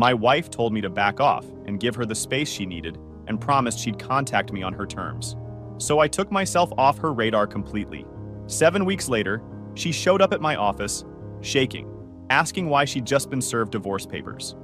My wife told me to back off and give her the space she needed and promised she'd contact me on her terms. So I took myself off her radar completely. 7 weeks later, she showed up at my office, shaking, asking why she'd just been served divorce papers.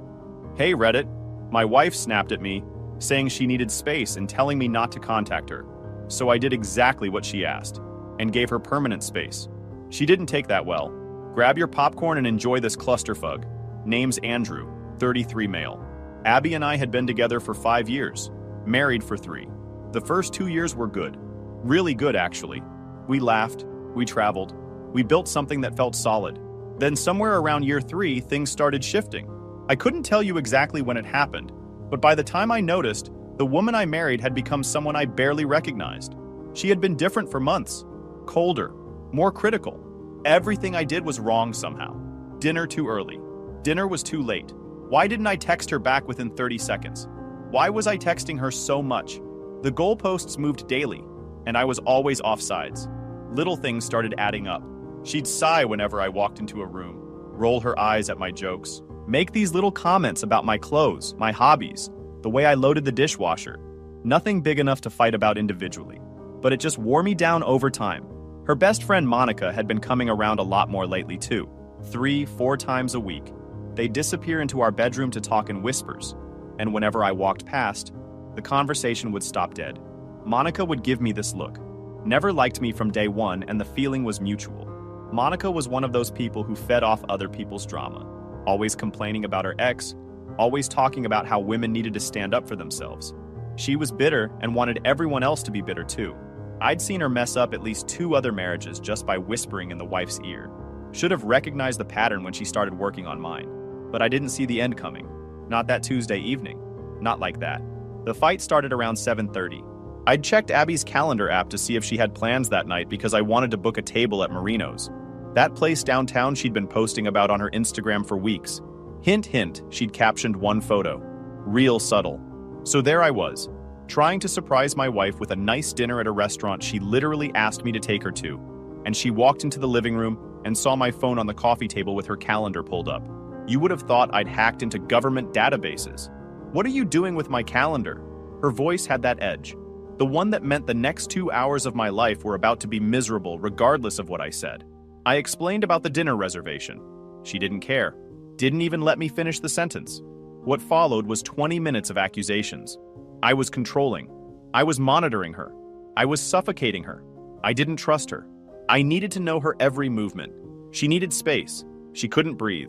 "Hey, Reddit," my wife snapped at me, saying she needed space and telling me not to contact her. So I did exactly what she asked, and gave her permanent space. She didn't take that well. Grab your popcorn and enjoy this clusterfuck. Name's Andrew, 33 male. Abby and I had been together for 5 years, married for 3. The first 2 years were good. Really good, actually. We laughed, we traveled, we built something that felt solid. Then somewhere around year 3, things started shifting. I couldn't tell you exactly when it happened, but by the time I noticed, the woman I married had become someone I barely recognized. She had been different for months, colder, more critical. Everything I did was wrong somehow. Dinner too early. Dinner was too late. Why didn't I text her back within 30 seconds? Why was I texting her so much? The goalposts moved daily, and I was always offsides. Little things started adding up. She'd sigh whenever I walked into a room, roll her eyes at my jokes, make these little comments about my clothes, my hobbies, the way I loaded the dishwasher. Nothing big enough to fight about individually, but it just wore me down over time. Her best friend Monica had been coming around a lot more lately too, 3-4 times a week. They'd disappear into our bedroom to talk in whispers, and whenever I walked past, the conversation would stop dead. Monica would give me this look. Never liked me from day one, and the feeling was mutual. Monica was one of those people who fed off other people's drama, always complaining about her ex, always talking about how women needed to stand up for themselves. She was bitter and wanted everyone else to be bitter too. I'd seen her mess up at least 2 other marriages just by whispering in the wife's ear. Should have recognized the pattern when she started working on mine, but I didn't see the end coming. Not that Tuesday evening. Not like that. The fight started around 7:30. I'd checked Abby's calendar app to see if she had plans that night because I wanted to book a table at Marino's. That place downtown she'd been posting about on her Instagram for weeks. Hint, hint, she'd captioned one photo. Real subtle. So there I was, trying to surprise my wife with a nice dinner at a restaurant she literally asked me to take her to. And she walked into the living room and saw my phone on the coffee table with her calendar pulled up. You would have thought I'd hacked into government databases. "What are you doing with my calendar?" Her voice had that edge. The one that meant the next 2 hours of my life were about to be miserable regardless of what I said. I explained about the dinner reservation. She didn't care. Didn't even let me finish the sentence. What followed was 20 minutes of accusations. I was controlling. I was monitoring her. I was suffocating her. I didn't trust her. I needed to know her every movement. She needed space. She couldn't breathe.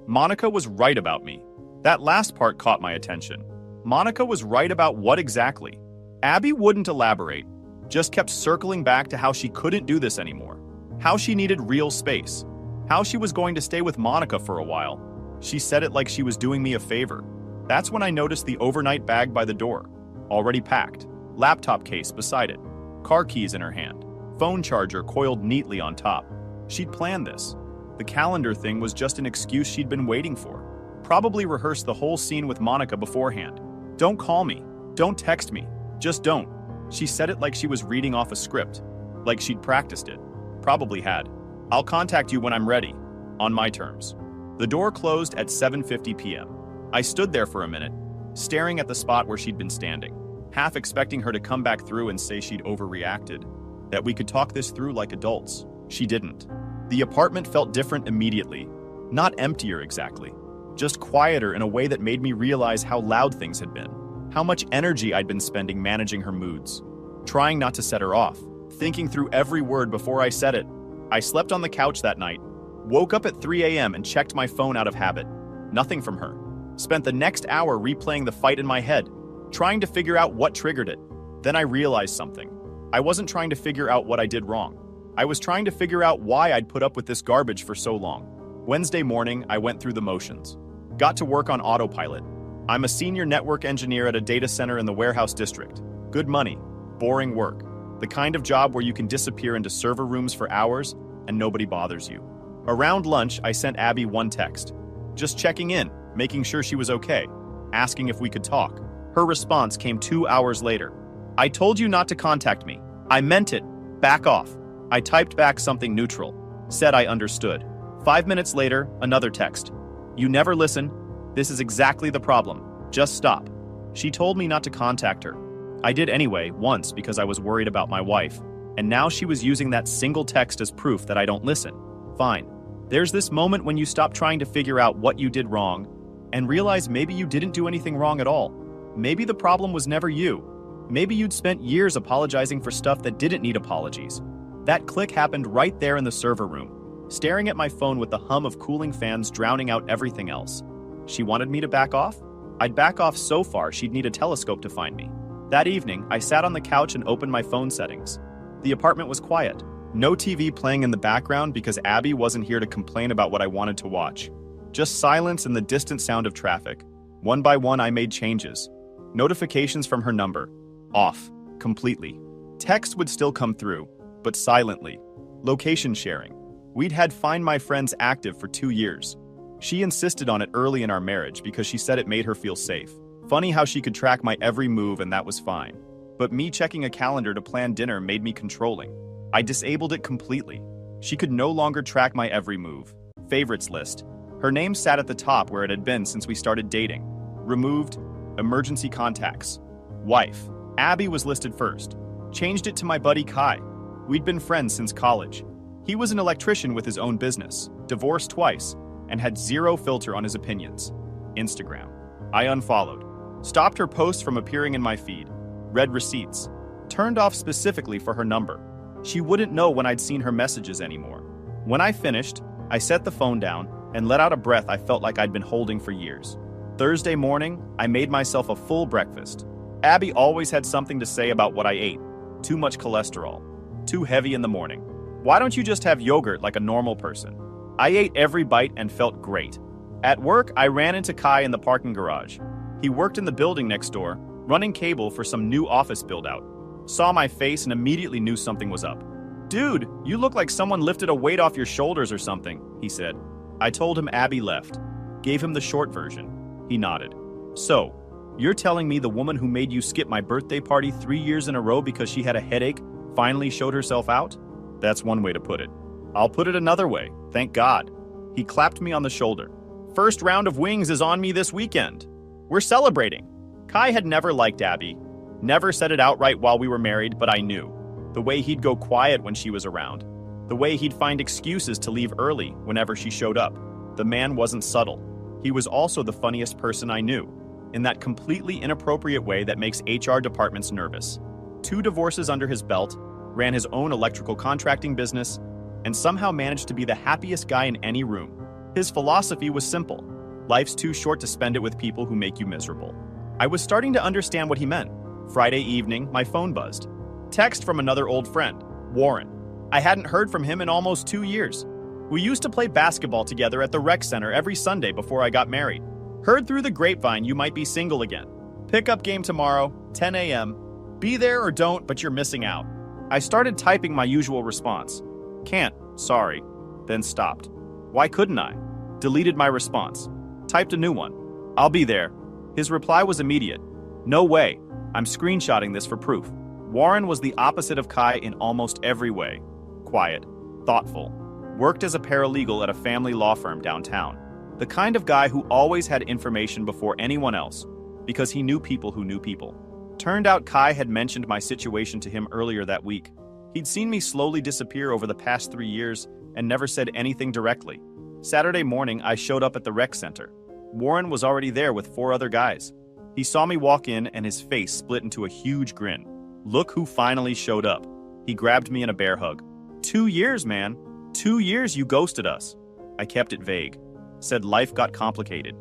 Monica was right about me. That last part caught my attention. Monica was right about what exactly? Abby wouldn't elaborate, just kept circling back to how she couldn't do this anymore, how she needed real space, how she was going to stay with Monica for a while. She said it like she was doing me a favor. That's when I noticed the overnight bag by the door, already packed, laptop case beside it, car keys in her hand, phone charger coiled neatly on top. She'd planned this. The calendar thing was just an excuse she'd been waiting for. Probably rehearsed the whole scene with Monica beforehand. "Don't call me. Don't text me. Just don't." She said it like she was reading off a script, like she'd practiced it. Probably had. "I'll contact you when I'm ready. On my terms." The door closed at 7:50 p.m. I stood there for a minute, staring at the spot where she'd been standing, half expecting her to come back through and say she'd overreacted, that we could talk this through like adults. She didn't. The apartment felt different immediately. Not emptier exactly, just quieter in a way that made me realize how loud things had been, how much energy I'd been spending managing her moods, trying not to set her off, thinking through every word before I said it. I slept on the couch that night, woke up at 3 a.m. and checked my phone out of habit. Nothing from her. Spent the next hour replaying the fight in my head, trying to figure out what triggered it. Then I realized something. I wasn't trying to figure out what I did wrong. I was trying to figure out why I'd put up with this garbage for so long. Wednesday morning, I went through the motions. Got to work on autopilot. I'm a senior network engineer at a data center in the warehouse district. Good money, boring work. The kind of job where you can disappear into server rooms for hours and nobody bothers you. Around lunch, I sent Abby one text. Just checking in, making sure she was okay, asking if we could talk. Her response came 2 hours later. "I told you not to contact me. I meant it. Back off." I typed back something neutral, said I understood. 5 minutes later, another text. "You never listen. This is exactly the problem. Just stop. She told me not to contact her. I did anyway, once because I was worried about my wife, and now she was using that single text as proof that I don't listen. Fine. There's this moment when you stop trying to figure out what you did wrong and realize maybe you didn't do anything wrong at all. Maybe the problem was never you. Maybe you'd spent years apologizing for stuff that didn't need apologies. That click happened right there in the server room, staring at my phone with the hum of cooling fans drowning out everything else. She wanted me to back off? I'd back off so far she'd need a telescope to find me. That evening, I sat on the couch and opened my phone settings. The apartment was quiet. No TV playing in the background because Abby wasn't here to complain about what I wanted to watch. Just silence and the distant sound of traffic. One by one, I made changes. Notifications from her number. Off. Completely. Text would still come through, but silently. Location sharing. We'd had Find My Friends active for 2 years. She insisted on it early in our marriage because she said it made her feel safe. Funny how she could track my every move and that was fine. But me checking a calendar to plan dinner made me controlling. I disabled it completely. She could no longer track my every move. Favorites list. Her name sat at the top where it had been since we started dating. Removed. Emergency contacts. Wife. Abby was listed first. Changed it to my buddy Kai. We'd been friends since college. He was an electrician with his own business, divorced twice, and had zero filter on his opinions. Instagram. I unfollowed. Stopped her posts from appearing in my feed. Read receipts. Turned off specifically for her number. She wouldn't know when I'd seen her messages anymore. When I finished, I set the phone down and let out a breath I felt like I'd been holding for years. Thursday morning, I made myself a full breakfast. Abby always had something to say about what I ate. Too much cholesterol. Too heavy in the morning. Why don't you just have yogurt like a normal person? I ate every bite and felt great. At work, I ran into Kai in the parking garage. He worked in the building next door, running cable for some new office build-out. Saw my face and immediately knew something was up. "Dude, you look like someone lifted a weight off your shoulders or something," he said. I told him Abby left. Gave him the short version. He nodded. "So, you're telling me the woman who made you skip my birthday party 3 years in a row because she had a headache finally showed herself out?" That's one way to put it. I'll put it another way. Thank God. He clapped me on the shoulder. "First round of wings is on me this weekend. We're celebrating." Kai had never liked Abby. Never said it outright while we were married, but I knew. The way he'd go quiet when she was around. The way he'd find excuses to leave early whenever she showed up. The man wasn't subtle. He was also the funniest person I knew, in that completely inappropriate way that makes HR departments nervous. 2 divorces under his belt, ran his own electrical contracting business, and somehow managed to be the happiest guy in any room. His philosophy was simple. Life's too short to spend it with people who make you miserable. I was starting to understand what he meant. Friday evening, my phone buzzed. Text from another old friend, Warren. I hadn't heard from him in almost 2 years. We used to play basketball together at the rec center every Sunday before I got married. Heard through the grapevine you might be single again. Pickup game tomorrow, 10 a.m. Be there or don't, but you're missing out. I started typing my usual response. Can't, sorry. Then stopped. Why couldn't I? Deleted my response. Typed a new one. I'll be there. His reply was immediate. No way. I'm screenshotting this for proof. Warren was the opposite of Kai in almost every way. Quiet. Thoughtful. Worked as a paralegal at a family law firm downtown. The kind of guy who always had information before anyone else, because he knew people who knew people. Turned out Kai had mentioned my situation to him earlier that week. He'd seen me slowly disappear over the past 3 years and never said anything directly. Saturday morning, I showed up at the rec center. Warren was already there with 4 other guys. He saw me walk in and his face split into a huge grin. Look who finally showed up. He grabbed me in a bear hug. 2 years, man. 2 years you ghosted us. I kept it vague. Said life got complicated.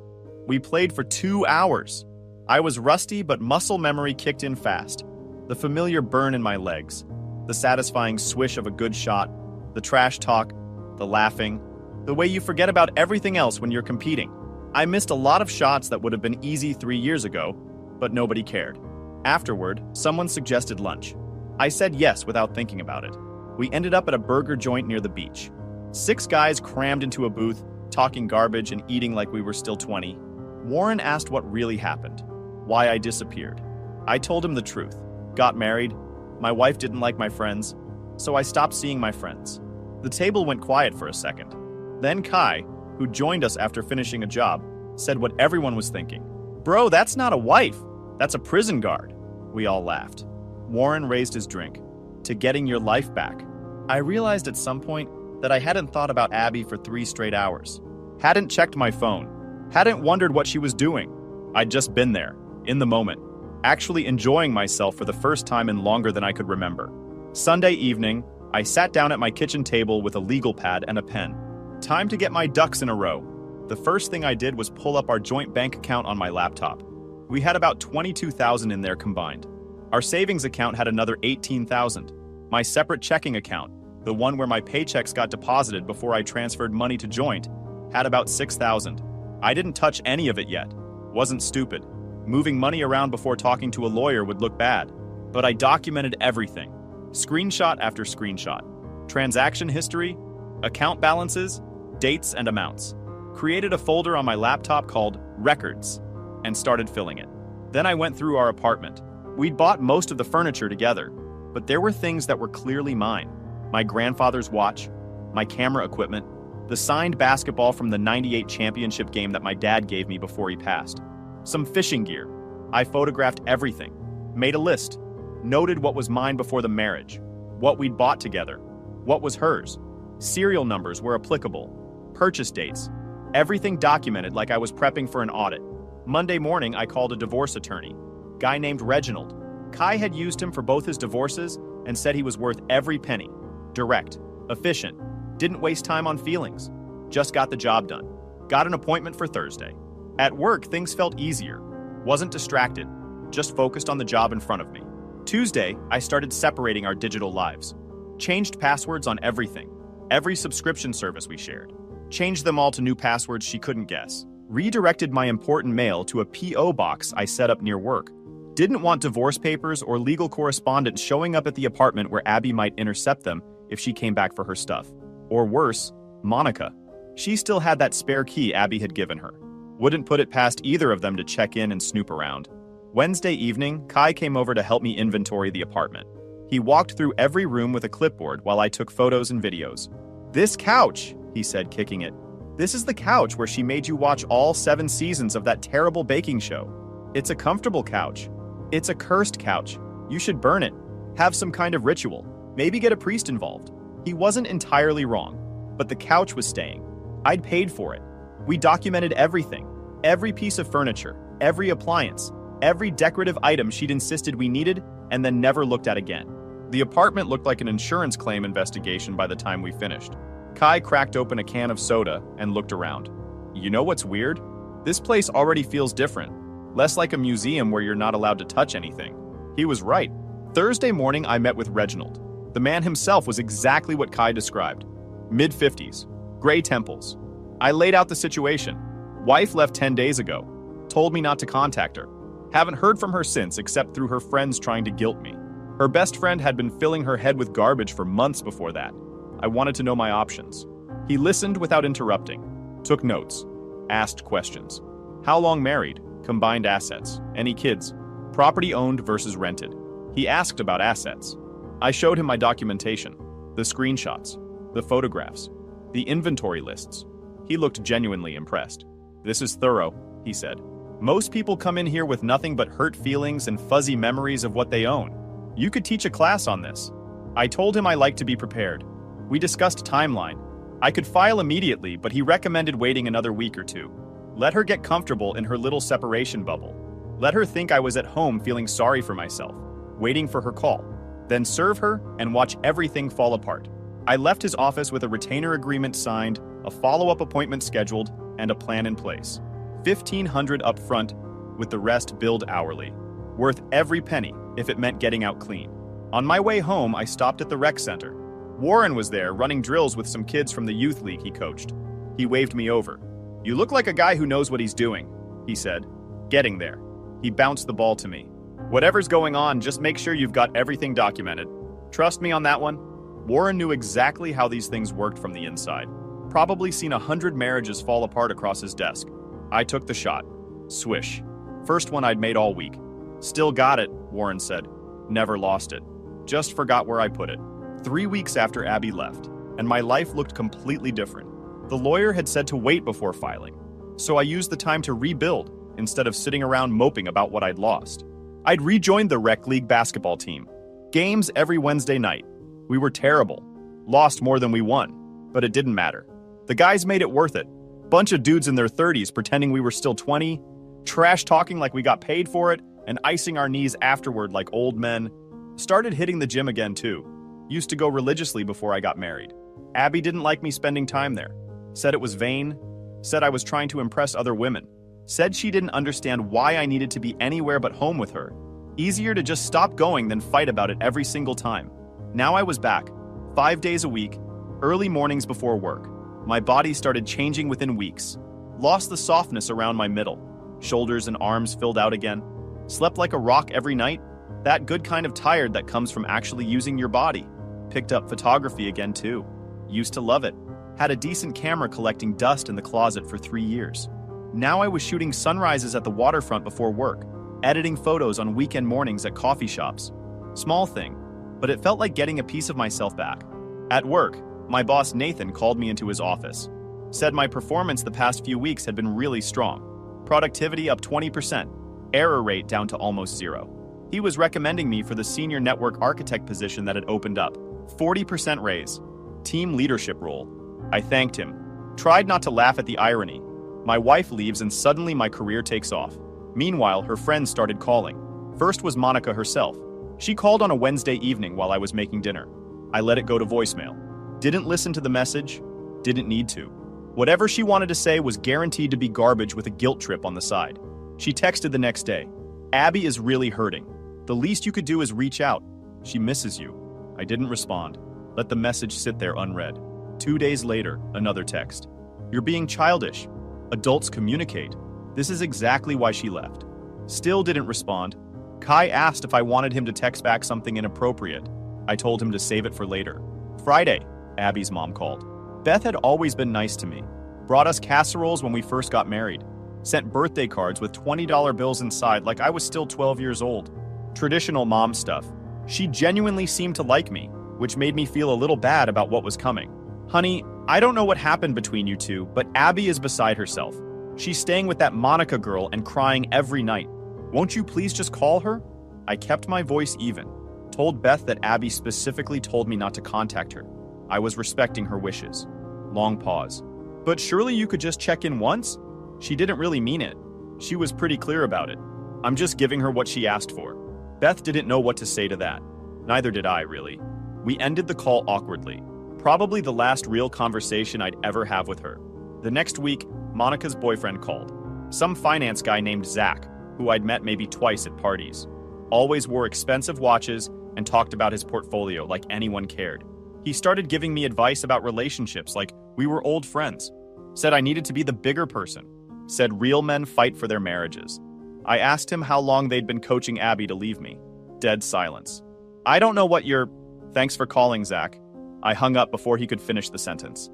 We played for 2 hours. I was rusty, but muscle memory kicked in fast. The familiar burn in my legs. The satisfying swish of a good shot. The trash talk. The laughing. The way you forget about everything else when you're competing. I missed a lot of shots that would have been easy 3 years ago, but nobody cared. Afterward, someone suggested lunch. I said yes without thinking about it. We ended up at a burger joint near the beach. 6 guys crammed into a booth, talking garbage and eating like we were still 20. Warren asked what really happened, why I disappeared. I told him the truth. Got married, my wife didn't like my friends, so I stopped seeing my friends. The table went quiet for a second. Then Kai, who joined us after finishing a job, said what everyone was thinking. "Bro, that's not a wife. That's a prison guard." We all laughed. Warren raised his drink. "To getting your life back." I realized at some point that I hadn't thought about Abby for 3 straight hours. Hadn't checked my phone. Hadn't wondered what she was doing. I'd just been there, in the moment, actually enjoying myself for the first time in longer than I could remember. Sunday evening, I sat down at my kitchen table with a legal pad and a pen. Time to get my ducks in a row. The first thing I did was pull up our joint bank account on my laptop. We had about $22,000 in there combined. Our savings account had another $18,000. My separate checking account, the one where my paychecks got deposited before I transferred money to joint, had about $6,000. I didn't touch any of it yet. Wasn't stupid. Moving money around before talking to a lawyer would look bad. But I documented everything. Screenshot after screenshot. Transaction history, account balances, dates and amounts. Created a folder on my laptop called Records and started filling it. Then I went through our apartment. We'd bought most of the furniture together, but there were things that were clearly mine. My grandfather's watch, my camera equipment, the signed basketball from the '98 championship game that my dad gave me before he passed, some fishing gear. I photographed everything, made a list, noted what was mine before the marriage, what we'd bought together, what was hers, serial numbers were applicable, purchase dates, everything documented like I was prepping for an audit. Monday morning, I called a divorce attorney, guy named Reginald. Kai had used him for both his divorces and said he was worth every penny. Direct, efficient, didn't waste time on feelings, just got the job done. Got an appointment for Thursday. At work, things felt easier. Wasn't distracted, just focused on the job in front of me. Tuesday, I started separating our digital lives. Changed passwords on everything, every subscription service we shared. Changed them all to new passwords she couldn't guess. Redirected my important mail to a P.O. box I set up near work. Didn't want divorce papers or legal correspondence showing up at the apartment where Abby might intercept them if she came back for her stuff. Or worse, Monica. She still had that spare key Abby had given her. Wouldn't put it past either of them to check in and snoop around. Wednesday evening, Kai came over to help me inventory the apartment. He walked through every room with a clipboard while I took photos and videos. "This couch," he said, kicking it. "This is the couch where she made you watch all 7 seasons of that terrible baking show. It's a comfortable couch. It's a cursed couch. You should burn it. Have some kind of ritual. Maybe get a priest involved." He wasn't entirely wrong, but the couch was staying. I'd paid for it. We documented everything. Every piece of furniture, every appliance, every decorative item she'd insisted we needed and then never looked at again. The apartment looked like an insurance claim investigation by the time we finished. Kai cracked open a can of soda and looked around. "You know what's weird? This place already feels different. Less like a museum where you're not allowed to touch anything." He was right. Thursday morning, I met with Reginald. The man himself was exactly what Kai described. Mid-50s, gray temples. I laid out the situation. Wife left 10 days ago. Told me not to contact her. Haven't heard from her since except through her friends trying to guilt me. Her best friend had been filling her head with garbage for months before that. I wanted to know my options. He listened without interrupting. Took notes. Asked questions. How long married? Combined assets. Any kids? Property owned versus rented. He asked about assets. I showed him my documentation. The screenshots. The photographs. The inventory lists. He looked genuinely impressed. "This is thorough," he said. "Most people come in here with nothing but hurt feelings and fuzzy memories of what they own. You could teach a class on this." I told him I liked to be prepared. We discussed timeline. I could file immediately, but he recommended waiting another week or 2. Let her get comfortable in her little separation bubble. Let her think I was at home feeling sorry for myself, waiting for her call. Then serve her and watch everything fall apart. I left his office with a retainer agreement signed, a follow-up appointment scheduled, and a plan in place. $1,500 up front, with the rest billed hourly. Worth every penny if it meant getting out clean. On my way home, I stopped at the rec center. Warren was there running drills with some kids from the youth league he coached. He waved me over. "You look like a guy who knows what he's doing," he said. "Getting there." He bounced the ball to me. "Whatever's going on, just make sure you've got everything documented. Trust me on that one." Warren knew exactly how these things worked from the inside. Probably seen 100 marriages fall apart across his desk. I took the shot. Swish. First one I'd made all week. "Still got it," Warren said. "Never lost it. Just forgot where I put it." 3 weeks after Abby left, and my life looked completely different. The lawyer had said to wait before filing. So I used the time to rebuild instead of sitting around moping about what I'd lost. I'd rejoined the rec league basketball team. Games every Wednesday night. We were terrible. Lost more than we won, but it didn't matter. The guys made it worth it. Bunch of dudes in their 30s pretending we were still 20, trash talking like we got paid for it, and icing our knees afterward like old men. Started hitting the gym again too. Used to go religiously before I got married. Abby didn't like me spending time there. Said it was vain. Said I was trying to impress other women. Said she didn't understand why I needed to be anywhere but home with her. Easier to just stop going than fight about it every single time. Now I was back, 5 days a week, early mornings before work. My body started changing within weeks. Lost the softness around my middle. Shoulders and arms filled out again. Slept like a rock every night. That good kind of tired that comes from actually using your body. Picked up photography again too. Used to love it. Had a decent camera collecting dust in the closet for 3 years. Now I was shooting sunrises at the waterfront before work, editing photos on weekend mornings at coffee shops. Small thing, but it felt like getting a piece of myself back. At work, my boss Nathan called me into his office. Said my performance the past few weeks had been really strong. Productivity up 20%, error rate down to almost 0. He was recommending me for the senior network architect position that had opened up. 40% raise. Team leadership role. I thanked him. Tried not to laugh at the irony. My wife leaves and suddenly my career takes off. Meanwhile, her friends started calling. First was Monica herself. She called on a Wednesday evening while I was making dinner. I let it go to voicemail. Didn't listen to the message. Didn't need to. Whatever she wanted to say was guaranteed to be garbage with a guilt trip on the side. She texted the next day. Abby is really hurting. The least you could do is reach out. She misses you. I didn't respond. Let the message sit there unread. 2 days later, another text. You're being childish. Adults communicate. This is exactly why she left. Still didn't respond. Kai asked if I wanted him to text back something inappropriate. I told him to save it for later. Friday, Abby's mom called. Beth had always been nice to me. Brought us casseroles when we first got married. Sent birthday cards with $20 bills inside like I was still 12 years old. Traditional mom stuff. She genuinely seemed to like me, which made me feel a little bad about what was coming. Honey, I don't know what happened between you two, but Abby is beside herself. She's staying with that Monica girl and crying every night. Won't you please just call her? I kept my voice even. Told Beth that Abby specifically told me not to contact her. I was respecting her wishes. Long pause. But surely you could just check in once? She didn't really mean it. She was pretty clear about it. I'm just giving her what she asked for. Beth didn't know what to say to that. Neither did I, really. We ended the call awkwardly. Probably the last real conversation I'd ever have with her. The next week, Monica's boyfriend called. Some finance guy named Zach, who I'd met maybe twice at parties. Always wore expensive watches and talked about his portfolio like anyone cared. He started giving me advice about relationships like we were old friends. Said I needed to be the bigger person. Said real men fight for their marriages. I asked him how long they'd been coaching Abby to leave me. Dead silence. I don't know what you're... Thanks for calling, Zach. I hung up before he could finish the sentence.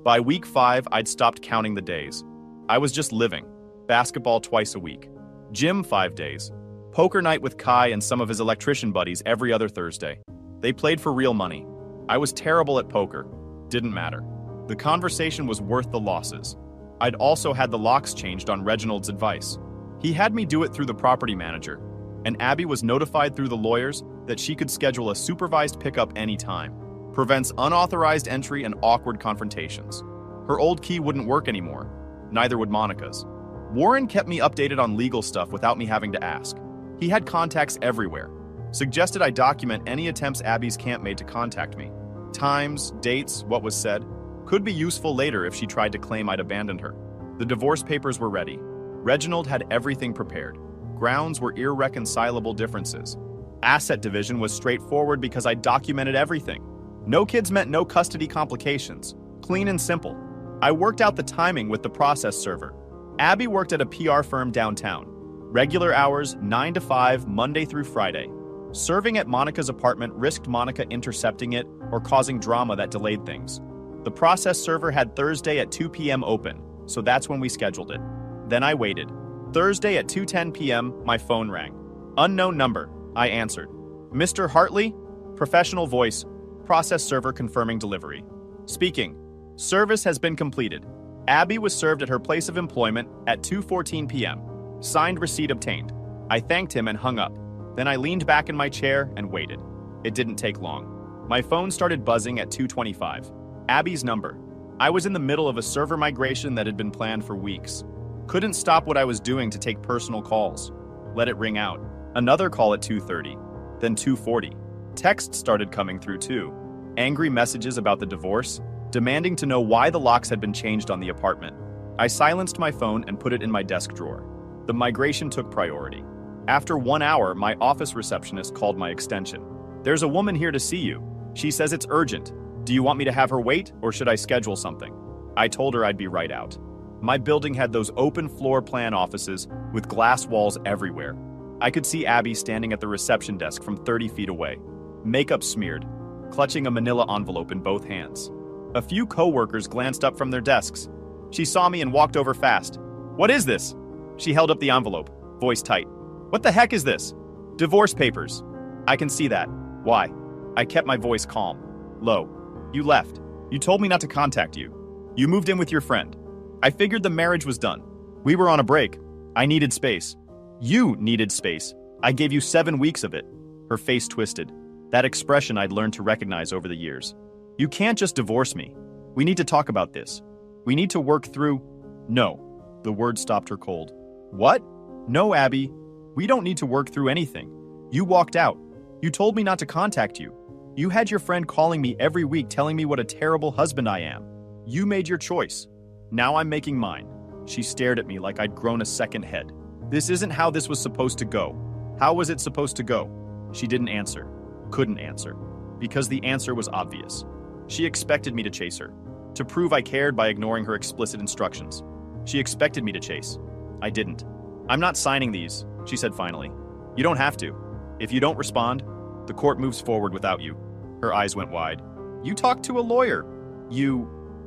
By week 5, I'd stopped counting the days. I was just living. Basketball twice a week. Gym 5 days. Poker night with Kai and some of his electrician buddies every other Thursday. They played for real money. I was terrible at poker. Didn't matter. The conversation was worth the losses. I'd also had the locks changed on Reginald's advice. He had me do it through the property manager, and Abby was notified through the lawyers that she could schedule a supervised pickup anytime. Prevents unauthorized entry and awkward confrontations. Her old key wouldn't work anymore. Neither would Monica's. Warren kept me updated on legal stuff without me having to ask. He had contacts everywhere. Suggested I document any attempts Abby's camp made to contact me. Times, dates, what was said. Could be useful later if she tried to claim I'd abandoned her. The divorce papers were ready. Reginald had everything prepared. Grounds were irreconcilable differences. Asset division was straightforward because I documented everything. No kids meant no custody complications. Clean and simple. I worked out the timing with the process server. Abby worked at a PR firm downtown. Regular hours, 9 to 5, Monday through Friday. Serving at Monica's apartment risked Monica intercepting it or causing drama that delayed things. The process server had Thursday at 2 p.m. open, so that's when we scheduled it. Then I waited. Thursday at 2:10 p.m., my phone rang. Unknown number. I answered. Mr. Hartley? Professional voice. Process server confirming delivery. Speaking. Service has been completed. Abby was served at her place of employment at 2:14 p.m. Signed receipt obtained. I thanked him and hung up. Then I leaned back in my chair and waited. It didn't take long. My phone started buzzing at 2:25. Abby's number. I was in the middle of a server migration that had been planned for weeks. Couldn't stop what I was doing to take personal calls. Let it ring out. Another call at 2:30. Then 2:40. Texts started coming through too. Angry messages about the divorce, demanding to know why the locks had been changed on the apartment. I silenced my phone and put it in my desk drawer. The migration took priority. After 1 hour, my office receptionist called my extension. "There's a woman here to see you. She says it's urgent. Do you want me to have her wait, or should I schedule something?" I told her I'd be right out. My building had those open floor plan offices with glass walls everywhere. I could see Abby standing at the reception desk from 30 feet away, makeup smeared, clutching a manila envelope in both hands. A few co-workers glanced up from their desks. She saw me and walked over fast. "What is this?" She held up the envelope, voice tight. "What the heck is this?" "Divorce papers." "I can see that. Why?" I kept my voice calm. "Low. You left. You told me not to contact you. You moved in with your friend. I figured the marriage was done. We were on a break. I needed space. You needed space. I gave you 7 weeks of it." Her face twisted. That expression I'd learned to recognize over the years. "You can't just divorce me. We need to talk about this. We need to work through—" "No." The word stopped her cold. "What?" "No, Abby. We don't need to work through anything. You walked out. You told me not to contact you. You had your friend calling me every week telling me what a terrible husband I am. You made your choice. Now I'm making mine." She stared at me like I'd grown a second head. "This isn't how this was supposed to go. How was it supposed to go?" She didn't answer. Couldn't answer. Because the answer was obvious. She expected me to chase her. To prove I cared by ignoring her explicit instructions. She expected me to chase. I didn't. "I'm not signing these," she said finally. "You don't have to. If you don't respond, the court moves forward without you." Her eyes went wide. "You talked to a lawyer."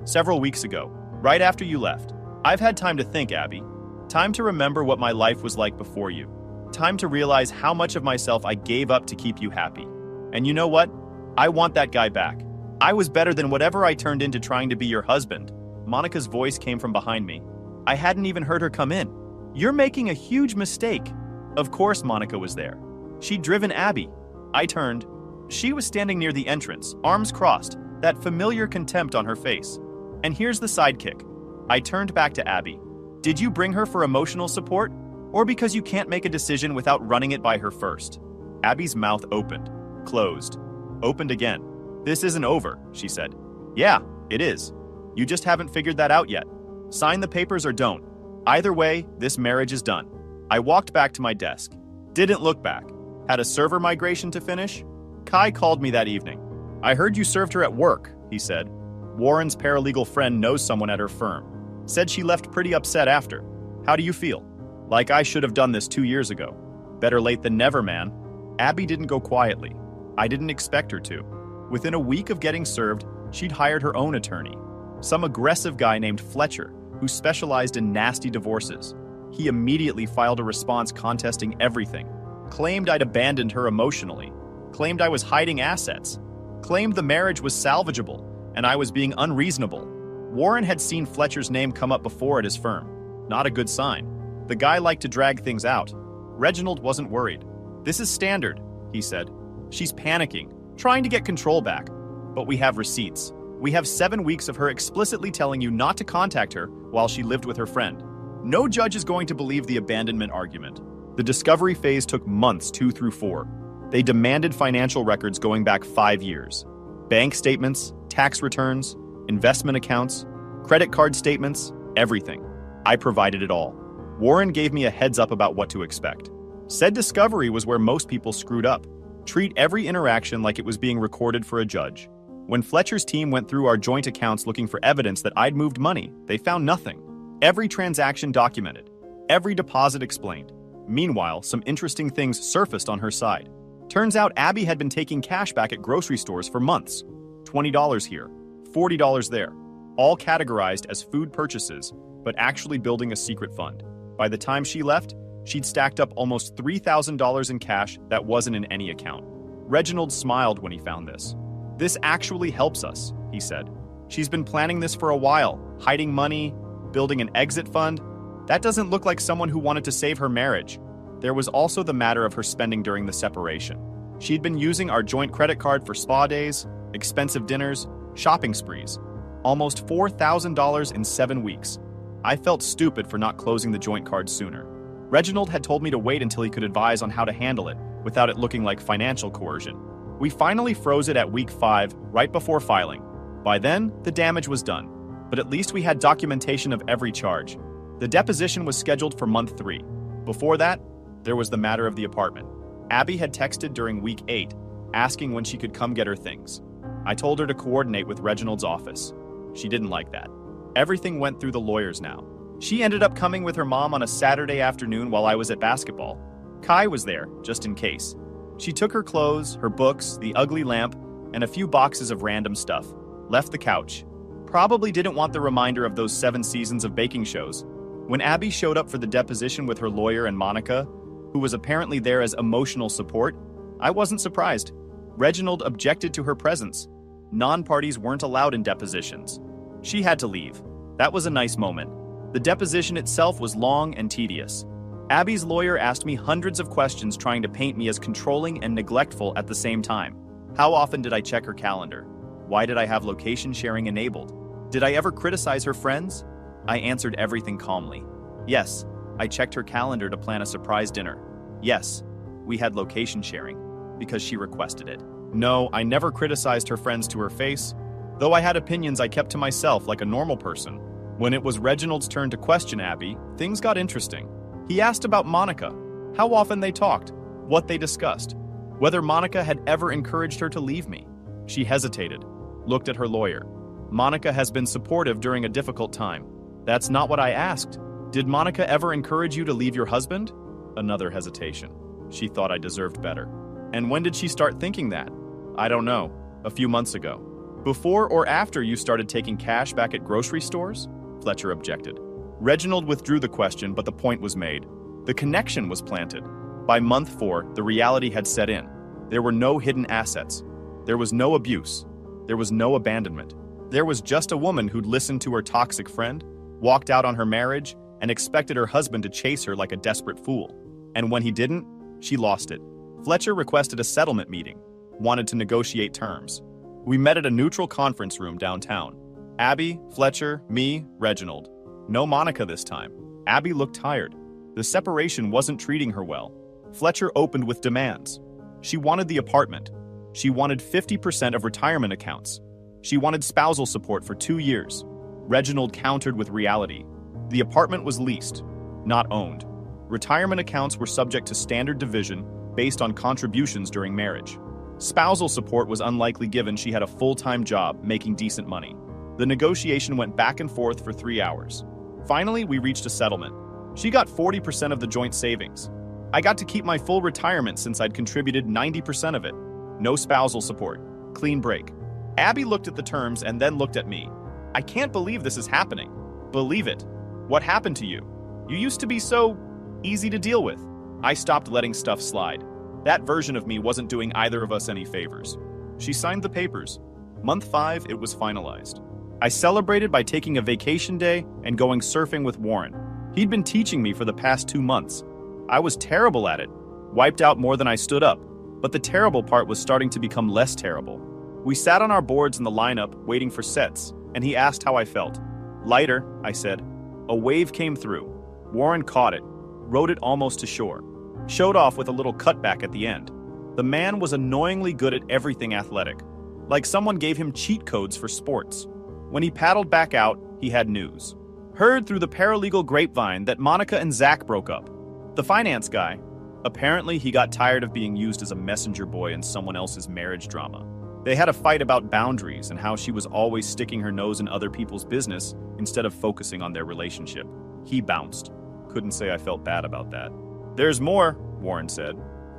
Several weeks ago, right after you left. I've had time to think, Abby. Time to remember what my life was like before you. Time to realize how much of myself I gave up to keep you happy. And you know what? I want that guy back. I was better than whatever I turned into trying to be your husband." Monica's voice came from behind me. I hadn't even heard her come in. "You're making a huge mistake." Of course Monica was there. She'd driven Abby. I turned. She was standing near the entrance, arms crossed, that familiar contempt on her face. And here's the sidekick. I turned back to Abby. "Did you bring her for emotional support? Or because you can't make a decision without running it by her first?" Abby's mouth opened, closed, opened again. "This isn't over," she said. "Yeah, it is. You just haven't figured that out yet. Sign the papers or don't. Either way, this marriage is done." I walked back to my desk. Didn't look back. Had a server migration to finish? Kai called me that evening. "I heard you served her at work," he said. "Warren's paralegal friend knows someone at her firm. Said she left pretty upset after. How do you feel?" "Like I should have done this 2 years ago." "Better late than never, man." Abby didn't go quietly. I didn't expect her to. Within a week of getting served, she'd hired her own attorney. Some aggressive guy named Fletcher, who specialized in nasty divorces. He immediately filed a response contesting everything. Claimed I'd abandoned her emotionally. Claimed I was hiding assets. Claimed the marriage was salvageable, and I was being unreasonable. Warren had seen Fletcher's name come up before at his firm. Not a good sign. The guy liked to drag things out. Reginald wasn't worried. "This is standard," he said. "She's panicking, trying to get control back. But we have receipts. We have 7 weeks of her explicitly telling you not to contact her while she lived with her friend. No judge is going to believe the abandonment argument." The discovery phase took months 2 through 4. They demanded financial records going back 5 years. Bank statements, tax returns, investment accounts, credit card statements, everything. I provided it all. Warren gave me a heads up about what to expect. Said discovery was where most people screwed up. Treat every interaction like it was being recorded for a judge. When Fletcher's team went through our joint accounts looking for evidence that I'd moved money, they found nothing. Every transaction documented. Every deposit explained. Meanwhile, some interesting things surfaced on her side. Turns out Abby had been taking cash back at grocery stores for months. $20 here, $40 there. All categorized as food purchases, but actually building a secret fund. By the time she left, she'd stacked up almost $3,000 in cash that wasn't in any account. Reginald smiled when he found this. "This actually helps us," he said. "She's been planning this for a while, hiding money, building an exit fund. That doesn't look like someone who wanted to save her marriage. There was also the matter of her spending during the separation. She'd been using our joint credit card for spa days, expensive dinners, shopping sprees. Almost $4,000 in 7 weeks. I felt stupid for not closing the joint card sooner. Reginald had told me to wait until he could advise on how to handle it without it looking like financial coercion. We finally froze it at week 5, right before filing. By then, the damage was done, but at least we had documentation of every charge. The deposition was scheduled for month 3. Before that, there was the matter of the apartment. Abby had texted during week 8, asking when she could come get her things. I told her to coordinate with Reginald's office. She didn't like that. Everything went through the lawyers now. She ended up coming with her mom on a Saturday afternoon while I was at basketball. Kai was there, just in case. She took her clothes, her books, the ugly lamp, and a few boxes of random stuff, left the couch. Probably didn't want the reminder of those 7 seasons of baking shows. When Abby showed up for the deposition with her lawyer and Monica, who was apparently there as emotional support, I wasn't surprised. Reginald objected to her presence. Non-parties weren't allowed in depositions. She had to leave. That was a nice moment. The deposition itself was long and tedious. Abby's lawyer asked me hundreds of questions trying to paint me as controlling and neglectful at the same time. How often did I check her calendar? Why did I have location sharing enabled? Did I ever criticize her friends? I answered everything calmly. Yes, I checked her calendar to plan a surprise dinner. Yes, we had location sharing, because she requested it. No, I never criticized her friends to her face. Though I had opinions I kept to myself like a normal person. When it was Reginald's turn to question Abby, things got interesting. He asked about Monica, how often they talked, what they discussed, whether Monica had ever encouraged her to leave me. She hesitated, looked at her lawyer. Monica has been supportive during a difficult time. That's not what I asked. Did Monica ever encourage you to leave your husband? Another hesitation. She thought I deserved better. And when did she start thinking that? I don't know. A few months ago. Before or after you started taking cash back at grocery stores? Fletcher objected. Reginald withdrew the question, but the point was made. The connection was planted. By month 4, the reality had set in. There were no hidden assets. There was no abuse. There was no abandonment. There was just a woman who'd listened to her toxic friend, walked out on her marriage, and expected her husband to chase her like a desperate fool. And when he didn't, she lost it. Fletcher requested a settlement meeting, wanted to negotiate terms. We met at a neutral conference room downtown. Abby, Fletcher, me, Reginald. No Monica this time. Abby looked tired. The separation wasn't treating her well. Fletcher opened with demands. She wanted the apartment. She wanted 50% of retirement accounts. She wanted spousal support for 2 years. Reginald countered with reality. The apartment was leased, not owned. Retirement accounts were subject to standard division based on contributions during marriage. Spousal support was unlikely given she had a full-time job making decent money. The negotiation went back and forth for 3 hours. Finally, we reached a settlement. She got 40% of the joint savings. I got to keep my full retirement since I'd contributed 90% of it. No spousal support. Clean break. Abby looked at the terms and then looked at me. I can't believe this is happening. Believe it. What happened to you? You used to be so easy to deal with. I stopped letting stuff slide. That version of me wasn't doing either of us any favors. She signed the papers. Month 5, it was finalized. I celebrated by taking a vacation day and going surfing with Warren. He'd been teaching me for the past 2 months. I was terrible at it, wiped out more than I stood up, but the terrible part was starting to become less terrible. We sat on our boards in the lineup, waiting for sets, and he asked how I felt. Lighter, I said. A wave came through. Warren caught it, rode it almost to shore. Showed off with a little cutback at the end. The man was annoyingly good at everything athletic, like someone gave him cheat codes for sports. When he paddled back out, he had news. Heard through the paralegal grapevine that Monica and Zach broke up. The finance guy. Apparently, he got tired of being used as a messenger boy in someone else's marriage drama. They had a fight about boundaries and how she was always sticking her nose in other people's business instead of focusing on their relationship. He bounced. Couldn't say I felt bad about that. There's more, Warren said.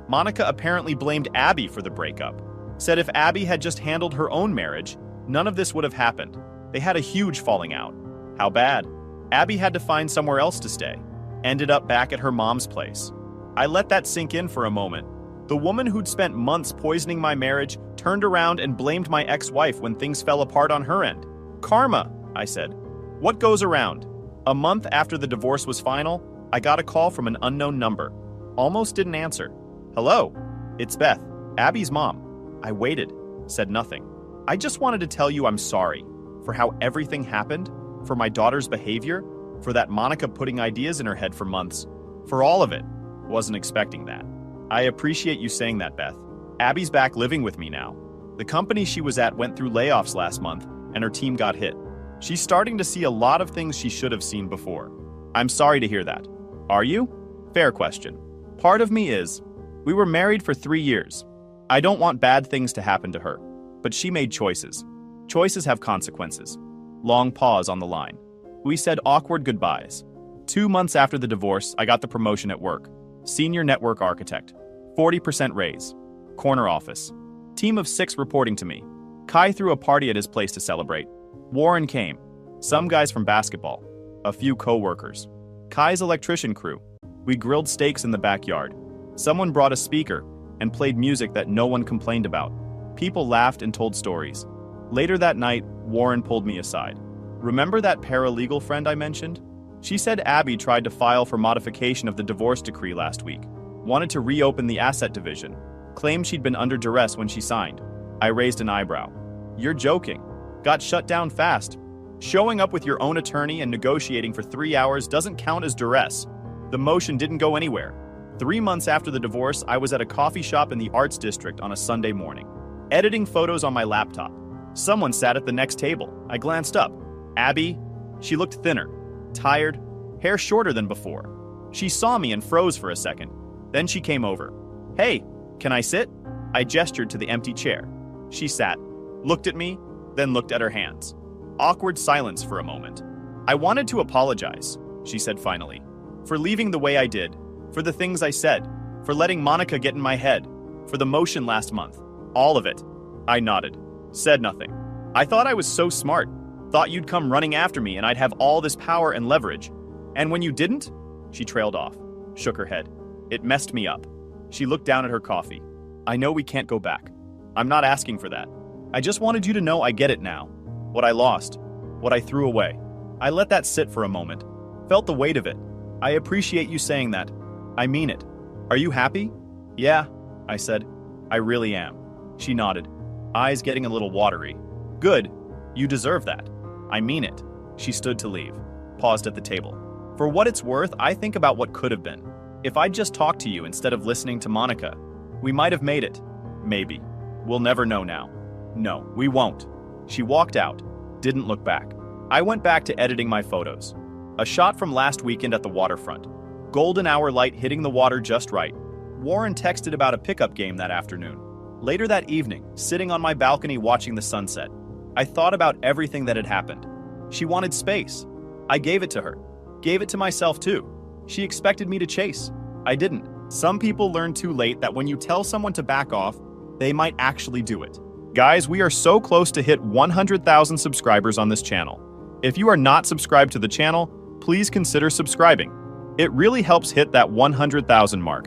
Monica apparently blamed Abby for the breakup. Said if Abby had just handled her own marriage, none of this would have happened. They had a huge falling out. How bad? Abby had to find somewhere else to stay. Ended up back at her mom's place. I let that sink in for a moment. The woman who'd spent months poisoning my marriage turned around and blamed my ex-wife when things fell apart on her end. Karma, I said. What goes around? A month after the divorce was final, I got a call from an unknown number. Almost didn't answer. Hello, it's Beth, Abby's mom. I waited, said nothing. I just wanted to tell you I'm sorry for how everything happened, for my daughter's behavior, for that Monica putting ideas in her head for months. For all of it. Wasn't expecting that. I appreciate you saying that, Beth. Abby's back living with me now. The company she was at went through layoffs last month, and her team got hit. She's starting to see a lot of things she should have seen before. I'm sorry to hear that. Are you? Fair question. Part of me is. We were married for 3 years. I don't want bad things to happen to her. But she made choices. Choices have consequences. Long pause on the line. We said awkward goodbyes. 2 months after the divorce, I got the promotion at work. Senior network architect. 40% raise. Corner office. Team of 6 reporting to me. Kai threw a party at his place to celebrate. Warren came. Some guys from basketball. A few co-workers. Kai's electrician crew. We grilled steaks in the backyard. Someone brought a speaker and played music that no one complained about. People laughed and told stories. Later that night, Warren pulled me aside. Remember that paralegal friend I mentioned? She said Abby tried to file for modification of the divorce decree last week. Wanted to reopen the asset division. Claimed she'd been under duress when she signed. I raised an eyebrow. You're joking. Got shut down fast. Showing up with your own attorney and negotiating for 3 hours doesn't count as duress. The motion didn't go anywhere. 3 months after the divorce, I was at a coffee shop in the Arts District on a Sunday morning, editing photos on my laptop. Someone sat at the next table. I glanced up. Abby. She looked thinner, tired, hair shorter than before. She saw me and froze for a second. Then she came over. Hey, can I sit? I gestured to the empty chair. She sat, looked at me, then looked at her hands. Awkward silence for a moment. I wanted to apologize, she said finally, for leaving the way I did, for the things I said, for letting Monica get in my head, for the motion last month. All of it. I nodded, said nothing. I thought I was so smart, thought you'd come running after me and I'd have all this power and leverage. And when you didn't? She trailed off, shook her head. It messed me up. She looked down at her coffee. I know we can't go back. I'm not asking for that. I just wanted you to know I get it now. What I lost, what I threw away. I let that sit for a moment, felt the weight of it. I appreciate you saying that. I mean it. Are you happy? Yeah, I said. I really am. She nodded, eyes getting a little watery. Good. You deserve that. I mean it. She stood to leave, paused at the table. For what it's worth, I think about what could have been. If I'd just talked to you instead of listening to Monica, we might have made it. Maybe. We'll never know now. No, we won't. She walked out, didn't look back. I went back to editing my photos. A shot from last weekend at the waterfront. Golden hour light hitting the water just right. Warren texted about a pickup game that afternoon. Later that evening, sitting on my balcony watching the sunset, I thought about everything that had happened. She wanted space. I gave it to her. Gave it to myself too. She expected me to chase. I didn't. Some people learn too late that when you tell someone to back off, they might actually do it. Guys, we are so close to hit 100,000 subscribers on this channel. If you are not subscribed to the channel, please consider subscribing. It really helps hit that 100,000 mark.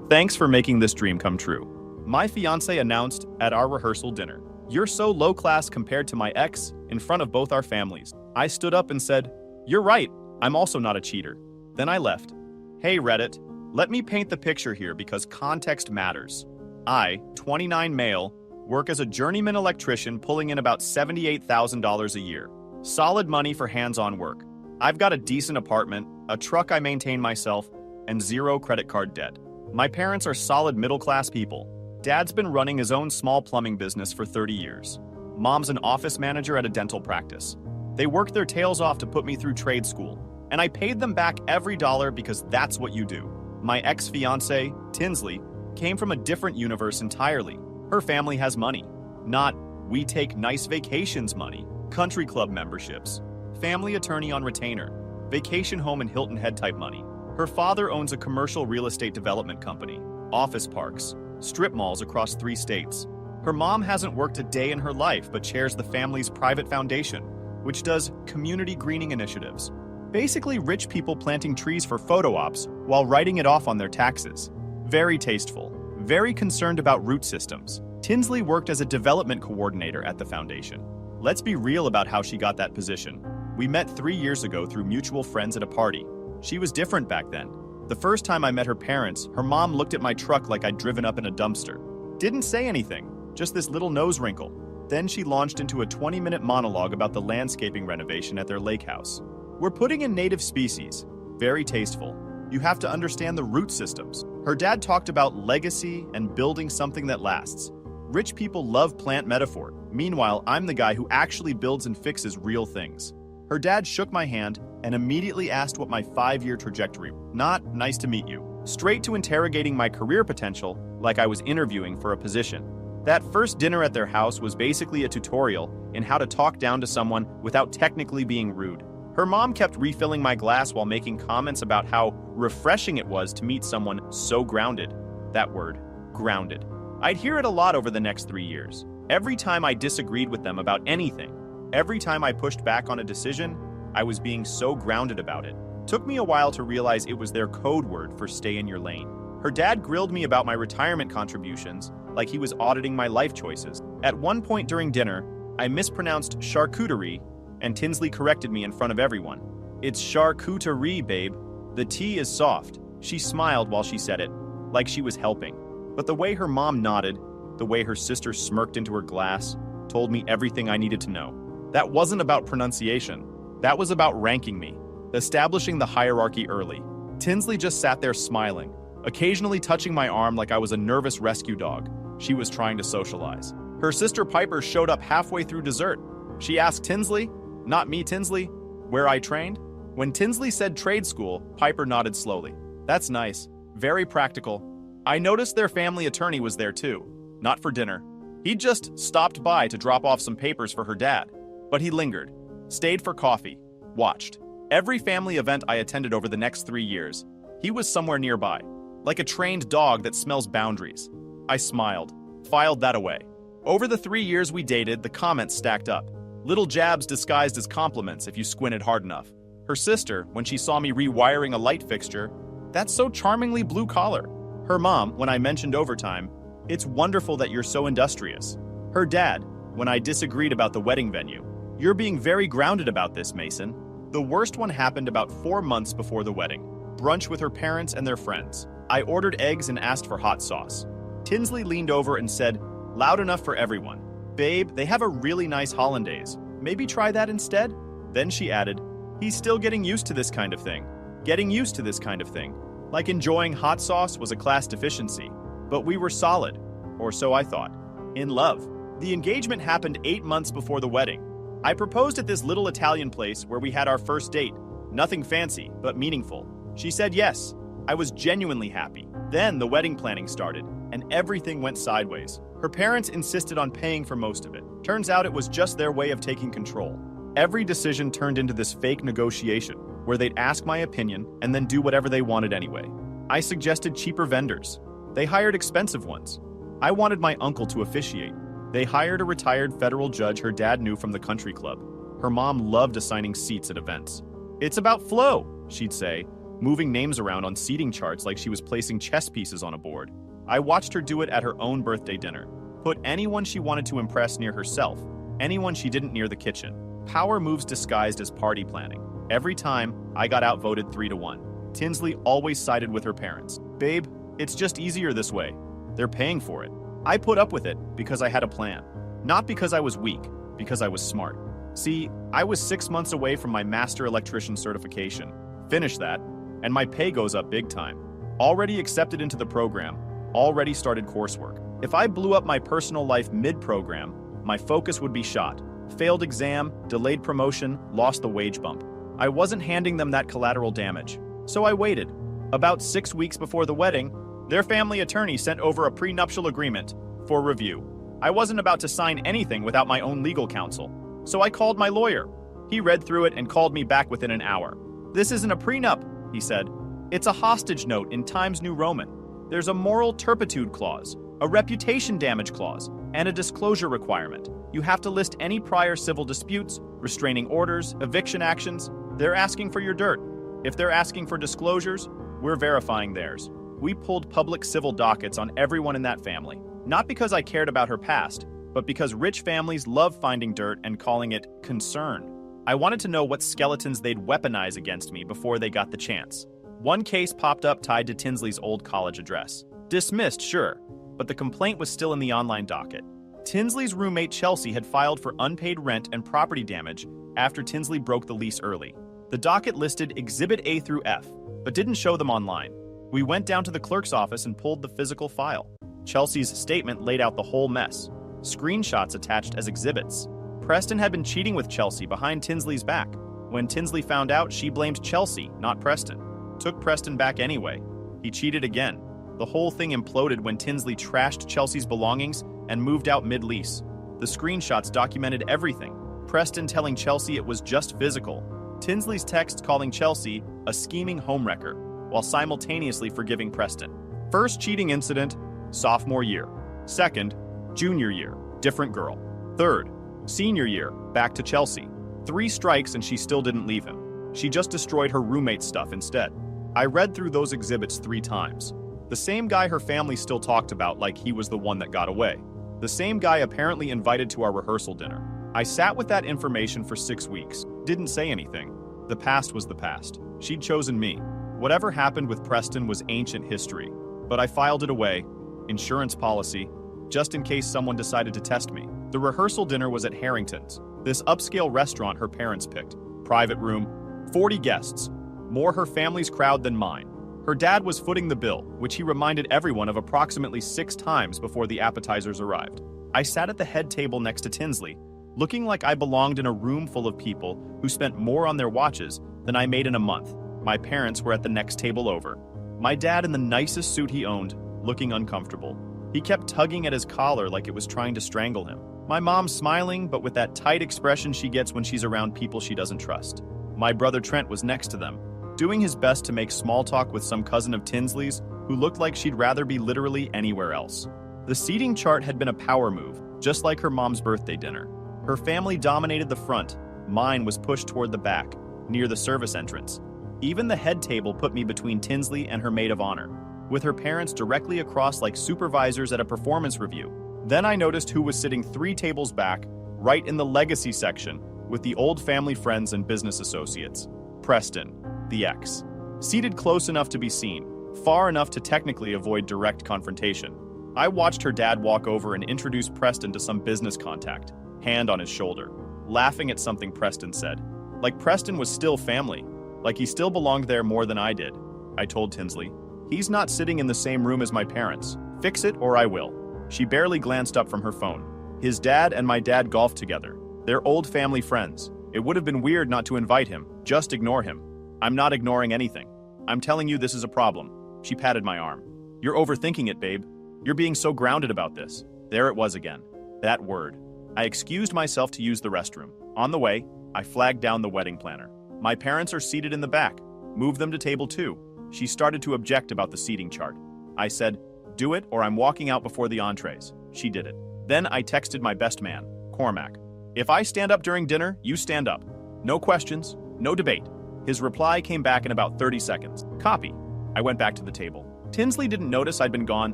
Thanks for making this dream come true. My fiance announced at our rehearsal dinner, "You're so low class compared to my ex," in front of both our families. I stood up and said, "You're right, I'm also not a cheater." Then I left. Hey Reddit, let me paint the picture here because context matters. I, 29 male, work as a journeyman electrician pulling in about $78,000 a year. Solid money for hands-on work. I've got a decent apartment, a truck I maintain myself, and 0 credit card debt. My parents are solid middle-class people. Dad's been running his own small plumbing business for 30 years. Mom's an office manager at a dental practice. They worked their tails off to put me through trade school, and I paid them back every dollar because that's what you do. My ex-fiance, Tinsley, came from a different universe entirely. Her family has money. Not, we take nice vacations money, country club memberships, family attorney on retainer, vacation home in Hilton Head type money. Her father owns a commercial real estate development company, office parks, strip malls across 3 states. Her mom hasn't worked a day in her life but chairs the family's private foundation, which does community greening initiatives. Basically rich people planting trees for photo ops while writing it off on their taxes. Very tasteful, very concerned about root systems. Tinsley worked as a development coordinator at the foundation. Let's be real about how she got that position. We met 3 years ago through mutual friends at a party. She was different back then. The first time I met her parents, her mom looked at my truck like I'd driven up in a dumpster. Didn't say anything, just this little nose wrinkle. Then she launched into a 20-minute monologue about the landscaping renovation at their lake house. We're putting in native species. Very tasteful. You have to understand the root systems. Her dad talked about legacy and building something that lasts. Rich people love plant metaphor. Meanwhile, I'm the guy who actually builds and fixes real things. Her dad shook my hand and immediately asked what my 5-year trajectory was. Not nice to meet you. Straight to interrogating my career potential like I was interviewing for a position. That first dinner at their house was basically a tutorial in how to talk down to someone without technically being rude. Her mom kept refilling my glass while making comments about how refreshing it was to meet someone so grounded. That word, grounded. I'd hear it a lot over the next 3 years. Every time I disagreed with them about anything, every time I pushed back on a decision, I was being so grounded about it. Took me a while to realize it was their code word for stay in your lane. Her dad grilled me about my retirement contributions like he was auditing my life choices. At one point during dinner, I mispronounced charcuterie, and Tinsley corrected me in front of everyone. It's charcuterie, babe. The T is soft. She smiled while she said it, like she was helping. But the way her mom nodded, the way her sister smirked into her glass, told me everything I needed to know. That wasn't about pronunciation. That was about ranking me, establishing the hierarchy early. Tinsley just sat there smiling, occasionally touching my arm like I was a nervous rescue dog. She was trying to socialize. Her sister Piper showed up halfway through dessert. She asked Tinsley, not me Tinsley, where I trained. When Tinsley said trade school, Piper nodded slowly. That's nice. Very practical. I noticed their family attorney was there too. Not for dinner. He'd just stopped by to drop off some papers for her dad. But he lingered, stayed for coffee, watched. Every family event I attended over the next 3 years, he was somewhere nearby, like a trained dog that smells boundaries. I smiled, filed that away. Over the 3 years we dated, the comments stacked up. Little jabs disguised as compliments if you squinted hard enough. Her sister, when she saw me rewiring a light fixture, that's so charmingly blue collar. Her mom, when I mentioned overtime, it's wonderful that you're so industrious. Her dad, when I disagreed about the wedding venue, you're being very grounded about this, Mason. The worst one happened about 4 months before the wedding. Brunch with her parents and their friends. I ordered eggs and asked for hot sauce. Tinsley leaned over and said, loud enough for everyone, babe, they have a really nice hollandaise. Maybe try that instead? Then she added, he's still getting used to this kind of thing. Getting used to this kind of thing. Like enjoying hot sauce was a class deficiency. But we were solid, or so I thought, in love. The engagement happened 8 months before the wedding. I proposed at this little Italian place where we had our first date. Nothing fancy, but meaningful. She said yes. I was genuinely happy. Then the wedding planning started, and everything went sideways. Her parents insisted on paying for most of it. Turns out it was just their way of taking control. Every decision turned into this fake negotiation, where they'd ask my opinion and then do whatever they wanted anyway. I suggested cheaper vendors. They hired expensive ones. I wanted my uncle to officiate. They hired a retired federal judge her dad knew from the country club. Her mom loved assigning seats at events. It's about flow, she'd say, moving names around on seating charts like she was placing chess pieces on a board. I watched her do it at her own birthday dinner. Put anyone she wanted to impress near herself, anyone she didn't near the kitchen. Power moves disguised as party planning. Every time, I got outvoted 3-1. Tinsley always sided with her parents. Babe, it's just easier this way. They're paying for it. I put up with it because I had a plan. Not because I was weak, because I was smart. See, I was 6 months away from my master electrician certification. Finish that, and my pay goes up big time. Already accepted into the program, already started coursework. If I blew up my personal life mid-program, my focus would be shot. Failed exam, delayed promotion, lost the wage bump. I wasn't handing them that collateral damage. So I waited. About 6 weeks before the wedding, their family attorney sent over a prenuptial agreement for review. I wasn't about to sign anything without my own legal counsel. So I called my lawyer. He read through it and called me back within an hour. This isn't a prenup, he said. It's a hostage note in Times New Roman. There's a moral turpitude clause, a reputation damage clause, and a disclosure requirement. You have to list any prior civil disputes, restraining orders, eviction actions. They're asking for your dirt. If they're asking for disclosures, we're verifying theirs. We pulled public civil dockets on everyone in that family. Not because I cared about her past, but because rich families love finding dirt and calling it concern. I wanted to know what skeletons they'd weaponize against me before they got the chance. One case popped up tied to Tinsley's old college address. Dismissed, sure, but the complaint was still in the online docket. Tinsley's roommate Chelsea had filed for unpaid rent and property damage after Tinsley broke the lease early. The docket listed Exhibit A through F, but didn't show them online. We went down to the clerk's office and pulled the physical file. Chelsea's statement laid out the whole mess. Screenshots attached as exhibits. Preston had been cheating with Chelsea behind Tinsley's back. When Tinsley found out, she blamed Chelsea, not Preston. Took Preston back anyway. He cheated again. The whole thing imploded when Tinsley trashed Chelsea's belongings and moved out mid-lease. The screenshots documented everything. Preston telling Chelsea it was just physical. Tinsley's texts calling Chelsea a scheming homewrecker, while simultaneously forgiving Preston. First cheating incident, sophomore year. Second, junior year, different girl. Third, senior year, back to Chelsea. 3 strikes and she still didn't leave him. She just destroyed her roommate's stuff instead. I read through those exhibits 3 times. The same guy her family still talked about like he was the one that got away. The same guy apparently invited to our rehearsal dinner. I sat with that information for 6 weeks. Didn't say anything. The past was the past. She'd chosen me. Whatever happened with Preston was ancient history. But I filed it away. Insurance policy. Just in case someone decided to test me. The rehearsal dinner was at Harrington's, this upscale restaurant her parents picked. Private room, 40 guests. More her family's crowd than mine. Her dad was footing the bill, which he reminded everyone of approximately 6 times before the appetizers arrived. I sat at the head table next to Tinsley, looking like I belonged in a room full of people who spent more on their watches than I made in a month. My parents were at the next table over. My dad in the nicest suit he owned, looking uncomfortable. He kept tugging at his collar like it was trying to strangle him. My mom smiling, but with that tight expression she gets when she's around people she doesn't trust. My brother Trent was next to them, doing his best to make small talk with some cousin of Tinsley's who looked like she'd rather be literally anywhere else. The seating chart had been a power move, just like her mom's birthday dinner. Her family dominated the front. Mine was pushed toward the back, near the service entrance. Even the head table put me between Tinsley and her maid of honor, with her parents directly across like supervisors at a performance review. Then I noticed who was sitting 3 tables back, right in the legacy section, with the old family friends and business associates. Preston, the ex. Seated close enough to be seen, far enough to technically avoid direct confrontation. I watched her dad walk over and introduce Preston to some business contact, hand on his shoulder, laughing at something Preston said. Like Preston was still family, like he still belonged there more than I did. I told Tinsley, "He's not sitting in the same room as my parents. Fix it or I will." She barely glanced up from her phone. His dad and my dad golfed together. They're old family friends. It would have been weird not to invite him. Just ignore him. I'm not ignoring anything. I'm telling you this is a problem. She patted my arm. You're overthinking it, babe. You're being so grounded about this. There it was again. That word. I excused myself to use the restroom. On the way, I flagged down the wedding planner. My parents are seated in the back. Move them to table 2. She started to object about the seating chart. I said, "Do it or I'm walking out before the entrees." She did it. Then I texted my best man, Cormac. "If I stand up during dinner, you stand up. No questions, no debate." His reply came back in about 30 seconds. Copy. I went back to the table. Tinsley didn't notice I'd been gone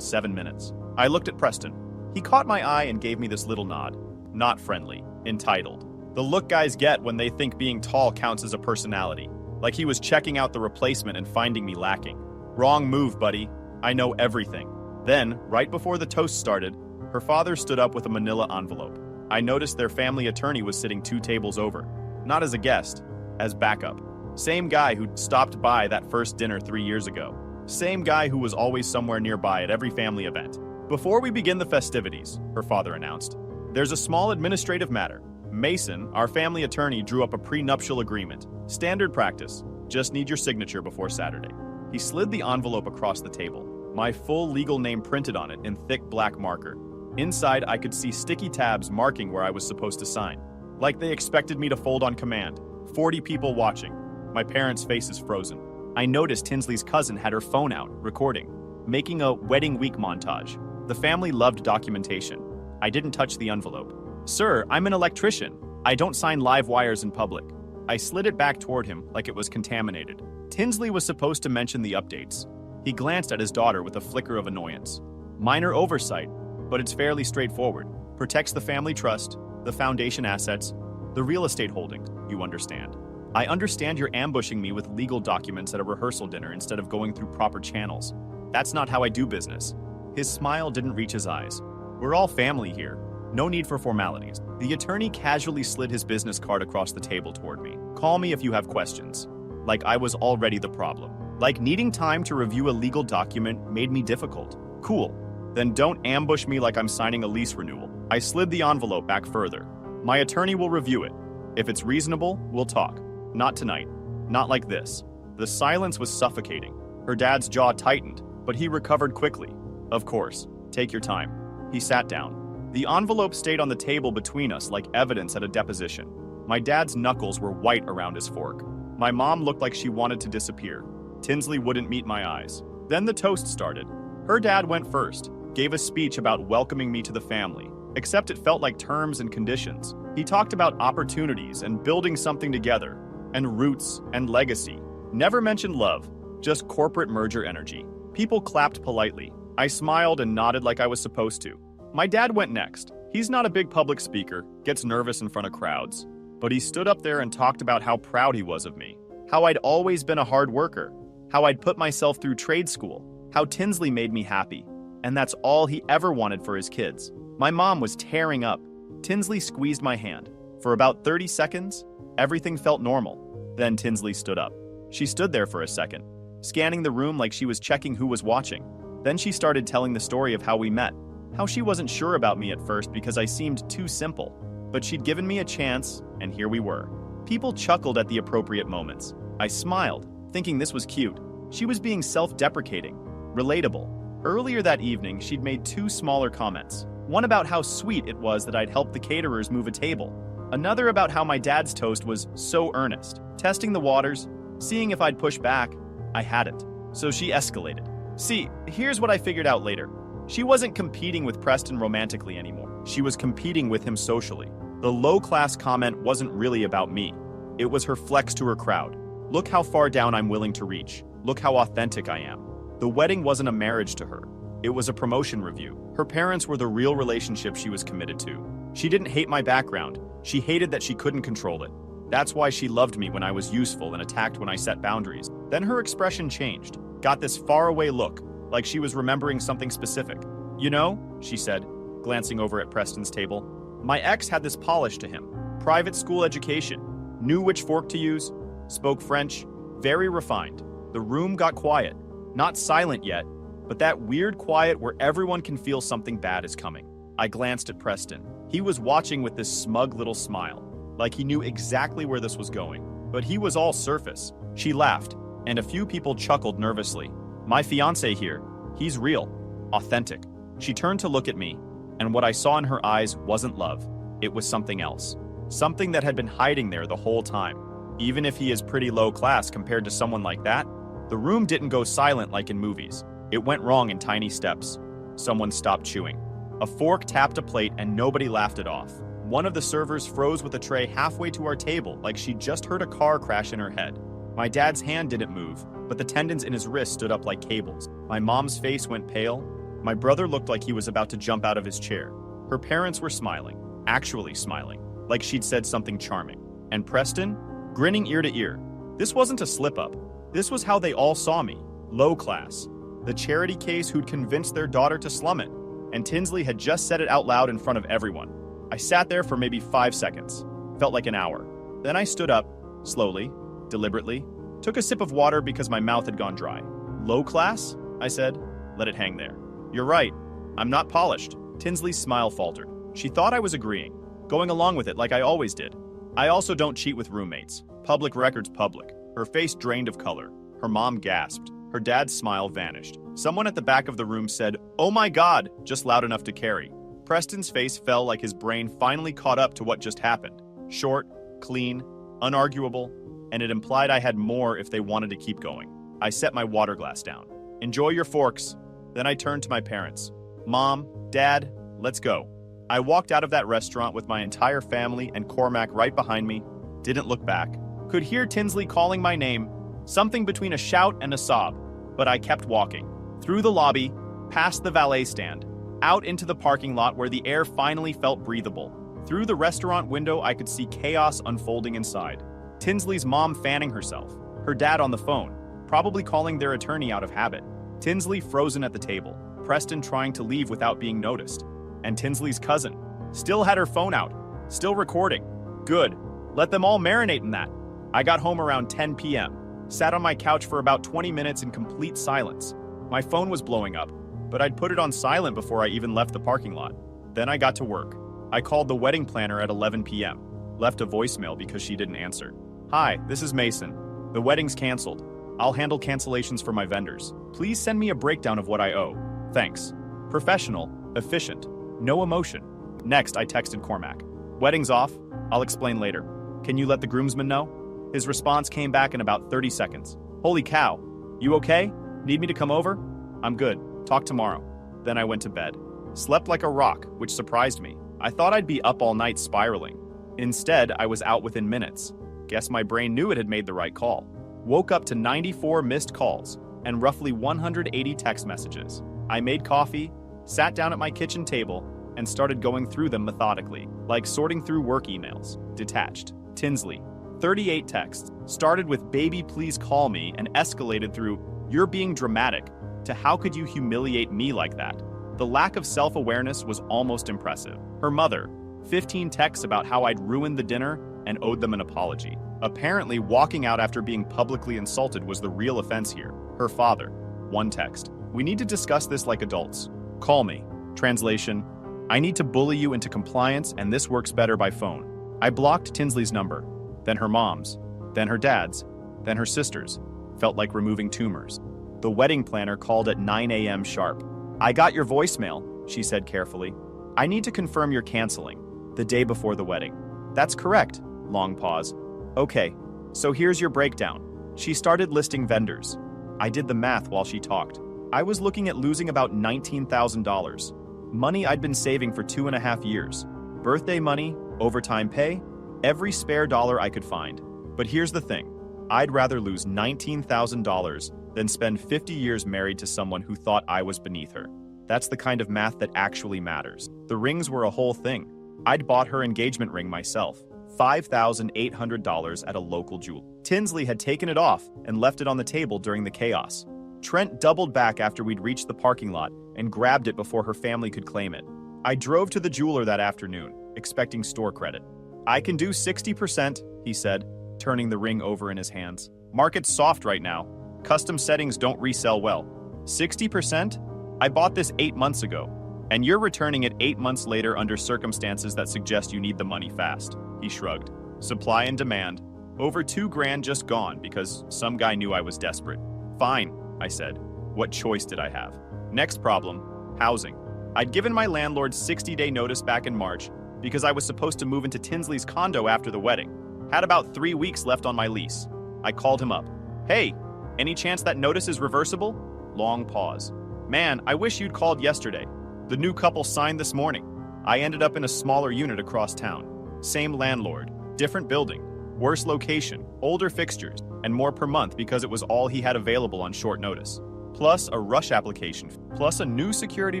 7 minutes. I looked at Preston. He caught my eye and gave me this little nod. Not friendly. Entitled. The look guys get when they think being tall counts as a personality. Like he was checking out the replacement and finding me lacking. Wrong move, buddy. I know everything. Then, right before the toast started, her father stood up with a manila envelope. I noticed their family attorney was sitting 2 tables over. Not as a guest, as backup. Same guy who'd stopped by that first dinner 3 years ago. Same guy who was always somewhere nearby at every family event. "Before we begin the festivities," her father announced, "there's a small administrative matter. Mason, our family attorney, drew up a prenuptial agreement. Standard practice. Just need your signature before Saturday." He slid the envelope across the table. My full legal name printed on it in thick black marker. Inside, I could see sticky tabs marking where I was supposed to sign. Like they expected me to fold on command. 40 people watching. My parents' faces frozen. I noticed Tinsley's cousin had her phone out, recording, making a wedding week montage. The family loved documentation. I didn't touch the envelope. "Sir, I'm an electrician. I don't sign live wires in public." I slid it back toward him like it was contaminated. Tinsley was supposed to mention the updates. He glanced at his daughter with a flicker of annoyance. Minor oversight, but it's fairly straightforward. Protects the family trust, the foundation assets, The real estate holdings, you understand. I understand you're ambushing me with legal documents at a rehearsal dinner instead of going through proper channels. That's not how I do business. His smile didn't reach his eyes. We're all family here. No need for formalities. The attorney casually slid his business card across the table toward me. Call me if you have questions. Like I was already the problem. Like needing time to review a legal document made me difficult. Cool. Then don't ambush me like I'm signing a lease renewal. I slid the envelope back further. My attorney will review it. If it's reasonable, we'll talk. Not tonight. Not like this. The silence was suffocating. Her dad's jaw tightened, but he recovered quickly. Of course. Take your time. He sat down. The envelope stayed on the table between us like evidence at a deposition. My dad's knuckles were white around his fork. My mom looked like she wanted to disappear. Tinsley wouldn't meet my eyes. Then the toast started. Her dad went first, gave a speech about welcoming me to the family, except it felt like terms and conditions. He talked about opportunities and building something together, and roots and legacy. Never mentioned love, just corporate merger energy. People clapped politely. I smiled and nodded like I was supposed to. My dad went next. He's not a big public speaker, gets nervous in front of crowds. But he stood up there and talked about how proud he was of me, how I'd always been a hard worker, how I'd put myself through trade school, how Tinsley made me happy. And that's all he ever wanted for his kids. My mom was tearing up. Tinsley squeezed my hand. For about 30 seconds, everything felt normal. Then Tinsley stood up. She stood there for a second, scanning the room like she was checking who was watching. Then she started telling the story of how we met. How she wasn't sure about me at first because I seemed too simple, but she'd given me a chance, and here we were. People chuckled at the appropriate moments. I smiled, thinking this was cute. She was being self-deprecating, relatable. Earlier that evening, she'd made 2 smaller comments. One about how sweet it was that I'd helped the caterers move a table. Another about how my dad's toast was so earnest. Testing the waters, seeing if I'd push back. I hadn't. So she escalated. See, here's what I figured out later. She wasn't competing with Preston romantically anymore. She was competing with him socially. The low-class comment wasn't really about me. It was her flex to her crowd. Look how far down I'm willing to reach. Look how authentic I am. The wedding wasn't a marriage to her. It was a promotion review. Her parents were the real relationship she was committed to. She didn't hate my background. She hated that she couldn't control it. That's why she loved me when I was useful and attacked when I set boundaries. Then her expression changed. Got this faraway look, like she was remembering something specific. You know, she said, glancing over at Preston's table, my ex had this polish to him. Private school education, knew which fork to use, spoke French, very refined. The room got quiet. Not silent yet, but that weird quiet where everyone can feel something bad is coming. I glanced at Preston. He was watching with this smug little smile, like he knew exactly where this was going. But he was all surface. She laughed, and a few people chuckled nervously. My fiancé here, he's real, authentic. She turned to look at me, and what I saw in her eyes wasn't love. It was something else. Something that had been hiding there the whole time. Even if he is pretty low class compared to someone like that, the room didn't go silent like in movies. It went wrong in tiny steps. Someone stopped chewing. A fork tapped a plate and nobody laughed it off. One of the servers froze with a tray halfway to our table like she'd just heard a car crash in her head. My dad's hand didn't move, but the tendons in his wrist stood up like cables. My mom's face went pale. My brother looked like he was about to jump out of his chair. Her parents were smiling, actually smiling, like she'd said something charming. And Preston, grinning ear to ear. This wasn't a slip-up. This was how they all saw me. Low class. The charity case who'd convinced their daughter to slum it. And Tinsley had just said it out loud in front of everyone. I sat there for maybe 5 seconds. Felt like an hour. Then I stood up, slowly, deliberately, took a sip of water because my mouth had gone dry. Low class? I said. Let it hang there. You're right. I'm not polished. Tinsley's smile faltered. She thought I was agreeing, going along with it like I always did. I also don't cheat with roommates. Public record's public. Her face drained of color. Her mom gasped. Her dad's smile vanished. Someone at the back of the room said, "Oh my God," just loud enough to carry. Preston's face fell like his brain finally caught up to what just happened. Short, clean, unarguable, and it implied I had more if they wanted to keep going. I set my water glass down. Enjoy your forks. Then I turned to my parents. Mom, Dad, let's go. I walked out of that restaurant with my entire family and Cormac right behind me. Didn't look back. Could hear Tinsley calling my name, something between a shout and a sob, but I kept walking. Through the lobby, past the valet stand, out into the parking lot where the air finally felt breathable, Through the restaurant window, I could see chaos unfolding inside. Tinsley's mom fanning herself, her dad on the phone, probably calling their attorney out of habit. Tinsley frozen at the table, Preston trying to leave without being noticed. And Tinsley's cousin still had her phone out, still recording. Good. Let them all marinate in that. I got home around 10 p.m., sat on my couch for about 20 minutes in complete silence. My phone was blowing up, but I'd put it on silent before I even left the parking lot. Then I got to work. I called the wedding planner at 11 p.m., left a voicemail because she didn't answer. Hi, this is Mason. The wedding's canceled. I'll handle cancellations for my vendors. Please send me a breakdown of what I owe. Thanks. Professional, efficient, no emotion. Next, I texted Cormac. Wedding's off. I'll explain later. Can you let the groomsmen know? His response came back in about 30 seconds. Holy cow. You okay? Need me to come over? I'm good. Talk tomorrow. Then I went to bed. Slept like a rock, which surprised me. I thought I'd be up all night spiraling. Instead, I was out within minutes. Guess my brain knew it had made the right call. Woke up to 94 missed calls and roughly 180 text messages. I made coffee, sat down at my kitchen table, and started going through them methodically, like sorting through work emails. Detached. Tinsley. 38 texts. Started with "baby, please call me" and escalated through "you're being dramatic" to "how could you humiliate me like that?" The lack of self-awareness was almost impressive. Her mother. 15 texts about how I'd ruined the dinner and owed them an apology. Apparently, walking out after being publicly insulted was the real offense here. Her father. 1 text. We need to discuss this like adults. Call me. Translation. I need to bully you into compliance, and this works better by phone. I blocked Tinsley's number, then her mom's, then her dad's, then her sister's. Felt like removing tumors. The wedding planner called at 9 a.m. sharp. I got your voicemail, she said carefully. I need to confirm you're canceling. The day before the wedding. That's correct. Long pause. Okay, so here's your breakdown. She started listing vendors. I did the math while she talked. I was looking at losing about $19,000. Money I'd been saving for 2.5 years. Birthday money, overtime pay, every spare dollar I could find. But here's the thing. I'd rather lose $19,000 than spend 50 years married to someone who thought I was beneath her. That's the kind of math that actually matters. The rings were a whole thing. I'd bought her engagement ring myself. $5,800 at a local jeweler. Tinsley had taken it off and left it on the table during the chaos. Trent doubled back after we'd reached the parking lot and grabbed it before her family could claim it. I drove to the jeweler that afternoon, expecting store credit. I can do 60%, he said, turning the ring over in his hands. Market's soft right now. Custom settings don't resell well. 60%? I bought this 8 months ago, and you're returning it 8 months later under circumstances that suggest you need the money fast. He shrugged. Supply and demand. Over $2,000 just gone because some guy knew I was desperate. Fine, I said. What choice did I have? Next problem, housing. I'd given my landlord 60-day notice back in March because I was supposed to move into Tinsley's condo after the wedding. Had about 3 weeks left on my lease. I called him up. Hey, any chance that notice is reversible? Long pause. Man, I wish you'd called yesterday. The new couple signed this morning. I ended up in a smaller unit across town. Same landlord, different building, worse location, older fixtures, and more per month because it was all he had available on short notice. Plus a rush application, plus a new security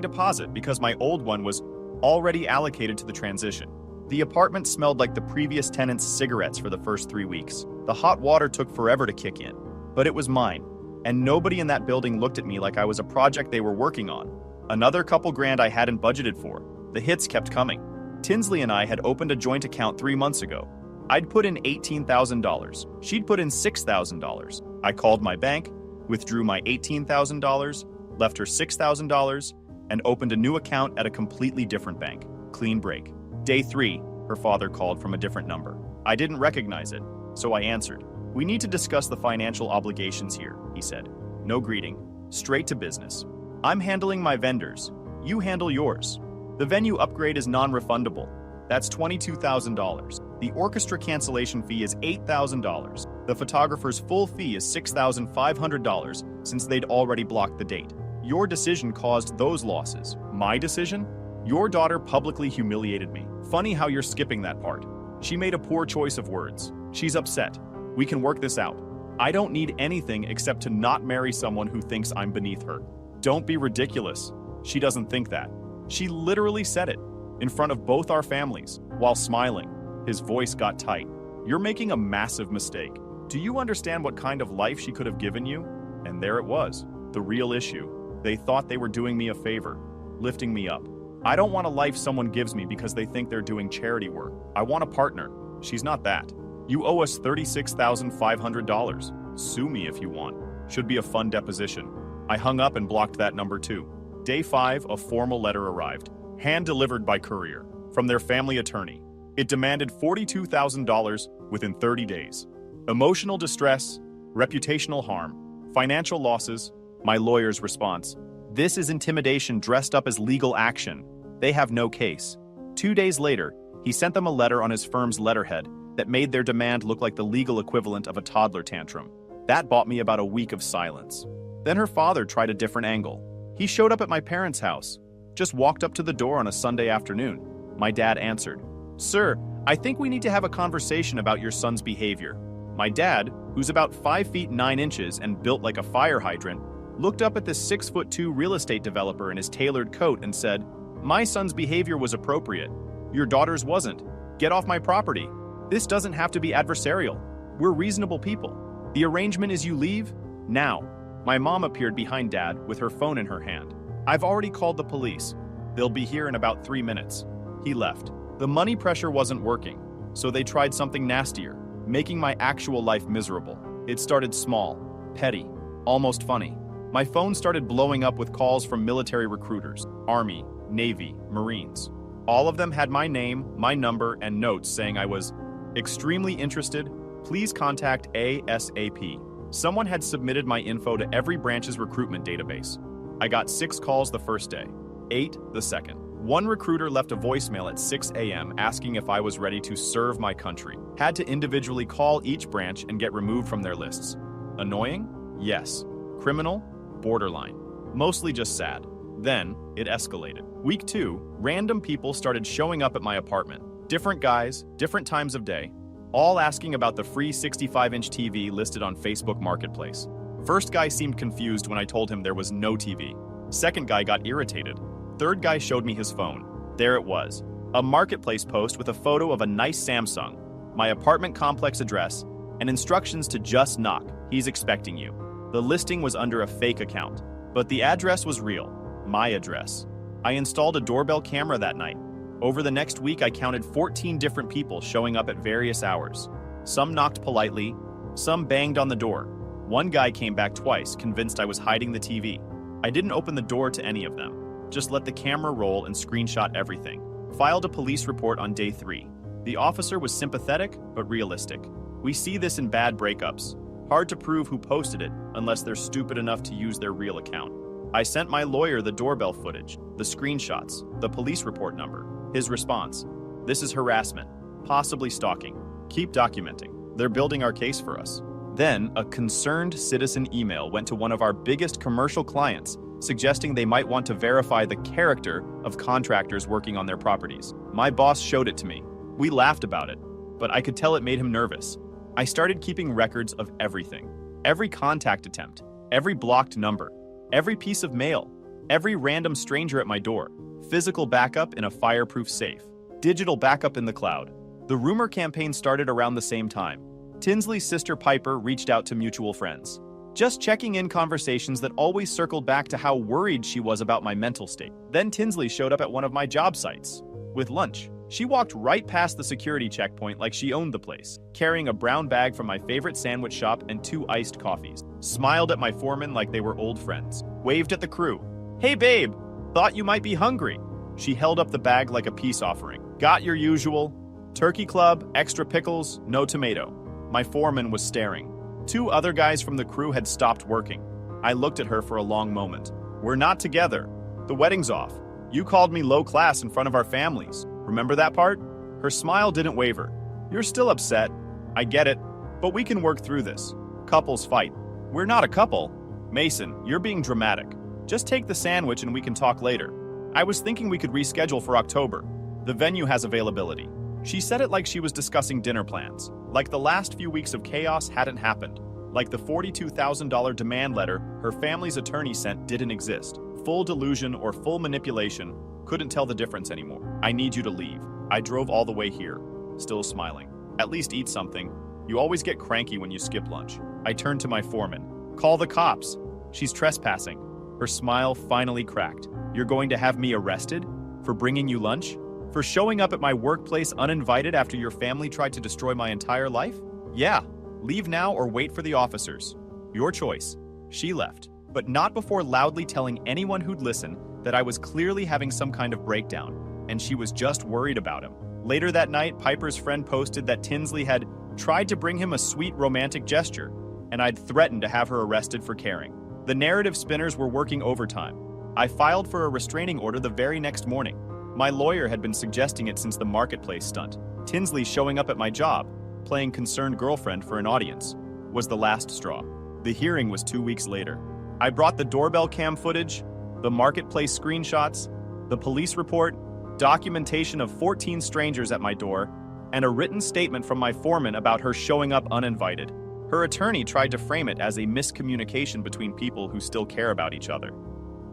deposit because my old one was already allocated to the transition. The apartment smelled like the previous tenant's cigarettes for the first 3 weeks. The hot water took forever to kick in, but it was mine, and nobody in that building looked at me like I was a project they were working on. Another couple grand I hadn't budgeted for. The hits kept coming. Tinsley and I had opened a joint account 3 months ago. I'd put in $18,000. She'd put in $6,000. I called my bank, withdrew my $18,000, left her $6,000, and opened a new account at a completely different bank. Clean break. Day 3, her father called from a different number. I didn't recognize it, so I answered. We need to discuss the financial obligations here, he said. No greeting. Straight to business. I'm handling my vendors. You handle yours. The venue upgrade is non-refundable. That's $22,000. The orchestra cancellation fee is $8,000. The photographer's full fee is $6,500 since they'd already blocked the date. Your decision caused those losses. My decision? Your daughter publicly humiliated me. Funny how you're skipping that part. She made a poor choice of words. She's upset. We can work this out. I don't need anything except to not marry someone who thinks I'm beneath her. Don't be ridiculous. She doesn't think that. She literally said it. in front of both our families, while smiling. His voice got tight. "You're making a massive mistake. Do you understand what kind of life she could have given you?" And there it was, the real issue. They thought they were doing me a favor, lifting me up. I don't want a life someone gives me because they think they're doing charity work. I want a partner. She's not that. "You owe us $36,500. Sue me if you want. Should be a fun deposition." I hung up and blocked that number too. Day 5, a formal letter arrived, hand-delivered by courier, from their family attorney. It demanded $42,000 within 30 days. Emotional distress, reputational harm, financial losses. My lawyer's response: "This is intimidation dressed up as legal action. They have no case." 2 days later, he sent them a letter on his firm's letterhead that made their demand look like the legal equivalent of a toddler tantrum. That bought me about a week of silence. Then her father tried a different angle. He showed up at my parents' house, just walked up to the door on a Sunday afternoon. My dad answered, "Sir, I think we need to have a conversation about your son's behavior." My dad, who's about 5 feet 9 inches and built like a fire hydrant, looked up at this 6'2" real estate developer in his tailored coat and said, "My son's behavior was appropriate. Your daughter's wasn't. Get off my property. This doesn't have to be adversarial. We're reasonable people. The arrangement is you leave now." My mom appeared behind Dad with her phone in her hand. "I've already called the police. They'll be here in about 3 minutes." He left. The money pressure wasn't working, so they tried something nastier, making my actual life miserable. It started small, petty, almost funny. My phone started blowing up with calls from military recruiters, Army, Navy, Marines. All of them had my name, my number, and notes saying I was extremely interested. Please contact ASAP. Someone had submitted my info to every branch's recruitment database. I got 6 calls the first day, 8 the second. One recruiter left a voicemail at 6 a.m. asking if I was ready to serve my country. Had to individually call each branch and get removed from their lists. Annoying? Yes. Criminal? Borderline. Mostly just sad. Then, it escalated. Week 2, random people started showing up at my apartment. Different guys, different times of day, all asking about the free 65-inch TV listed on Facebook Marketplace. First guy seemed confused when I told him there was no TV. Second guy got irritated. Third guy showed me his phone. There it was. A Marketplace post with a photo of a nice Samsung, my apartment complex address, and instructions to just knock. He's expecting you. The listing was under a fake account, but the address was real. My address. I installed a doorbell camera that night. Over the next week, I counted 14 different people showing up at various hours. Some knocked politely, some banged on the door. One guy came back twice, convinced I was hiding the TV. I didn't open the door to any of them. Just let the camera roll and screenshot everything. Filed a police report on day 3. The officer was sympathetic, but realistic. We see this in bad breakups. Hard to prove who posted it, unless they're stupid enough to use their real account. I sent my lawyer the doorbell footage, the screenshots, the police report number. His response: "This is harassment, possibly stalking. Keep documenting. They're building our case for us." Then, a concerned citizen email went to one of our biggest commercial clients, suggesting they might want to verify the character of contractors working on their properties. My boss showed it to me. We laughed about it, but I could tell it made him nervous. I started keeping records of everything. Every contact attempt, every blocked number, every piece of mail, every random stranger at my door. Physical backup in a fireproof safe. Digital backup in the cloud. The rumor campaign started around the same time. Tinsley's sister Piper reached out to mutual friends. Just checking in conversations that always circled back to how worried she was about my mental state. Then Tinsley showed up at one of my job sites. With lunch. She walked right past the security checkpoint like she owned the place, carrying a brown bag from my favorite sandwich shop and 2 iced coffees. Smiled at my foreman like they were old friends. Waved at the crew. "Hey babe, thought you might be hungry." She held up the bag like a peace offering. "Got your usual. Turkey club, extra pickles, no tomato." My foreman was staring. 2 other guys from the crew had stopped working. I looked at her for a long moment. "We're not together. The wedding's off. You called me low class in front of our families. Remember that part?" Her smile didn't waver. "You're still upset. I get it. But we can work through this. Couples fight. We're not a couple." "Mason, you're being dramatic. Just take the sandwich and we can talk later. I was thinking we could reschedule for October. The venue has availability." She said it like she was discussing dinner plans, like the last few weeks of chaos hadn't happened, like the $42,000 demand letter her family's attorney sent didn't exist. Full delusion or full manipulation, Couldn't tell the difference anymore. I need you to leave. I drove all the way here. Still smiling. At least eat something. You always get cranky when you skip lunch. I turned to my foreman. Call the cops. She's trespassing. Her smile finally cracked. You're going to have me arrested? For bringing you lunch? For showing up at my workplace uninvited after your family tried to destroy my entire life? Yeah. Leave now or wait for the officers. Your choice. She left, but not before loudly telling anyone who'd listen that I was clearly having some kind of breakdown, and she was just worried about him. Later that night, Piper's friend posted that Tinsley had tried to bring him a sweet romantic gesture, and I'd threatened to have her arrested for caring. The narrative spinners were working overtime. I filed for a restraining order the very next morning. My lawyer had been suggesting it since the marketplace stunt. Tinsley showing up at my job, playing concerned girlfriend for an audience, was the last straw. The hearing was 2 weeks later. I brought the doorbell cam footage, the marketplace screenshots, the police report, documentation of 14 strangers at my door, and a written statement from my foreman about her showing up uninvited. Her attorney tried to frame it as a miscommunication between people who still care about each other.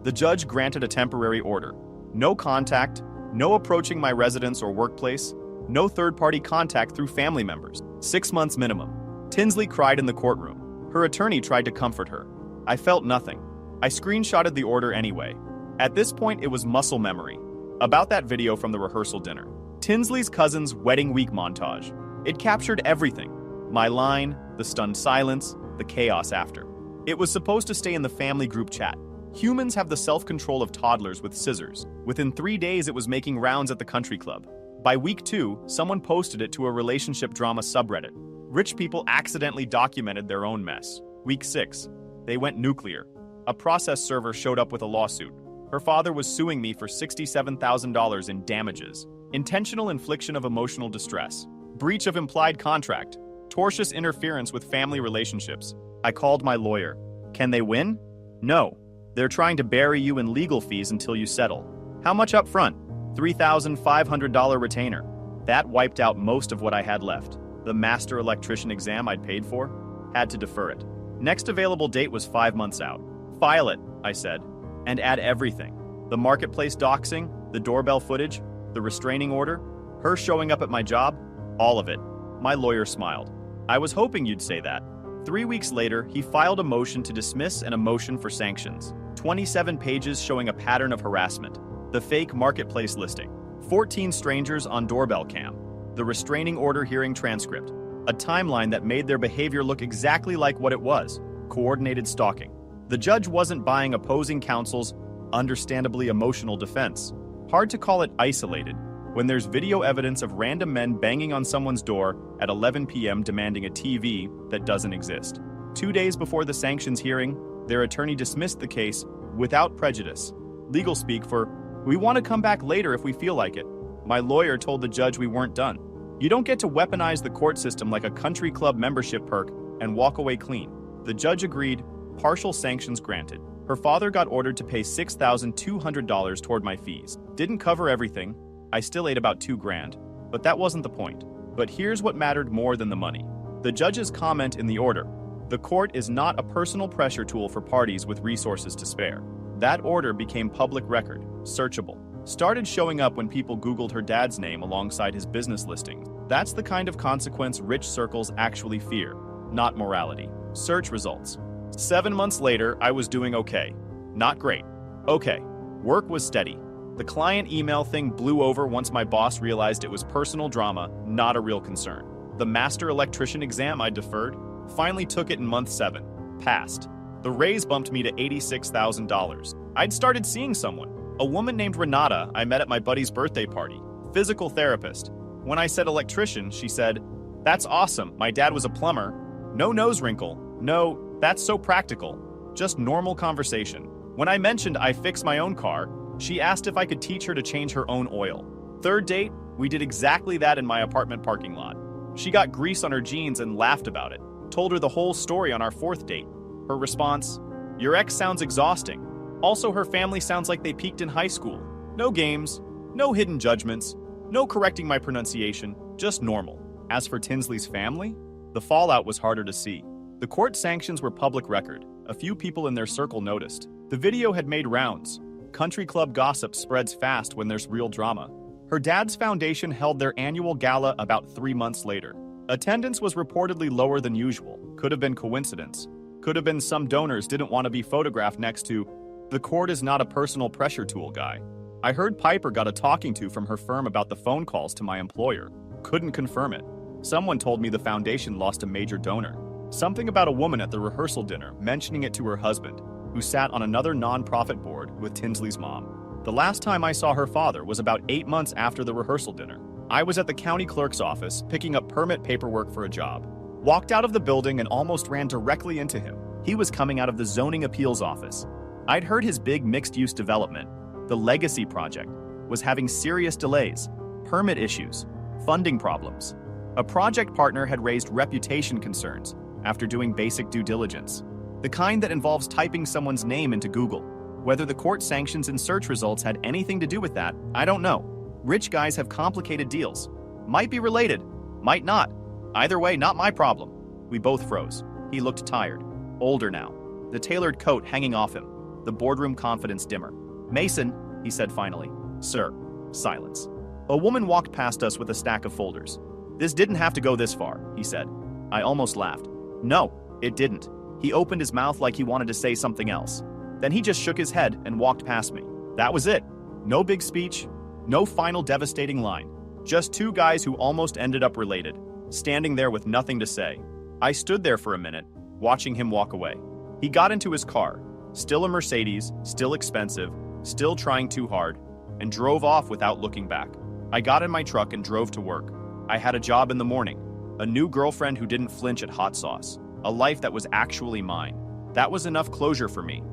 The judge granted a temporary order. No contact, no approaching my residence or workplace, no third-party contact through family members. 6 months minimum. Tinsley cried in the courtroom. Her attorney tried to comfort her. I felt nothing. I screenshotted the order anyway. At this point, it was muscle memory. About that video from the rehearsal dinner. Tinsley's cousin's wedding week montage. It captured everything. My line, the stunned silence, the chaos after. It was supposed to stay in the family group chat. Humans have the self-control of toddlers with scissors. Within 3 days, it was making rounds at the country club. By week 2, someone posted it to a relationship drama subreddit. Rich people accidentally documented their own mess. Week 6, they went nuclear. A process server showed up with a lawsuit. Her father was suing me for $67,000 in damages. Intentional infliction of emotional distress. Breach of implied contract. Tortious interference with family relationships. I called my lawyer. Can they win? No. They're trying to bury you in legal fees until you settle. How much up front? $3,500 retainer. That wiped out most of what I had left. The master electrician exam I'd paid for? Had to defer it. Next available date was 5 months out. File it, I said, and add everything. The marketplace doxing, the doorbell footage, the restraining order, her showing up at my job, all of it. My lawyer smiled. I was hoping you'd say that. 3 weeks later, he filed a motion to dismiss and a motion for sanctions. 27 pages showing a pattern of harassment. The fake marketplace listing. 14 strangers on doorbell cam. The restraining order hearing transcript. A timeline that made their behavior look exactly like what it was. Coordinated stalking. The judge wasn't buying opposing counsel's understandably emotional defense. Hard to call it isolated when there's video evidence of random men banging on someone's door at 11 p.m. demanding a TV that doesn't exist. 2 days before the sanctions hearing, their attorney dismissed the case without prejudice. Legal speak for, "We want to come back later if we feel like it." My lawyer told the judge we weren't done. You don't get to weaponize the court system like a country club membership perk and walk away clean. The judge agreed, partial sanctions granted. Her father got ordered to pay $6,200 toward my fees. Didn't cover everything. I still ate about $2,000, but that wasn't the point. But here's what mattered more than the money. The judge's comment in the order. The court is not a personal pressure tool for parties with resources to spare. That order became public record, searchable. Started showing up when people Googled her dad's name alongside his business listings. That's the kind of consequence rich circles actually fear, not morality. Search results. 7 months later, I was doing okay. Not great. Okay. Work was steady. The client email thing blew over once my boss realized it was personal drama, not a real concern. The master electrician exam I deferred, finally took it in month 7. Passed. The raise bumped me to $86,000. I'd started seeing someone. A woman named Renata I met at my buddy's birthday party. Physical therapist. When I said electrician, she said, "That's awesome. My dad was a plumber." No nose wrinkle. No, that's so practical. Just normal conversation. When I mentioned I fix my own car, she asked if I could teach her to change her own oil. Third date, we did exactly that in my apartment parking lot. She got grease on her jeans and laughed about it. Told her the whole story on our 4th date. Her response, "Your ex sounds exhausting. Also, her family sounds like they peaked in high school. No games, no hidden judgments, no correcting my pronunciation, just normal." As for Tinsley's family, the fallout was harder to see. The court sanctions were public record. A few people in their circle noticed. The video had made rounds. country club gossip spreads fast when there's real drama. Her dad's foundation held their annual gala about 3 months later. Attendance was reportedly lower than usual. Could have been coincidence. Could have been some donors didn't want to be photographed next to the court is not a personal pressure tool guy. I heard Piper got a talking to from her firm about the phone calls to my employer. Couldn't confirm it. Someone told me the foundation lost a major donor. Something about a woman at the rehearsal dinner mentioning it to her husband, who sat on another non-profit board with Tinsley's mom. The last time I saw her father was about 8 months after the rehearsal dinner. I was at the county clerk's office picking up permit paperwork for a job. Walked out of the building and almost ran directly into him. He was coming out of the zoning appeals office. I'd heard his big mixed-use development, the Legacy project, was having serious delays, permit issues, funding problems. A project partner had raised reputation concerns after doing basic due diligence, the kind that involves typing someone's name into Google. Whether the court sanctions and search results had anything to do with that, I don't know. Rich guys have complicated deals. Might be related, might not. Either way, not my problem. We both froze. He looked tired, older now, the tailored coat hanging off him, the boardroom confidence dimmer. "Mason," he said finally. "Sir." Silence. A woman walked past us with a stack of folders. "This didn't have to go this far," he said. I almost laughed. "No, it didn't." He opened his mouth like he wanted to say something else. Then he just shook his head and walked past me. That was it. No big speech, no final devastating line. Just two guys who almost ended up related, standing there with nothing to say. I stood there for a minute, watching him walk away. He got into his car, still a Mercedes, still expensive, still trying too hard, and drove off without looking back. I got in my truck and drove to work. I had a job in the morning, a new girlfriend who didn't flinch at hot sauce, a life that was actually mine. That was enough closure for me.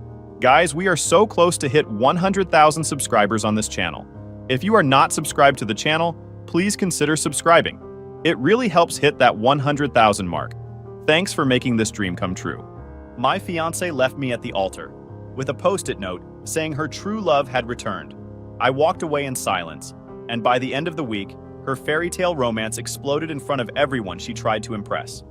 Guys, we are so close to hit 100,000 subscribers on this channel. If you are not subscribed to the channel, please consider subscribing. It really helps hit that 100,000 mark. Thanks for making this dream come true. My fiance left me at the altar, with a post-it note saying her true love had returned. I walked away in silence, and by the end of the week, her fairy tale romance exploded in front of everyone she tried to impress.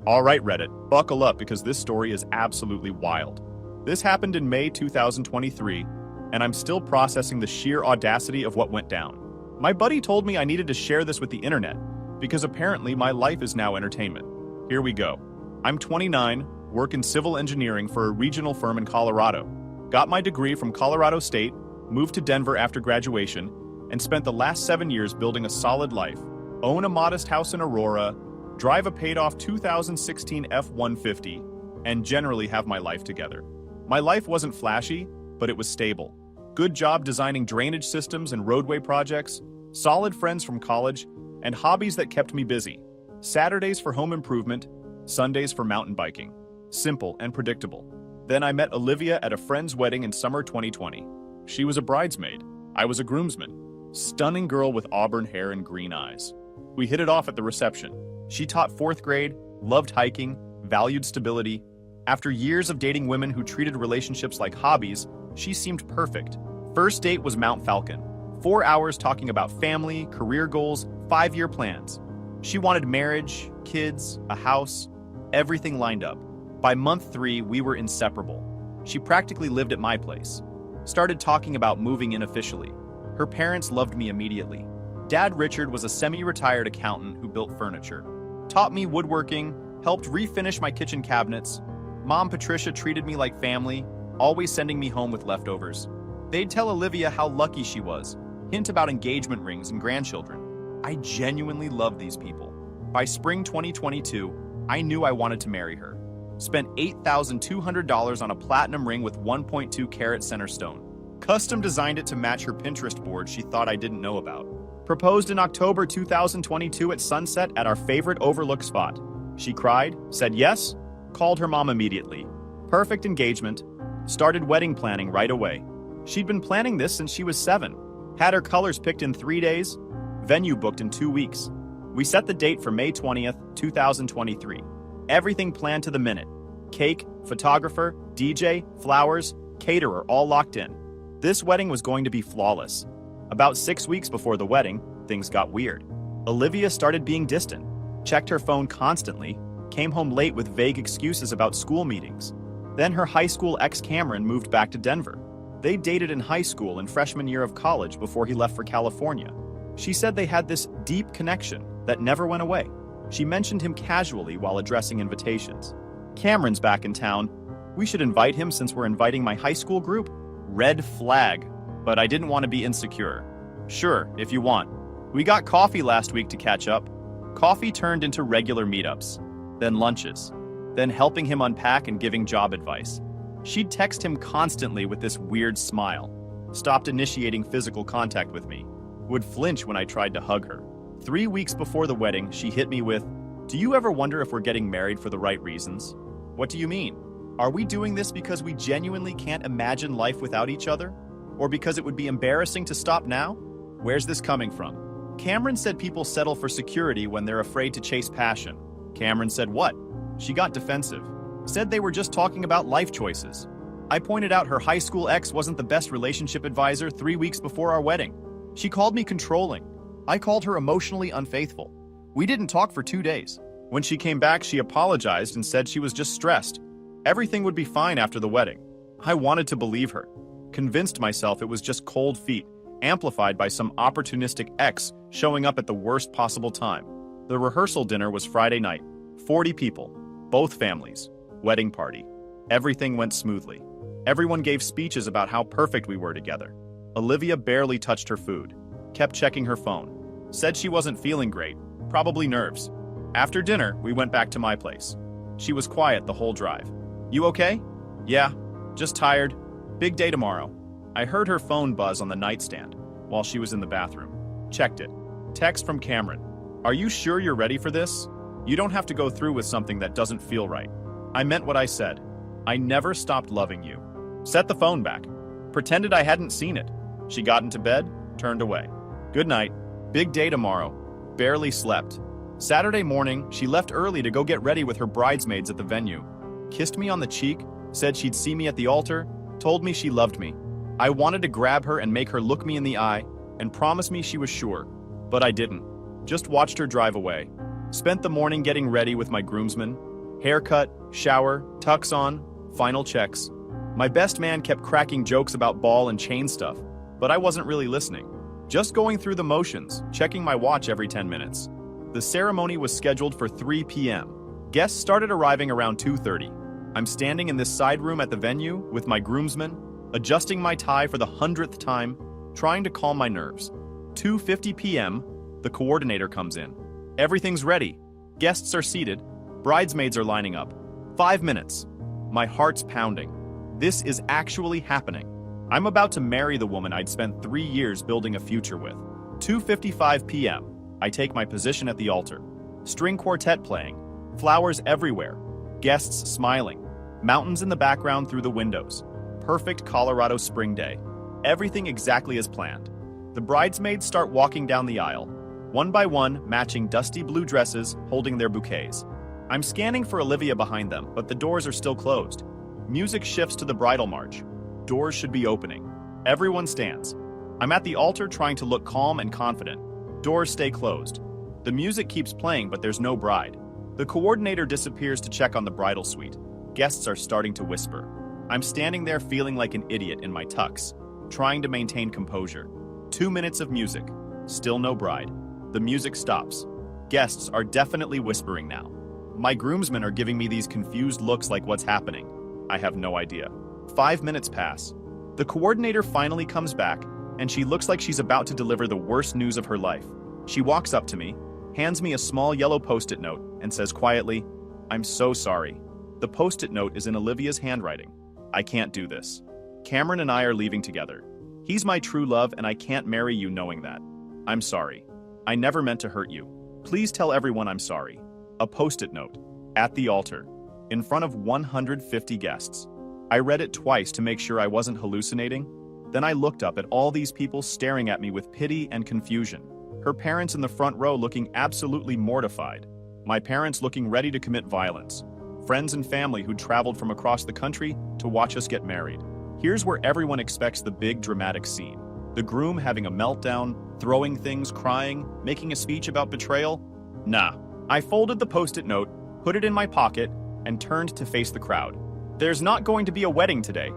All right, Reddit, buckle up because this story is absolutely wild. This happened in May 2023, and I'm still processing the sheer audacity of what went down. My buddy told me I needed to share this with the internet, because apparently my life is now entertainment. Here we go. I'm 29, work in civil engineering for a regional firm in Colorado. Got my degree from Colorado State, moved to Denver after graduation, and spent the last 7 years building a solid life. Own a modest house in Aurora, drive a paid-off 2016 F-150, and generally have my life together. My life wasn't flashy, but it was stable. Good job designing drainage systems and roadway projects, solid friends from college, and hobbies that kept me busy. Saturdays for home improvement, Sundays for mountain biking. Simple and predictable. Then I met Olivia at a friend's wedding in summer 2020. She was a bridesmaid. I was a groomsman. Stunning girl with auburn hair and green eyes. We hit it off at the reception. She taught 4th grade, loved hiking, valued stability. After years of dating women who treated relationships like hobbies, she seemed perfect. First date was Mount Falcon. 4 hours talking about family, career goals, 5-year plans. She wanted marriage, kids, a house, everything lined up. By month 3, we were inseparable. She practically lived at my place. Started talking about moving in officially. Her parents loved me immediately. Dad Richard was a semi-retired accountant who built furniture. Taught me woodworking, helped refinish my kitchen cabinets. Mom Patricia treated me like family, always sending me home with leftovers. They'd tell Olivia how lucky she was, hint about engagement rings and grandchildren. I genuinely loved these people. By spring 2022, I knew I wanted to marry her. Spent $8,200 on a platinum ring with 1.2 carat center stone. Custom designed it to match her Pinterest board she thought I didn't know about. Proposed in October 2022 at sunset at our favorite overlook spot. She cried, said yes, called her mom immediately. Perfect engagement. Started wedding planning right away. She'd been planning this since she was 7. Had her colors picked in 3 days. Venue booked in 2 weeks. We set the date for May 20th, 2023. Everything planned to the minute. Cake, photographer, DJ, flowers, caterer all locked in. This wedding was going to be flawless. About 6 weeks before the wedding, things got weird. Olivia started being distant, checked her phone constantly, came home late with vague excuses about school meetings. Then her high school ex Cameron moved back to Denver. They dated in high school and freshman year of college before he left for California. She said they had this deep connection that never went away. She mentioned him casually while addressing invitations. Cameron's back in town. We should invite him since we're inviting my high school group? Red flag. But I didn't want to be insecure. Sure, if you want. We got coffee last week to catch up. Coffee turned into regular meetups, then lunches, then helping him unpack and giving job advice. She'd text him constantly with this weird smile, stopped initiating physical contact with me, would flinch when I tried to hug her. 3 weeks before the wedding, she hit me with, "Do you ever wonder if we're getting married for the right reasons?" What do you mean? Are we doing this because we genuinely can't imagine life without each other? Or because it would be embarrassing to stop now? Where's this coming from? Cameron said people settle for security when they're afraid to chase passion. Cameron said what? She got defensive. Said they were just talking about life choices. I pointed out her high school ex wasn't the best relationship advisor 3 weeks before our wedding. She called me controlling. I called her emotionally unfaithful. We didn't talk for 2 days. When she came back, she apologized and said she was just stressed. Everything would be fine after the wedding. I wanted to believe her. Convinced myself it was just cold feet, amplified by some opportunistic ex showing up at the worst possible time. The rehearsal dinner was Friday night. 40 people, both families, wedding party. Everything went smoothly. Everyone gave speeches about how perfect we were together. Olivia barely touched her food, kept checking her phone, said she wasn't feeling great, probably nerves. After dinner, we went back to my place. She was quiet the whole drive. You okay? Yeah, just tired. Big day tomorrow. I heard her phone buzz on the nightstand while she was in the bathroom. Checked it. Text from Cameron. Are you sure you're ready for this? You don't have to go through with something that doesn't feel right. I meant what I said. I never stopped loving you. Set the phone back. Pretended I hadn't seen it. She got into bed, turned away. Good night. Big day tomorrow. Barely slept. Saturday morning, she left early to go get ready with her bridesmaids at the venue. Kissed me on the cheek, said she'd see me at the altar, told me she loved me. I wanted to grab her and make her look me in the eye and promise me she was sure, but I didn't. Just watched her drive away. Spent the morning getting ready with my groomsmen. Haircut, shower, tux on, final checks. My best man kept cracking jokes about ball and chain stuff, but I wasn't really listening. Just going through the motions, checking my watch every 10 minutes. The ceremony was scheduled for 3 p.m. Guests started arriving around 2:30. I'm standing in this side room at the venue with my groomsmen, adjusting my tie for the 100th time, trying to calm my nerves. 2:50 p.m., the coordinator comes in. Everything's ready. Guests are seated. Bridesmaids are lining up. 5 minutes. My heart's pounding. This is actually happening. I'm about to marry the woman I'd spent 3 years building a future with. 2:55 p.m. I take my position at the altar. String quartet playing. Flowers everywhere. Guests smiling. Mountains in the background through the windows. Perfect Colorado spring day. Everything exactly as planned. The bridesmaids start walking down the aisle, one by one, matching dusty blue dresses, holding their bouquets. I'm scanning for Olivia behind them, but the doors are still closed. Music shifts to the bridal march. Doors should be opening. Everyone stands. I'm at the altar trying to look calm and confident. Doors stay closed. The music keeps playing, but there's no bride. The coordinator disappears to check on the bridal suite. Guests are starting to whisper. I'm standing there feeling like an idiot in my tux, trying to maintain composure. 2 minutes of music. Still no bride. The music stops. Guests are definitely whispering now. My groomsmen are giving me these confused looks like what's happening. I have no idea. 5 minutes pass. The coordinator finally comes back, and she looks like she's about to deliver the worst news of her life. She walks up to me, hands me a small yellow post-it note, and says quietly, "I'm so sorry." The post-it note is in Olivia's handwriting. I can't do this. Cameron and I are leaving together. He's my true love, and I can't marry you knowing that. I'm sorry. I never meant to hurt you. Please tell everyone I'm sorry. A post-it note. At the altar. In front of 150 guests. I read it twice to make sure I wasn't hallucinating. Then I looked up at all these people staring at me with pity and confusion. Her parents in the front row looking absolutely mortified. My parents looking ready to commit violence. Friends and family who'd traveled from across the country to watch us get married. Here's where everyone expects the big dramatic scene. The groom having a meltdown, throwing things, crying, making a speech about betrayal. Nah. I folded the post-it note, put it in my pocket, and turned to face the crowd. There's not going to be a wedding today.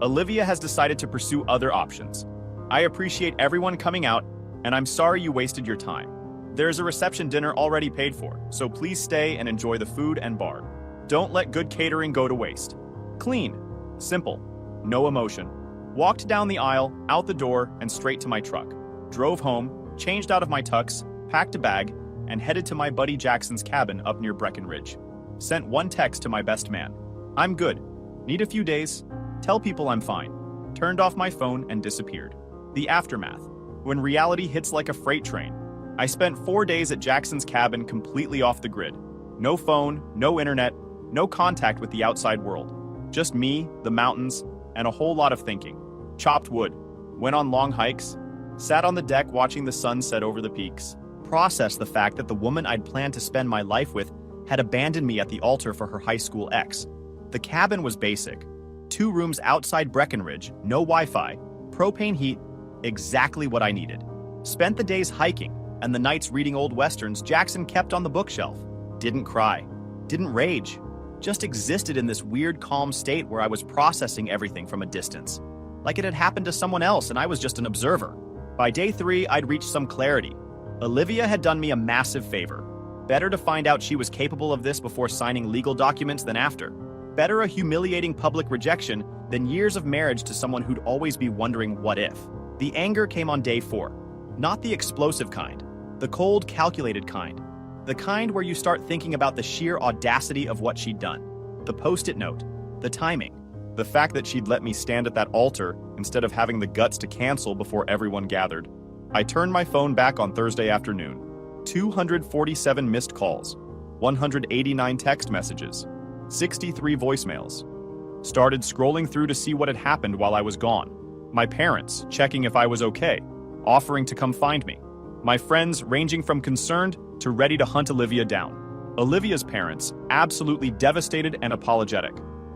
Olivia has decided to pursue other options. I appreciate everyone coming out, and I'm sorry you wasted your time. There's a reception dinner already paid for, so please stay and enjoy the food and bar. Don't let good catering go to waste. Clean. Simple. No emotion. Walked down the aisle, out the door, and straight to my truck. Drove home, changed out of my tux, packed a bag, and headed to my buddy Jackson's cabin up near Breckenridge. Sent one text to my best man. I'm good. Need a few days. Tell people I'm fine. Turned off my phone and disappeared. The aftermath. When reality hits like a freight train. I spent 4 days at Jackson's cabin completely off the grid. No phone, no internet, no contact with the outside world. Just me, the mountains, and a whole lot of thinking. Chopped wood. Went on long hikes. Sat on the deck watching the sun set over the peaks. Processed the fact that the woman I'd planned to spend my life with had abandoned me at the altar for her high school ex. The cabin was basic. 2 rooms outside Breckenridge, no Wi-Fi, propane heat, exactly what I needed. Spent the days hiking, and the nights reading old westerns Jackson kept on the bookshelf. Didn't cry. Didn't rage. Just existed in this weird calm state where I was processing everything from a distance. Like it had happened to someone else and I was just an observer. By day 3, I'd reached some clarity. Olivia had done me a massive favor. Better to find out she was capable of this before signing legal documents than after. Better a humiliating public rejection than years of marriage to someone who'd always be wondering what if. The anger came on day 4. Not the explosive kind. The cold, calculated kind. The kind where you start thinking about the sheer audacity of what she'd done. The post-it note. The timing. The fact that she'd let me stand at that altar instead of having the guts to cancel before everyone gathered. I turned my phone back on Thursday afternoon. 247 missed calls. 189 text messages. 63 voicemails. Started scrolling through to see what had happened while I was gone. My parents checking if I was okay, offering to come find me. My friends ranging from concerned to ready to hunt Olivia down. Olivia's parents absolutely devastated and apologetic.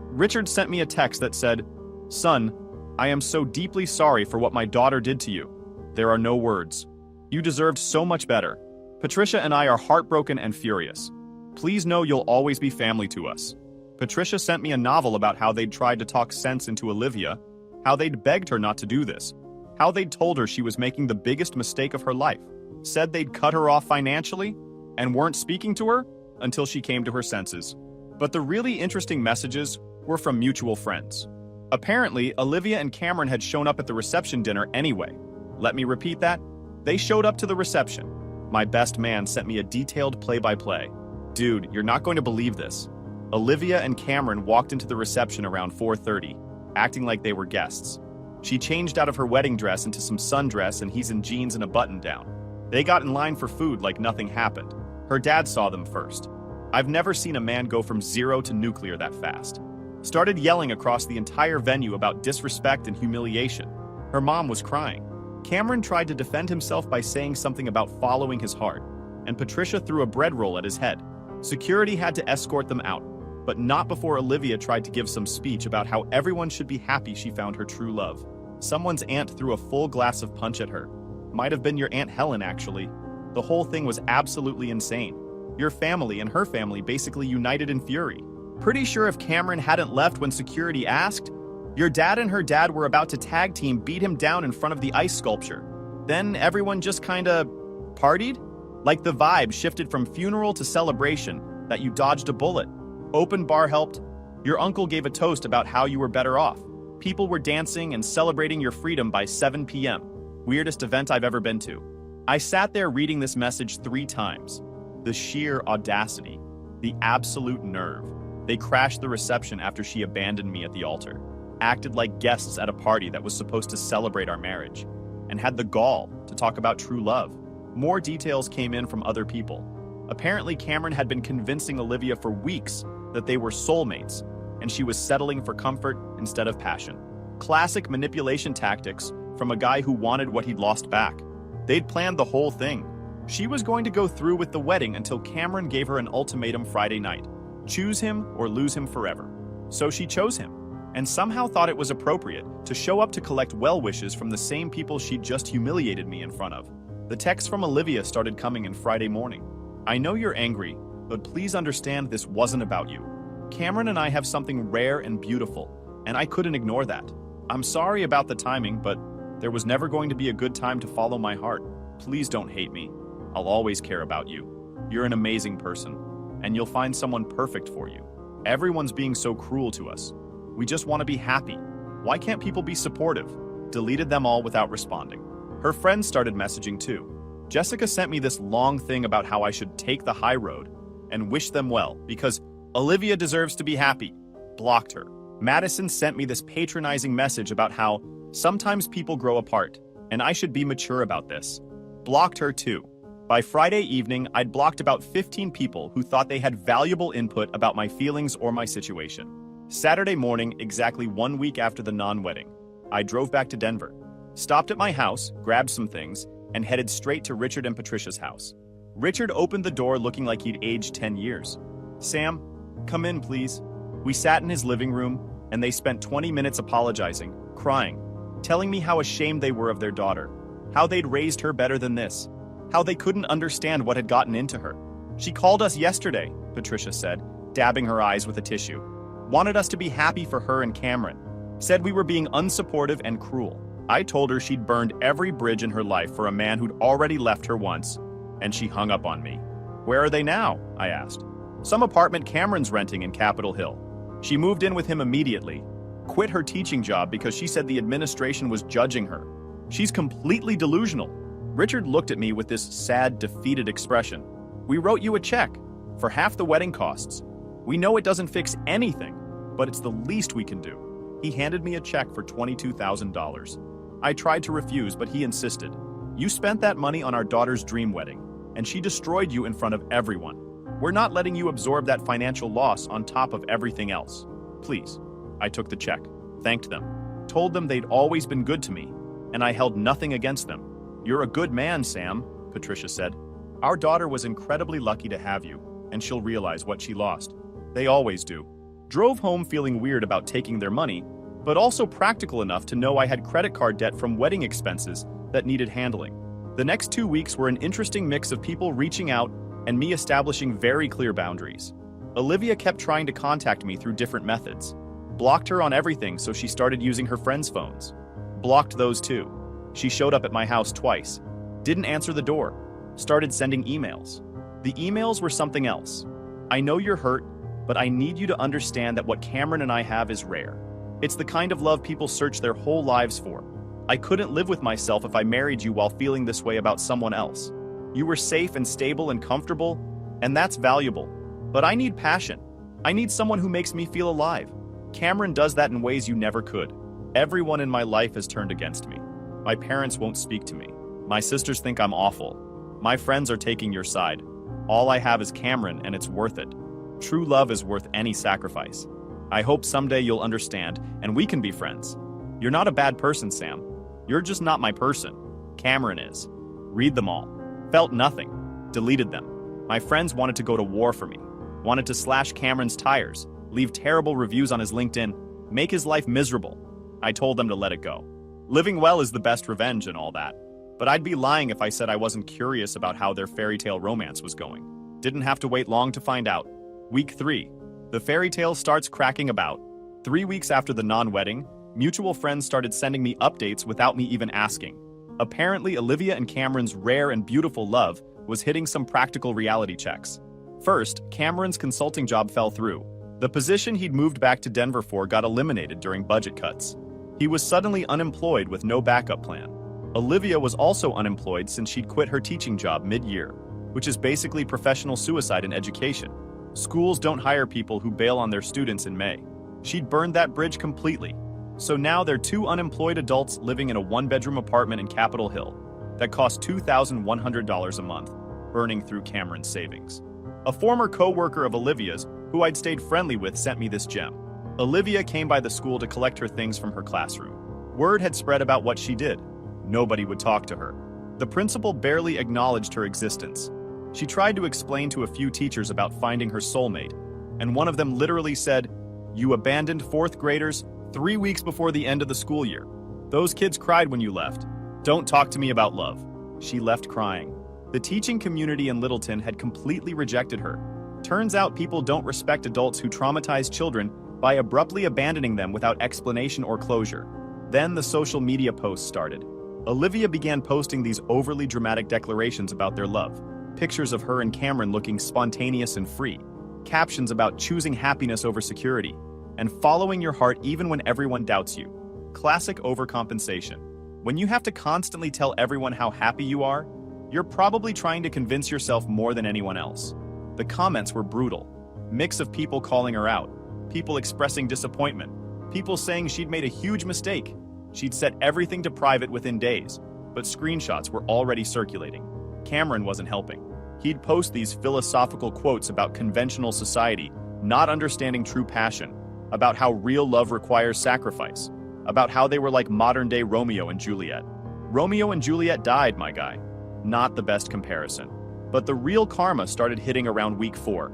Richard sent me a text that said, "Son, I am so deeply sorry for what my daughter did to you. There are no words. You deserved so much better. Patricia and I are heartbroken and furious. Please know you'll always be family to us." Patricia sent me a novel about how they'd tried to talk sense into Olivia, how they'd begged her not to do this, how they'd told her she was making the biggest mistake of her life, said they'd cut her off financially, and weren't speaking to her until she came to her senses. But the really interesting messages were from mutual friends. Apparently, Olivia and Cameron had shown up at the reception dinner anyway. Let me repeat that. They showed up to the reception. My best man sent me a detailed play-by-play. Dude, you're not going to believe this. Olivia and Cameron walked into the reception around 4:30, acting like they were guests. She changed out of her wedding dress into some sundress and he's in jeans and a button-down. They got in line for food like nothing happened. Her dad saw them first. I've never seen a man go from 0 to nuclear that fast. Started yelling across the entire venue about disrespect and humiliation. Her mom was crying. Cameron tried to defend himself by saying something about following his heart, and Patricia threw a bread roll at his head. Security had to escort them out, but not before Olivia tried to give some speech about how everyone should be happy she found her true love. Someone's aunt threw a full glass of punch at her. Might have been your Aunt Helen, actually. The whole thing was absolutely insane. Your family and her family basically united in fury. Pretty sure if Cameron hadn't left when security asked, your dad and her dad were about to tag team beat him down in front of the ice sculpture. Then everyone just kinda partied? Like the vibe shifted from funeral to celebration, that you dodged a bullet. Open bar helped. Your uncle gave a toast about how you were better off. People were dancing and celebrating your freedom by 7 p.m. Weirdest event I've ever been to. I sat there reading this message 3 times. The sheer audacity. The absolute nerve. They crashed the reception after she abandoned me at the altar. Acted like guests at a party that was supposed to celebrate our marriage. And had the gall to talk about true love. More details came in from other people. Apparently, Cameron had been convincing Olivia for weeks that they were soulmates, and she was settling for comfort instead of passion. Classic manipulation tactics from a guy who wanted what he'd lost back. They'd planned the whole thing. She was going to go through with the wedding until Cameron gave her an ultimatum Friday night. Choose him or lose him forever. So she chose him, and somehow thought it was appropriate to show up to collect well wishes from the same people she'd just humiliated me in front of. The texts from Olivia started coming in Friday morning. I know you're angry, but please understand this wasn't about you. Cameron and I have something rare and beautiful, and I couldn't ignore that. I'm sorry about the timing, but there was never going to be a good time to follow my heart. Please don't hate me. I'll always care about you. You're an amazing person, and you'll find someone perfect for you. Everyone's being so cruel to us. We just want to be happy. Why can't people be supportive? Deleted them all without responding. Her friends started messaging too. Jessica sent me this long thing about how I should take the high road and wish them well because Olivia deserves to be happy. Blocked her. Madison sent me this patronizing message about how sometimes people grow apart and I should be mature about this. Blocked her too. By Friday evening, I'd blocked about 15 people who thought they had valuable input about my feelings or my situation. Saturday morning, exactly 1 week after the non-wedding, I drove back to Denver, stopped at my house, grabbed some things, and headed straight to Richard and Patricia's house. Richard opened the door looking like he'd aged 10 years. "Sam, come in, please." We sat in his living room, and they spent 20 minutes apologizing, crying, telling me how ashamed they were of their daughter, how they'd raised her better than this, how they couldn't understand what had gotten into her. "She called us yesterday," Patricia said, dabbing her eyes with a tissue. "Wanted us to be happy for her and Cameron. Said we were being unsupportive and cruel. I told her she'd burned every bridge in her life for a man who'd already left her once, and she hung up on me." "Where are they now?" I asked. "Some apartment Cameron's renting in Capitol Hill. She moved in with him immediately. Quit her teaching job because she said the administration was judging her. She's completely delusional." Richard looked at me with this sad, defeated expression. "We wrote you a check for half the wedding costs. We know it doesn't fix anything, but it's the least we can do." He handed me a check for $22,000. I tried to refuse, but he insisted. "You spent that money on our daughter's dream wedding, and she destroyed you in front of everyone. We're not letting you absorb that financial loss on top of everything else. Please." I took the check, thanked them, told them they'd always been good to me, and I held nothing against them. "You're a good man, Sam," Patricia said. "Our daughter was incredibly lucky to have you, and she'll realize what she lost. They always do." Drove home feeling weird about taking their money, but also practical enough to know I had credit card debt from wedding expenses that needed handling. The next 2 weeks were an interesting mix of people reaching out and me establishing very clear boundaries. Olivia kept trying to contact me through different methods. Blocked her on everything, so she started using her friends' phones. Blocked those too. She showed up at my house twice. Didn't answer the door. Started sending emails. The emails were something else. "I know you're hurt, but I need you to understand that what Cameron and I have is rare. It's the kind of love people search their whole lives for. I couldn't live with myself if I married you while feeling this way about someone else. You were safe and stable and comfortable, and that's valuable. But I need passion. I need someone who makes me feel alive. Cameron does that in ways you never could. Everyone in my life has turned against me. My parents won't speak to me. My sisters think I'm awful. My friends are taking your side. All I have is Cameron, and it's worth it. True love is worth any sacrifice. I hope someday you'll understand, and we can be friends. You're not a bad person, Sam. You're just not my person. Cameron is." Read them all. Felt nothing. Deleted them. My friends wanted to go to war for me. Wanted to slash Cameron's tires, leave terrible reviews on his LinkedIn, make his life miserable. I told them to let it go. Living well is the best revenge and all that. But I'd be lying if I said I wasn't curious about how their fairy tale romance was going. Didn't have to wait long to find out. Week 3. The fairy tale starts cracking about. 3 weeks after the non-wedding, mutual friends started sending me updates without me even asking. Apparently, Olivia and Cameron's rare and beautiful love was hitting some practical reality checks. First, Cameron's consulting job fell through. The position he'd moved back to Denver for got eliminated during budget cuts. He was suddenly unemployed with no backup plan. Olivia was also unemployed since she'd quit her teaching job mid-year, which is basically professional suicide in education. Schools don't hire people who bail on their students in May. She'd burned that bridge completely. So now they're 2 unemployed adults living in a 1-bedroom apartment in Capitol Hill that cost $2,100 a month, burning through Cameron's savings. A former co-worker of Olivia's, who I'd stayed friendly with, sent me this gem. Olivia came by the school to collect her things from her classroom. Word had spread about what she did. Nobody would talk to her. The principal barely acknowledged her existence. She tried to explain to a few teachers about finding her soulmate, and one of them literally said, "You abandoned 4th graders 3 weeks before the end of the school year. Those kids cried when you left. Don't talk to me about love." She left crying. The teaching community in Littleton had completely rejected her. Turns out people don't respect adults who traumatize children by abruptly abandoning them without explanation or closure. Then the social media posts started. Olivia began posting these overly dramatic declarations about their love. Pictures of her and Cameron looking spontaneous and free. Captions about choosing happiness over security. And following your heart even when everyone doubts you. Classic overcompensation. When you have to constantly tell everyone how happy you are, you're probably trying to convince yourself more than anyone else. The comments were brutal. Mix of people calling her out, people expressing disappointment, people saying she'd made a huge mistake. She'd set everything to private within days, but screenshots were already circulating. Cameron wasn't helping. He'd post these philosophical quotes about conventional society, not understanding true passion, about how real love requires sacrifice, about how they were like modern-day Romeo and Juliet. Romeo and Juliet died, my guy. Not the best comparison. But the real karma started hitting around week 4.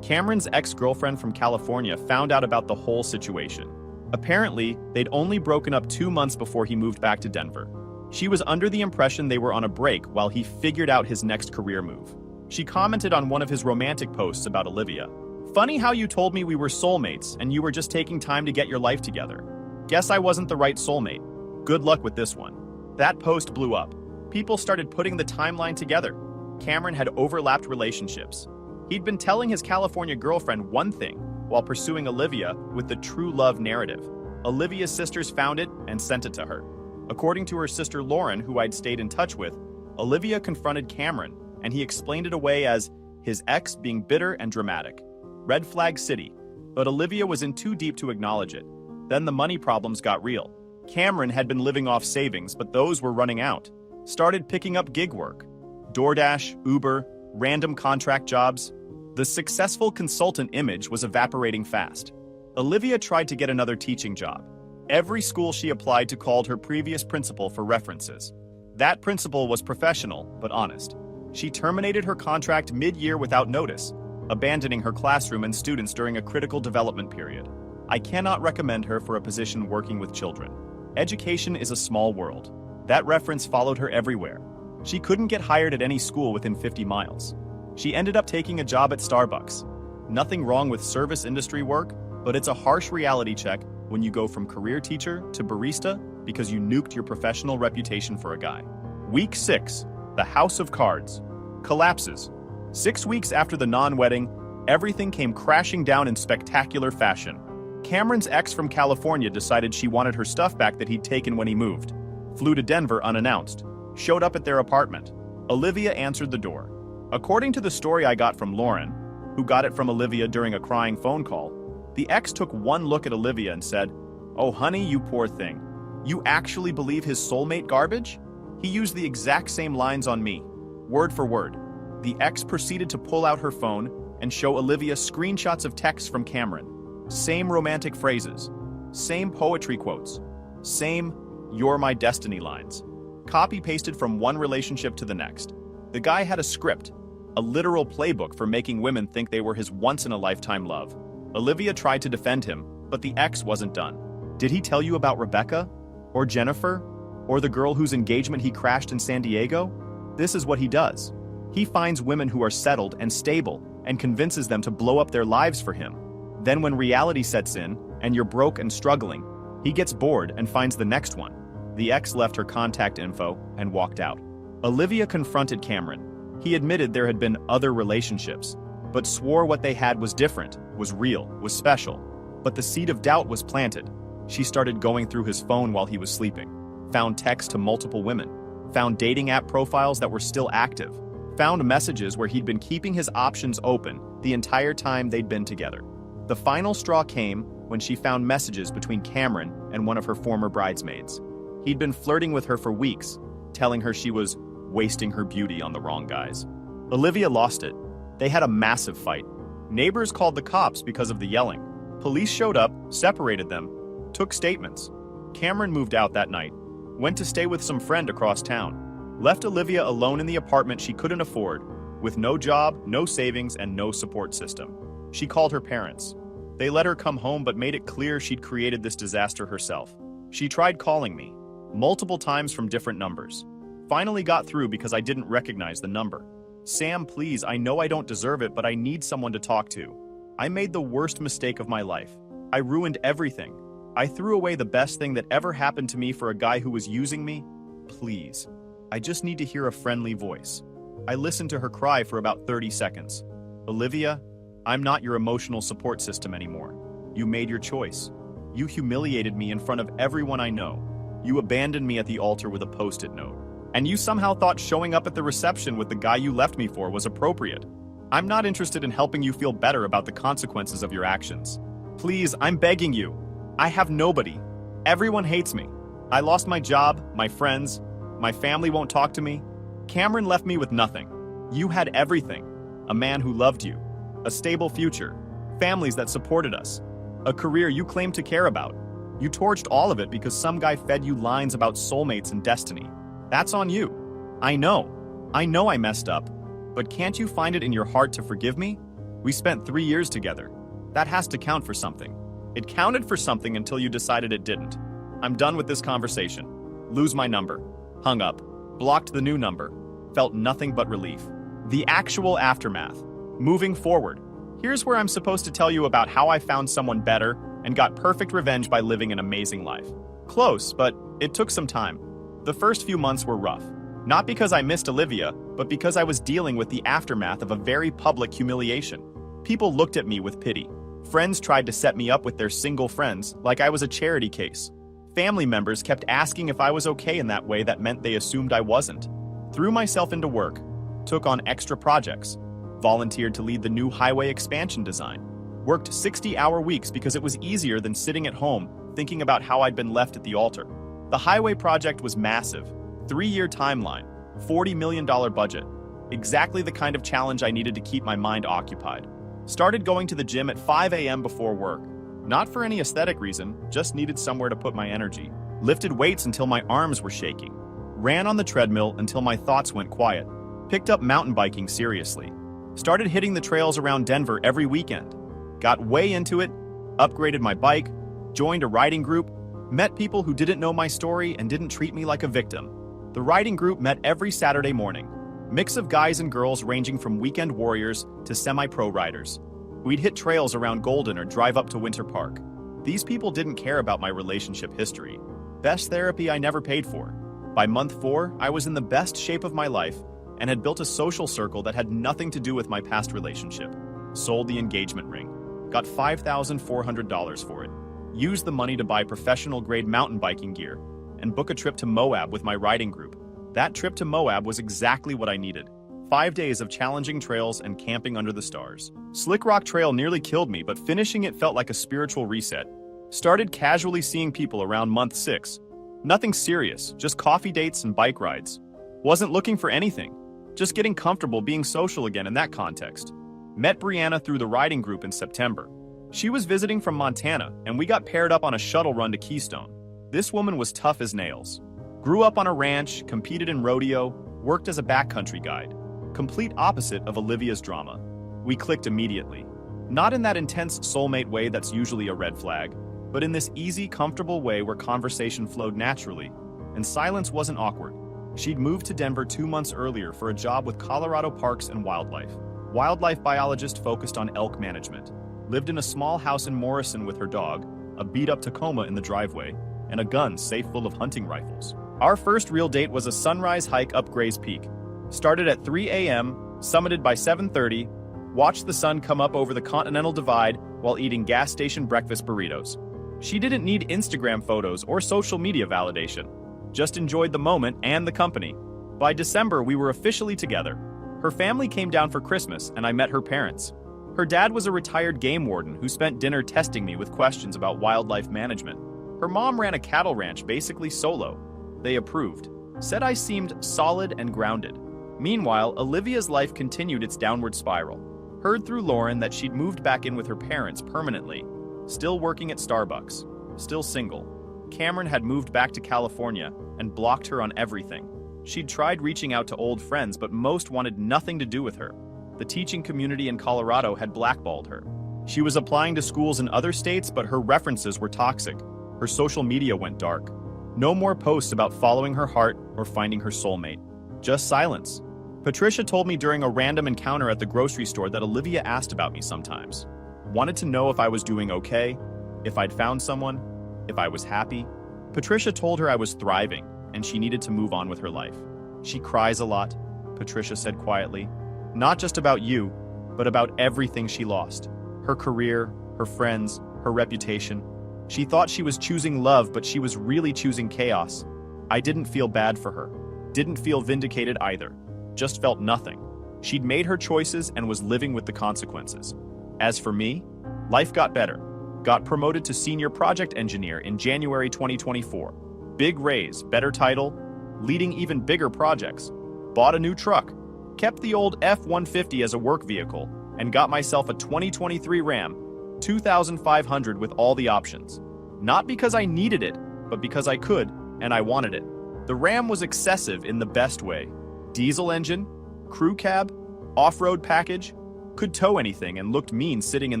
Cameron's ex-girlfriend from California found out about the whole situation. Apparently, they'd only broken up 2 months before he moved back to Denver. She was under the impression they were on a break while he figured out his next career move. She commented on one of his romantic posts about Olivia. "Funny how you told me we were soulmates and you were just taking time to get your life together. Guess I wasn't the right soulmate. Good luck with this one." That post blew up. People started putting the timeline together. Cameron had overlapped relationships. He'd been telling his California girlfriend one thing while pursuing Olivia with the true love narrative. Olivia's sisters found it and sent it to her. According to her sister Lauren, who I'd stayed in touch with, Olivia confronted Cameron, and he explained it away as his ex being bitter and dramatic. Red flag city, but Olivia was in too deep to acknowledge it. Then the money problems got real. Cameron had been living off savings, but those were running out. Started picking up gig work. DoorDash, Uber, random contract jobs. The successful consultant image was evaporating fast. Olivia tried to get another teaching job. Every school she applied to called her previous principal for references. That principal was professional, but honest. She terminated her contract mid-year without notice, abandoning her classroom and students during a critical development period. I cannot recommend her for a position working with children. Education is a small world. That reference followed her everywhere. She couldn't get hired at any school within 50 miles. She ended up taking a job at Starbucks. Nothing wrong with service industry work, but it's a harsh reality check when you go from career teacher to barista because you nuked your professional reputation for a guy. Week 6, the House of Cards, collapses. 6 weeks after the non-wedding, everything came crashing down in spectacular fashion. Cameron's ex from California decided she wanted her stuff back that he'd taken when he moved. Flew to Denver unannounced. Showed up at their apartment. Olivia answered the door. According to the story I got from Lauren, who got it from Olivia during a crying phone call, the ex took one look at Olivia and said, "Oh honey, you poor thing. You actually believe his soulmate garbage?" He used the exact same lines on me, word for word. The ex proceeded to pull out her phone and show Olivia screenshots of texts from Cameron. Same romantic phrases, same poetry quotes, same "you're my destiny" lines. Copy-pasted from one relationship to the next. The guy had a script, a literal playbook for making women think they were his once-in-a-lifetime love. Olivia tried to defend him, but the ex wasn't done. Did he tell you about Rebecca? Or Jennifer? Or the girl whose engagement he crashed in San Diego? This is what he does. He finds women who are settled and stable and convinces them to blow up their lives for him. Then when reality sets in, and you're broke and struggling, he gets bored and finds the next one. The ex left her contact info and walked out. Olivia confronted Cameron. He admitted there had been other relationships, but swore what they had was different, was real, was special. But the seed of doubt was planted. She started going through his phone while he was sleeping, found texts to multiple women, found dating app profiles that were still active, found messages where he'd been keeping his options open the entire time they'd been together. The final straw came when she found messages between Cameron and one of her former bridesmaids. He'd been flirting with her for weeks, telling her she was wasting her beauty on the wrong guys. Olivia lost it. They had a massive fight. Neighbors called the cops because of the yelling. Police showed up, separated them, took statements. Cameron moved out that night, went to stay with some friend across town, left Olivia alone in the apartment she couldn't afford, with no job, no savings, and no support system. She called her parents. They let her come home but made it clear she'd created this disaster herself. She tried calling me, multiple times from different numbers. Finally got through because I didn't recognize the number. "Sam, please, I know I don't deserve it, but I need someone to talk to. I made the worst mistake of my life. I ruined everything. I threw away the best thing that ever happened to me for a guy who was using me? Please. I just need to hear a friendly voice. I listened to her cry for about 30 seconds. Olivia, I'm not your emotional support system anymore. You made your choice. You humiliated me in front of everyone I know. You abandoned me at the altar with a post-it note. And you somehow thought showing up at the reception with the guy you left me for was appropriate. I'm not interested in helping you feel better about the consequences of your actions. Please, I'm begging you. I have nobody. Everyone hates me. I lost my job, my friends, my family won't talk to me. Cameron left me with nothing. You had everything. A man who loved you. A stable future. Families that supported us. A career you claimed to care about. You torched all of it because some guy fed you lines about soulmates and destiny. That's on you. I know I messed up. But can't you find it in your heart to forgive me? We spent 3 years together. That has to count for something. It counted for something until you decided it didn't. I'm done with this conversation. Lose my number. Hung up. Blocked the new number. Felt nothing but relief. The actual aftermath. Moving forward. Here's where I'm supposed to tell you about how I found someone better and got perfect revenge by living an amazing life. Close, but it took some time. The first few months were rough. Not because I missed Olivia, but because I was dealing with the aftermath of a very public humiliation. People looked at me with pity. Friends tried to set me up with their single friends, like I was a charity case. Family members kept asking if I was okay in that way that meant they assumed I wasn't. Threw myself into work, took on extra projects, volunteered to lead the new highway expansion design, worked 60-hour weeks because it was easier than sitting at home thinking about how I'd been left at the altar. The highway project was massive. 3-year timeline, $40 million budget. Exactly the kind of challenge I needed to keep my mind occupied. Started going to the gym at 5 a.m. before work. Not for any aesthetic reason, just needed somewhere to put my energy. Lifted weights until my arms were shaking. Ran on the treadmill until my thoughts went quiet. Picked up mountain biking seriously. Started hitting the trails around Denver every weekend. Got way into it, upgraded my bike, joined a riding group, met people who didn't know my story and didn't treat me like a victim. The riding group met every Saturday morning. Mix of guys and girls ranging from weekend warriors to semi-pro riders. We'd hit trails around Golden or drive up to Winter Park. These people didn't care about my relationship history. Best therapy I never paid for. By month 4, I was in the best shape of my life and had built a social circle that had nothing to do with my past relationship. Sold the engagement ring. Got $5,400 for it. Used the money to buy professional-grade mountain biking gear and book a trip to Moab with my riding group. That trip to Moab was exactly what I needed. 5 days of challenging trails and camping under the stars. Slick Rock Trail nearly killed me, but finishing it felt like a spiritual reset. Started casually seeing people around month 6. Nothing serious, just coffee dates and bike rides. Wasn't looking for anything. Just getting comfortable being social again in that context. Met Brianna through the riding group in September. She was visiting from Montana, and we got paired up on a shuttle run to Keystone. This woman was tough as nails. Grew up on a ranch, competed in rodeo, worked as a backcountry guide. Complete opposite of Olivia's drama. We clicked immediately. Not in that intense soulmate way that's usually a red flag, but in this easy, comfortable way where conversation flowed naturally, and silence wasn't awkward. She'd moved to Denver 2 months earlier for a job with Colorado Parks and Wildlife. Wildlife biologist focused on elk management. Lived in a small house in Morrison with her dog, a beat-up Tacoma in the driveway, and a gun safe full of hunting rifles. Our first real date was a sunrise hike up Gray's Peak. Started at 3 a.m., summited by 7:30, watched the sun come up over the Continental Divide while eating gas station breakfast burritos. She didn't need Instagram photos or social media validation. Just enjoyed the moment and the company. By December, we were officially together. Her family came down for Christmas, and I met her parents. Her dad was a retired game warden who spent dinner testing me with questions about wildlife management. Her mom ran a cattle ranch basically solo. They approved. Said I seemed solid and grounded. Meanwhile, Olivia's life continued its downward spiral. Heard through Lauren that she'd moved back in with her parents permanently. Still working at Starbucks. Still single. Cameron had moved back to California and blocked her on everything. She'd tried reaching out to old friends, but most wanted nothing to do with her. The teaching community in Colorado had blackballed her. She was applying to schools in other states, but her references were toxic. Her social media went dark. No more posts about following her heart or finding her soulmate. Just silence. Patricia told me during a random encounter at the grocery store that Olivia asked about me sometimes. Wanted to know if I was doing okay, if I'd found someone. if I was happy. Patricia told her I was thriving and she needed to move on with her life. She cries a lot, Patricia said quietly. Not just about you, but about everything she lost. Her career, her friends, her reputation. She thought she was choosing love, but she was really choosing chaos. I didn't feel bad for her. Didn't feel vindicated either. Just felt nothing. She'd made her choices and was living with the consequences. As for me, life got better. Got promoted to senior project engineer in January 2024. Big raise, better title, leading even bigger projects. Bought a new truck. Kept the old F-150 as a work vehicle and got myself a 2023 Ram, 2,500 with all the options. Not because I needed it, but because I could and I wanted it. The Ram was excessive in the best way. Diesel engine, crew cab, off-road package, could tow anything and looked mean sitting in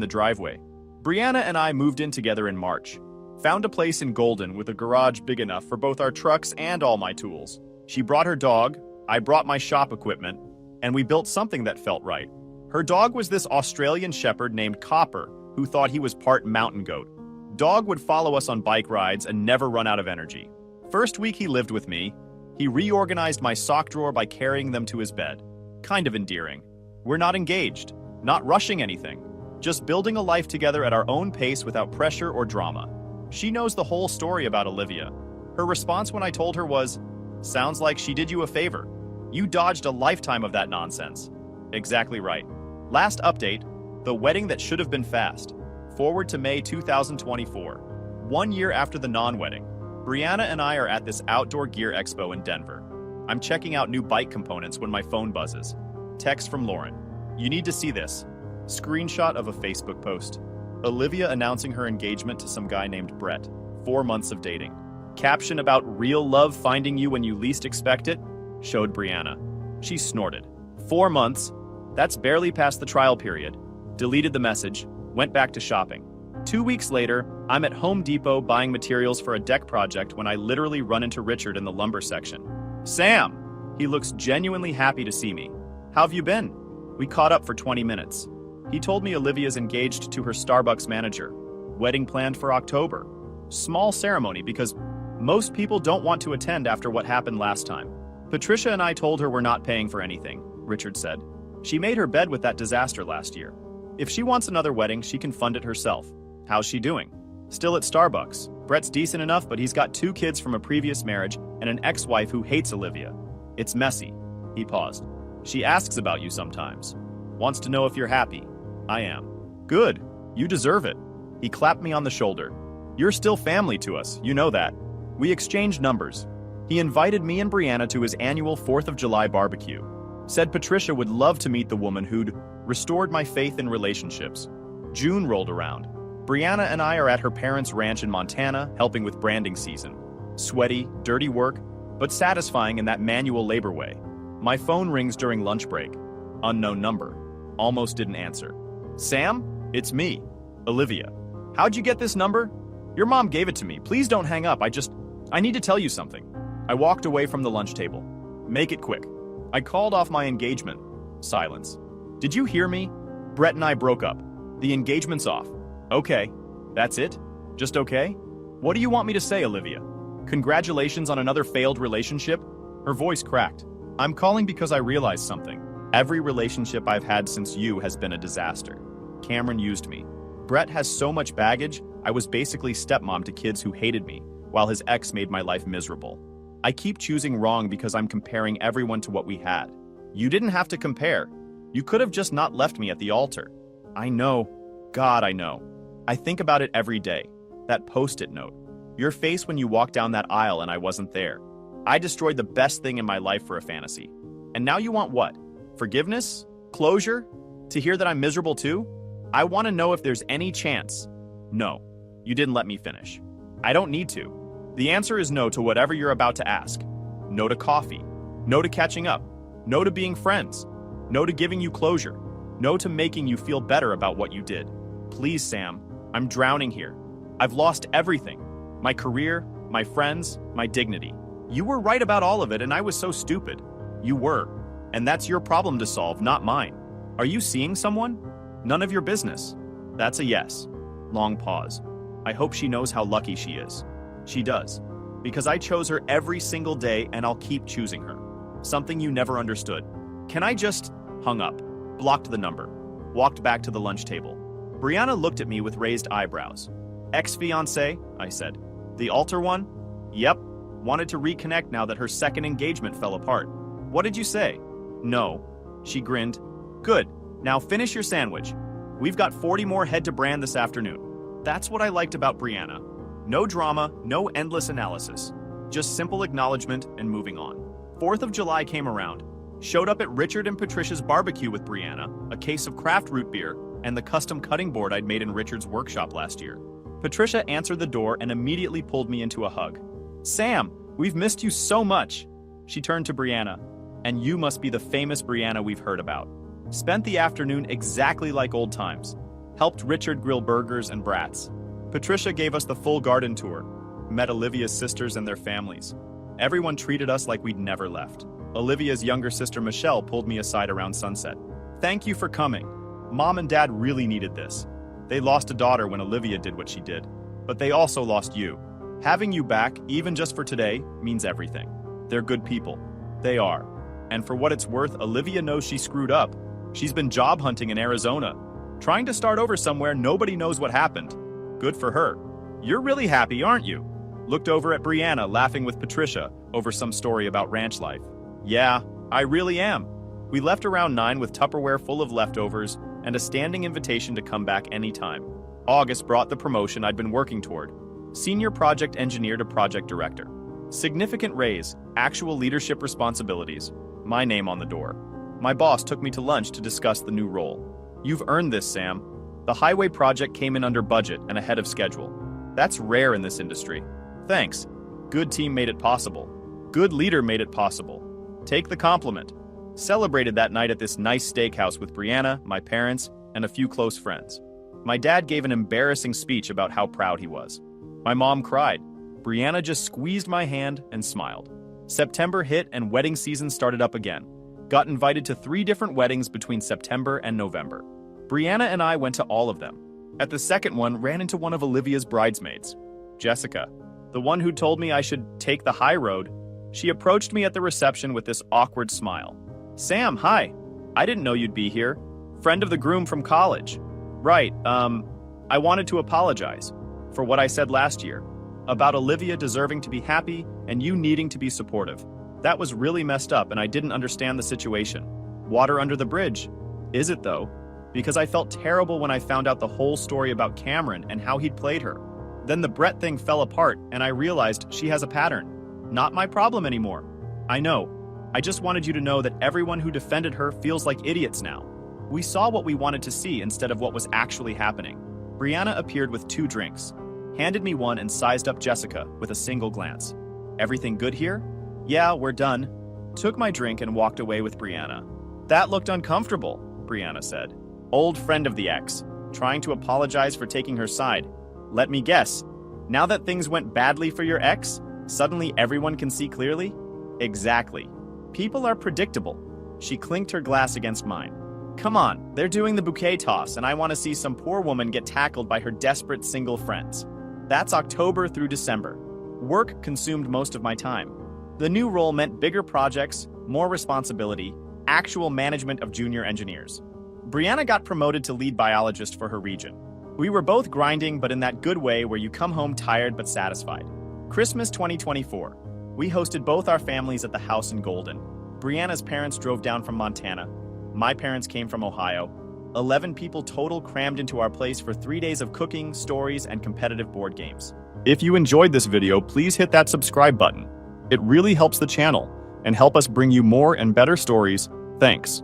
the driveway. Brianna and I moved in together in March. Found a place in Golden with a garage big enough for both our trucks and all my tools. She brought her dog, I brought my shop equipment, and we built something that felt right. Her dog was this Australian shepherd named Copper, who thought he was part mountain goat. Dog would follow us on bike rides and never run out of energy. First week he lived with me, he reorganized my sock drawer by carrying them to his bed. Kind of endearing. We're not engaged, not rushing anything, just building a life together at our own pace without pressure or drama. She knows the whole story about Olivia. Her response when I told her was, "Sounds like she did you a favor. You dodged a lifetime of that nonsense." Exactly right. Last update, the wedding that should have been fast. Forward to May 2024. 1 year after the non-wedding. Brianna and I are at this outdoor gear expo in Denver. I'm checking out new bike components when my phone buzzes. Text from Lauren. "You need to see this." Screenshot of a Facebook post. Olivia announcing her engagement to some guy named Brett. 4 months of dating. Caption about real love finding you when you least expect it. Showed Brianna. She snorted. 4 months? That's barely past the trial period. Deleted the message. Went back to shopping. 2 weeks later, I'm at Home Depot buying materials for a deck project when I literally run into Richard in the lumber section. "Sam!" He looks genuinely happy to see me. "How have you been?" We caught up for 20 minutes. He told me Olivia's engaged to her Starbucks manager. Wedding planned for October. Small ceremony because most people don't want to attend after what happened last time. Patricia and I told her we're not paying for anything, Richard said. She made her bed with that disaster last year. If she wants another wedding, she can fund it herself. How's she doing? Still at Starbucks. Brett's decent enough, but he's got 2 kids from a previous marriage and an ex-wife who hates Olivia. It's messy. He paused. She asks about you sometimes. Wants to know if you're happy. I am. Good. You deserve it. He clapped me on the shoulder. You're still family to us, you know that. We exchanged numbers. He invited me and Brianna to his annual 4th of July barbecue. Said Patricia would love to meet the woman who'd restored my faith in relationships. June rolled around. Brianna and I are at her parents' ranch in Montana, helping with branding season. Sweaty, dirty work, but satisfying in that manual labor way. My phone rings during lunch break. Unknown number. Almost didn't answer. "Sam? It's me. Olivia. How'd you get this number? Your mom gave it to me. Please don't hang up. I need to tell you something." I walked away from the lunch table. "Make it quick." I called off my engagement. Silence. "Did you hear me? Brett and I broke up. The engagement's off." "Okay. That's it? Just okay? What do you want me to say, Olivia? Congratulations on another failed relationship?" Her voice cracked. "I'm calling because I realized something. Every relationship I've had since you has been a disaster. Cameron used me. Brett has so much baggage, I was basically stepmom to kids who hated me, while his ex made my life miserable. I keep choosing wrong because I'm comparing everyone to what we had. You didn't have to compare. You could have just not left me at the altar. I know. God, I know. I think about it every day. That post-it note. Your face when you walked down that aisle and I wasn't there. I destroyed the best thing in my life for a fantasy. And now you want what? Forgiveness? Closure? To hear that I'm miserable too? I want to know if there's any chance." "No, you didn't let me finish. I don't need to. The answer is no to whatever you're about to ask. No to coffee. No to catching up. No to being friends. No to giving you closure. No to making you feel better about what you did. Please, Sam, I'm drowning here. I've lost everything. My career, my friends, my dignity. You were right about all of it and I was so stupid. You were. And that's your problem to solve, not mine. Are you seeing someone? None of your business." That's a yes. Long pause. I hope she knows how lucky she is. She does. Because I chose her every single day and I'll keep choosing her. Something you never understood. Can I just... Hung up. Blocked the number. Walked back to the lunch table. Brianna looked at me with raised eyebrows. Ex-fiancé? I said. The altar one? Yep. Wanted to reconnect now that her second engagement fell apart. What did you say? No. She grinned. Good. Now finish your sandwich. We've got 40 more head to brand this afternoon. That's what I liked about Brianna. No drama, no endless analysis. Just simple acknowledgement and moving on. 4th of July came around. Showed up at Richard and Patricia's barbecue with Brianna, a case of craft root beer, and the custom cutting board I'd made in Richard's workshop last year. Patricia answered the door and immediately pulled me into a hug. Sam, we've missed you so much. She turned to Brianna. And you must be the famous Brianna we've heard about. Spent the afternoon exactly like old times. Helped Richard grill burgers and brats. Patricia gave us the full garden tour. Met Olivia's sisters and their families. Everyone treated us like we'd never left. Olivia's younger sister Michelle pulled me aside around sunset. Thank you for coming. Mom and Dad really needed this. They lost a daughter when Olivia did what she did. But they also lost you. Having you back, even just for today, means everything. They're good people. They are. And for what it's worth, Olivia knows she screwed up. She's been job hunting in Arizona. Trying to start over somewhere nobody knows what happened. Good for her. You're really happy, aren't you? Looked over at Brianna laughing with Patricia over some story about ranch life. Yeah, I really am. We left around 9 with Tupperware full of leftovers and a standing invitation to come back anytime. August brought the promotion I'd been working toward. Senior project engineer to project director. Significant raise, actual leadership responsibilities. My name on the door. My boss took me to lunch to discuss the new role. You've earned this, Sam. The highway project came in under budget and ahead of schedule. That's rare in this industry. Thanks. Good team made it possible. Good leader made it possible. Take the compliment. Celebrated that night at this nice steakhouse with Brianna, my parents, and a few close friends. My dad gave an embarrassing speech about how proud he was. My mom cried. Brianna just squeezed my hand and smiled. September hit and wedding season started up again. Got invited to 3 different weddings between September and November. Brianna and I went to all of them. At the second one, ran into one of Olivia's bridesmaids, Jessica, the one who told me I should take the high road. She approached me at the reception with this awkward smile. Sam, hi. I didn't know you'd be here. Friend of the groom from college. Right, I wanted to apologize for what I said last year about Olivia deserving to be happy and you needing to be supportive. That was really messed up and I didn't understand the situation. Water under the bridge. Is it though? Because I felt terrible when I found out the whole story about Cameron and how he'd played her. Then the Brett thing fell apart and I realized she has a pattern. Not my problem anymore. I know. I just wanted you to know that everyone who defended her feels like idiots now. We saw what we wanted to see instead of what was actually happening. Brianna appeared with 2 drinks, handed me one and sized up Jessica with a single glance. Everything good here? Yeah, we're done. Took my drink and walked away with Brianna. That looked uncomfortable, Brianna said. Old friend of the ex, trying to apologize for taking her side. Let me guess, now that things went badly for your ex, suddenly everyone can see clearly? Exactly. People are predictable. She clinked her glass against mine. Come on, they're doing the bouquet toss and I want to see some poor woman get tackled by her desperate single friends. That's October through December. Work consumed most of my time. The new role meant bigger projects, more responsibility, actual management of junior engineers. Brianna got promoted to lead biologist for her region. We were both grinding, but in that good way where you come home tired but satisfied. Christmas 2024. We hosted both our families at the house in Golden. Brianna's parents drove down from Montana. My parents came from Ohio. 11 people total crammed into our place for 3 days of cooking, stories, and competitive board games. If you enjoyed this video, please hit that subscribe button. It really helps the channel and help us bring you more and better stories. Thanks.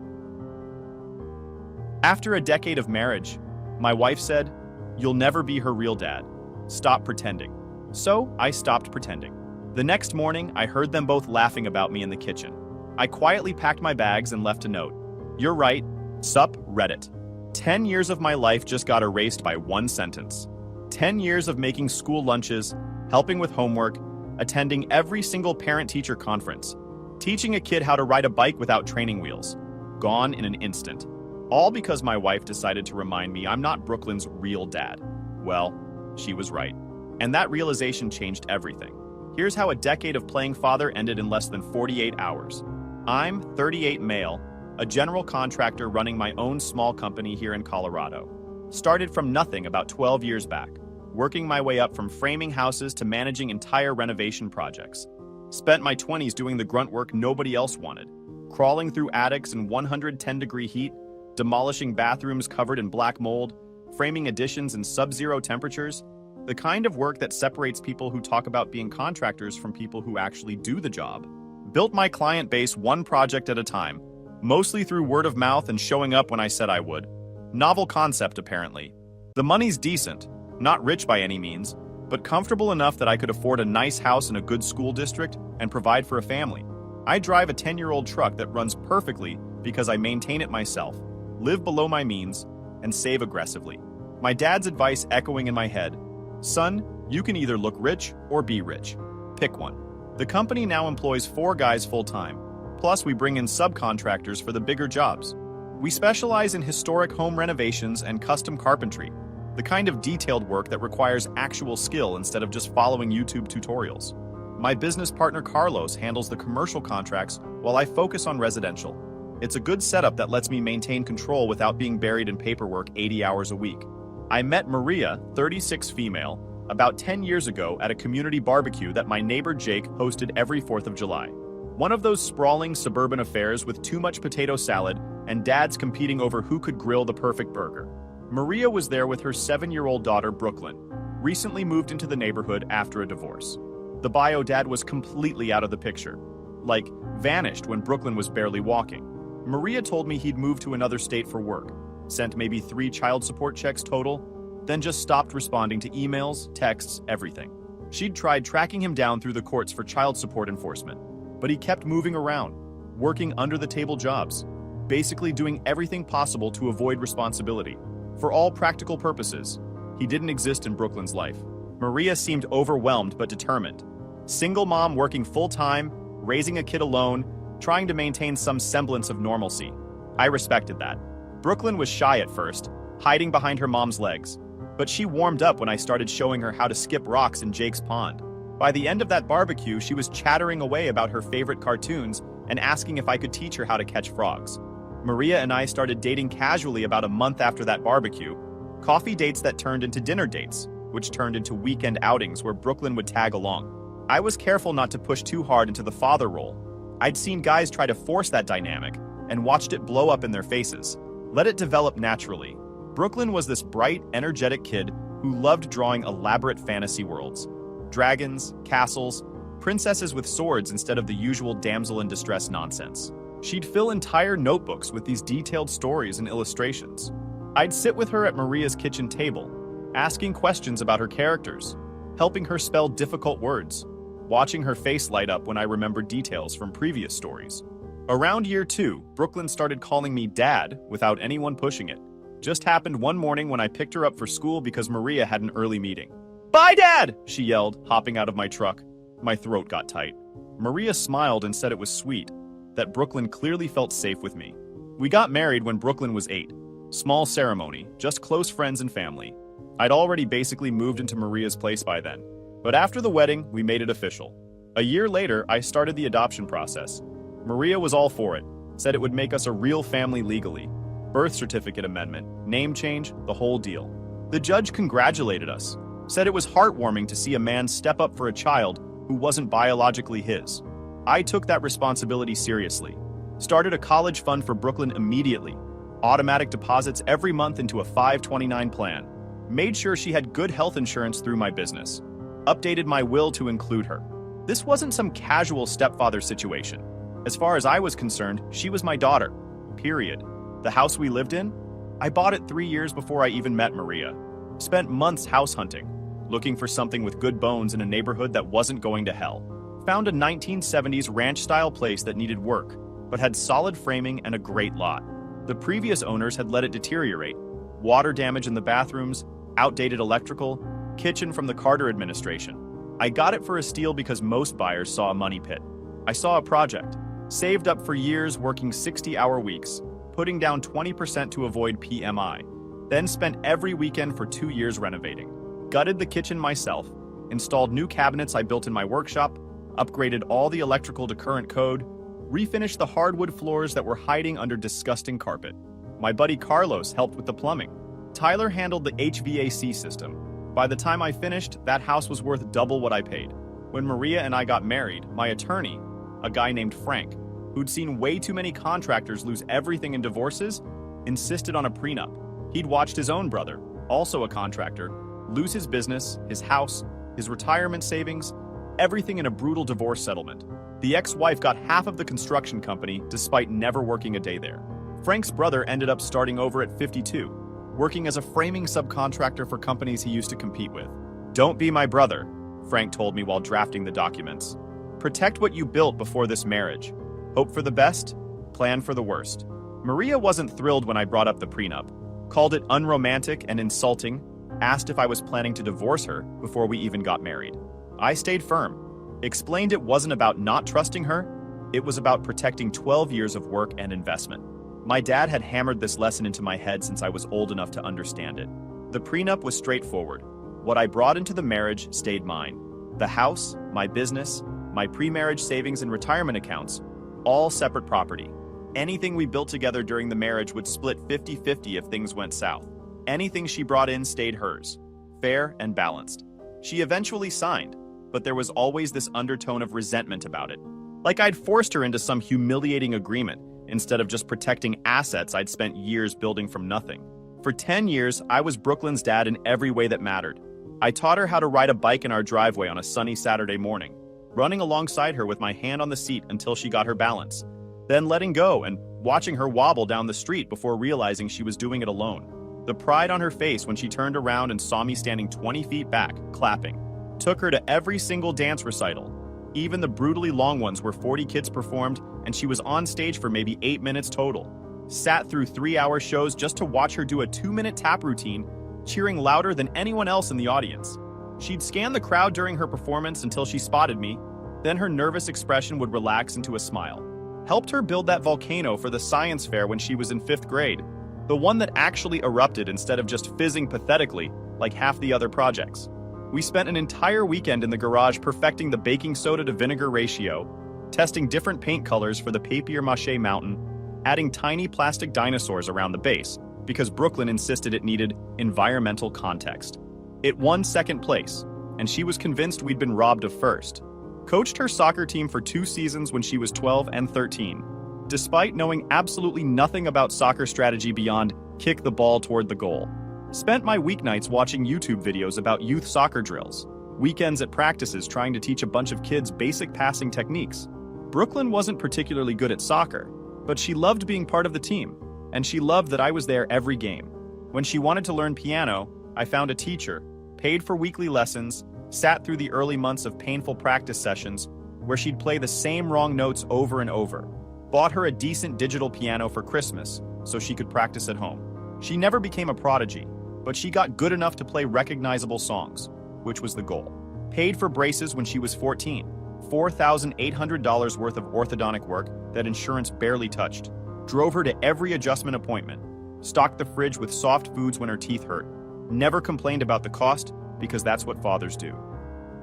After a decade of marriage, my wife said, "You'll never be her real dad. Stop pretending." So I stopped pretending. The next morning, I heard them both laughing about me in the kitchen. I quietly packed my bags and left a note. You're right. Sup, Reddit. 10 years of my life just got erased by one sentence. 10 years of making school lunches, helping with homework, attending every single parent-teacher conference, teaching a kid how to ride a bike without training wheels. Gone in an instant. All because my wife decided to remind me I'm not Brooklyn's real dad. Well, She was right. And that realization changed everything. Here's how a decade of playing father ended in less than 48 hours. I'm 38 male, a general contractor running my own small company here in Colorado. Started from nothing about 12 years back, working my way up from framing houses to managing entire renovation projects. Spent my 20s doing the grunt work nobody else wanted, crawling through attics in 110-degree heat, demolishing bathrooms covered in black mold, framing additions in sub-zero temperatures, the kind of work that separates people who talk about being contractors from people who actually do the job. Built my client base one project at a time, mostly through word of mouth and showing up when I said I would. Novel concept, apparently. The money's decent, not rich by any means, but comfortable enough that I could afford a nice house in a good school district and provide for a family. I drive a 10-year-old truck that runs perfectly because I maintain it myself, live below my means, and save aggressively. My dad's advice echoing in my head, son, you can either look rich or be rich. Pick one. The company now employs 4 guys full-time, plus we bring in subcontractors for the bigger jobs. We specialize in historic home renovations and custom carpentry, the kind of detailed work that requires actual skill instead of just following YouTube tutorials. My business partner Carlos handles the commercial contracts while I focus on residential. It's a good setup that lets me maintain control without being buried in paperwork 80 hours a week. I met Maria, 36 female, about 10 years ago at a community barbecue that my neighbor Jake hosted every 4th of July. One of those sprawling suburban affairs with too much potato salad and dads competing over who could grill the perfect burger. Maria was there with her 7-year-old daughter Brooklyn, recently moved into the neighborhood after a divorce. The bio dad was completely out of the picture, like vanished when Brooklyn was barely walking. Maria told me he'd moved to another state for work, sent maybe 3 child support checks total, then just stopped responding to emails, texts, everything. She'd tried tracking him down through the courts for child support enforcement, but he kept moving around, working under-the-table jobs, basically doing everything possible to avoid responsibility. For all practical purposes, he didn't exist in Brooklyn's life. Maria seemed overwhelmed but determined. Single mom working full-time, raising a kid alone, trying to maintain some semblance of normalcy. I respected that. Brooklyn was shy at first, hiding behind her mom's legs, but she warmed up when I started showing her how to skip rocks in Jake's pond. By the end of that barbecue, she was chattering away about her favorite cartoons and asking if I could teach her how to catch frogs. Maria and I started dating casually about a month after that barbecue, coffee dates that turned into dinner dates, which turned into weekend outings where Brooklyn would tag along. I was careful not to push too hard into the father role. I'd seen guys try to force that dynamic and watched it blow up in their faces. Let it develop naturally. Brooklyn was this bright, energetic kid who loved drawing elaborate fantasy worlds. Dragons, castles, princesses with swords instead of the usual damsel in distress nonsense. She'd fill entire notebooks with these detailed stories and illustrations. I'd sit with her at Maria's kitchen table, asking questions about her characters, helping her spell difficult words, watching her face light up when I remembered details from previous stories. Around year 2, Brooklyn started calling me Dad without anyone pushing it. Just happened one morning when I picked her up for school because Maria had an early meeting. "Bye, Dad!" she yelled, hopping out of my truck. My throat got tight. Maria smiled and said it was sweet, that Brooklyn clearly felt safe with me. We got married when Brooklyn was 8. Small ceremony, just close friends and family. I'd already basically moved into Maria's place by then. But after the wedding, we made it official. A year later, I started the adoption process. Maria was all for it, said it would make us a real family legally. Birth certificate amendment, name change, the whole deal. The judge congratulated us, said it was heartwarming to see a man step up for a child who wasn't biologically his. I took that responsibility seriously. Started a college fund for Brooklyn immediately. Automatic deposits every month into a 529 plan. Made sure she had good health insurance through my business. Updated my will to include her. This wasn't some casual stepfather situation. As far as I was concerned, she was my daughter. Period. The house we lived in? I bought it 3 years before I even met Maria. Spent months house hunting, looking for something with good bones in a neighborhood that wasn't going to hell. Found a 1970s ranch-style place that needed work, but had solid framing and a great lot. The previous owners had let it deteriorate. Water damage in the bathrooms, outdated electrical, kitchen from the Carter administration. I got it for a steal because most buyers saw a money pit. I saw a project. Saved up for years working 60-hour weeks, putting down 20% to avoid PMI, then spent every weekend for 2 years renovating. gutted the kitchen myself, installed new cabinets I built in my workshop, upgraded all the electrical to current code, refinished the hardwood floors that were hiding under disgusting carpet. My buddy Carlos helped with the plumbing. Tyler handled the HVAC system. By the time I finished, that house was worth double what I paid. When Maria and I got married, my attorney, a guy named Frank, who'd seen way too many contractors lose everything in divorces, insisted on a prenup. He'd watched his own brother, also a contractor, lose his business, his house, his retirement savings, everything in a brutal divorce settlement. The ex-wife got half of the construction company despite never working a day there. Frank's brother ended up starting over at 52, working as a framing subcontractor for companies he used to compete with. "Don't be my brother," Frank told me while drafting the documents. "Protect what you built before this marriage. Hope for the best, plan for the worst." Maria wasn't thrilled when I brought up the prenup, called it unromantic and insulting, asked if I was planning to divorce her before we even got married. I stayed firm, explained it wasn't about not trusting her, it was about protecting 12 years of work and investment. My dad had hammered this lesson into my head since I was old enough to understand it. The prenup was straightforward. What I brought into the marriage stayed mine. The house, my business, my pre-marriage savings and retirement accounts, all separate property. Anything we built together during the marriage would split 50-50 if things went south. Anything she brought in stayed hers. Fair and balanced. She eventually signed, but there was always this undertone of resentment about it. Like I'd forced her into some humiliating agreement instead of just protecting assets I'd spent years building from nothing. For 10 years, I was Brooklyn's dad in every way that mattered. I taught her how to ride a bike in our driveway on a sunny Saturday morning, running alongside her with my hand on the seat until she got her balance, then letting go and watching her wobble down the street before realizing she was doing it alone. The pride on her face when she turned around and saw me standing 20 feet back, clapping. Took her to every single dance recital, even the brutally long ones where 40 kids performed and she was on stage for maybe 8 minutes total. Sat through 3-hour shows just to watch her do a 2-minute tap routine, cheering louder than anyone else in the audience. She'd scan the crowd during her performance until she spotted me, then her nervous expression would relax into a smile. Helped her build that volcano for the science fair when she was in 5th grade, the one that actually erupted instead of just fizzing pathetically like half the other projects. We spent an entire weekend in the garage perfecting the baking soda to vinegar ratio, testing different paint colors for the papier-mâché mountain, adding tiny plastic dinosaurs around the base because Brooklyn insisted it needed environmental context. It won 2nd place, and she was convinced we'd been robbed of 1st. Coached her soccer team for 2 seasons when she was 12 and 13, despite knowing absolutely nothing about soccer strategy beyond kick the ball toward the goal. Spent my weeknights watching YouTube videos about youth soccer drills, weekends at practices trying to teach a bunch of kids basic passing techniques. Brooklyn wasn't particularly good at soccer, but she loved being part of the team, and she loved that I was there every game. When she wanted to learn piano, I found a teacher, paid for weekly lessons, sat through the early months of painful practice sessions where she'd play the same wrong notes over and over. Bought her a decent digital piano for Christmas so she could practice at home. She never became a prodigy, but she got good enough to play recognizable songs, which was the goal. Paid for braces when she was 14, $4,800 worth of orthodontic work that insurance barely touched. Drove her to every adjustment appointment. Stocked the fridge with soft foods when her teeth hurt. Never complained about the cost because that's what fathers do.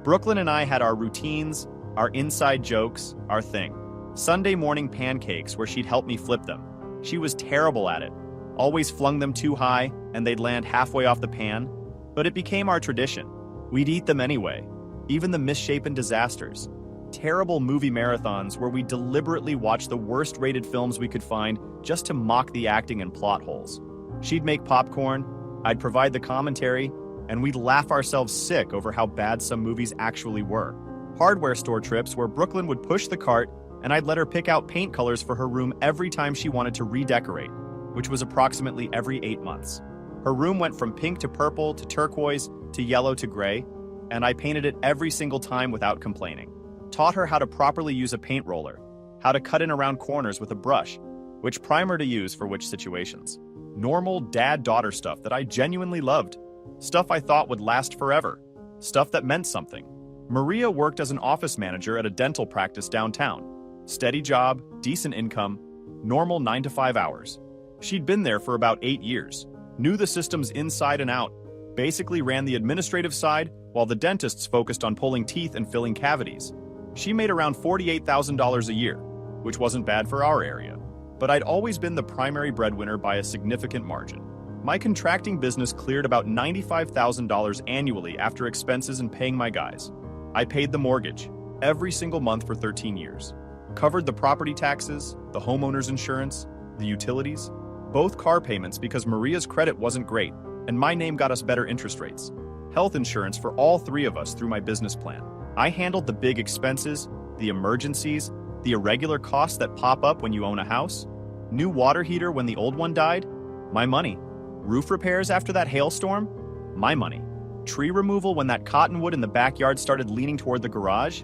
Brooklyn and I had our routines, our inside jokes, our thing. Sunday morning pancakes where she'd help me flip them. She was terrible at it. Always flung them too high and they'd land halfway off the pan, but it became our tradition. We'd eat them anyway, even the misshapen disasters. Terrible movie marathons where we deliberately watched the worst-rated films we could find just to mock the acting and plot holes. She'd make popcorn, I'd provide the commentary, and we'd laugh ourselves sick over how bad some movies actually were. Hardware store trips where Brooklyn would push the cart and I'd let her pick out paint colors for her room every time she wanted to redecorate, which was approximately every 8 months. Her room went from pink to purple to turquoise to yellow to gray, and I painted it every single time without complaining. Taught her how to properly use a paint roller, how to cut in around corners with a brush, which primer to use for which situations. Normal dad-daughter stuff that I genuinely loved. Stuff I thought would last forever. Stuff that meant something. Maria worked as an office manager at a dental practice downtown. Steady job, decent income, normal 9 to 5 hours. She'd been there for about 8 years, knew the systems inside and out, basically ran the administrative side while the dentists focused on pulling teeth and filling cavities. She made around $48,000 a year, which wasn't bad for our area. But I'd always been the primary breadwinner by a significant margin. My contracting business cleared about $95,000 annually after expenses and paying my guys. I paid the mortgage every single month for 13 years. Covered the property taxes, the homeowner's insurance, the utilities, both car payments because Maria's credit wasn't great, and my name got us better interest rates. Health insurance for all three of us through my business plan. I handled the big expenses, the emergencies, the irregular costs that pop up when you own a house. New water heater when the old one died? My money. Roof repairs after that hailstorm? My money. Tree removal when that cottonwood in the backyard started leaning toward the garage?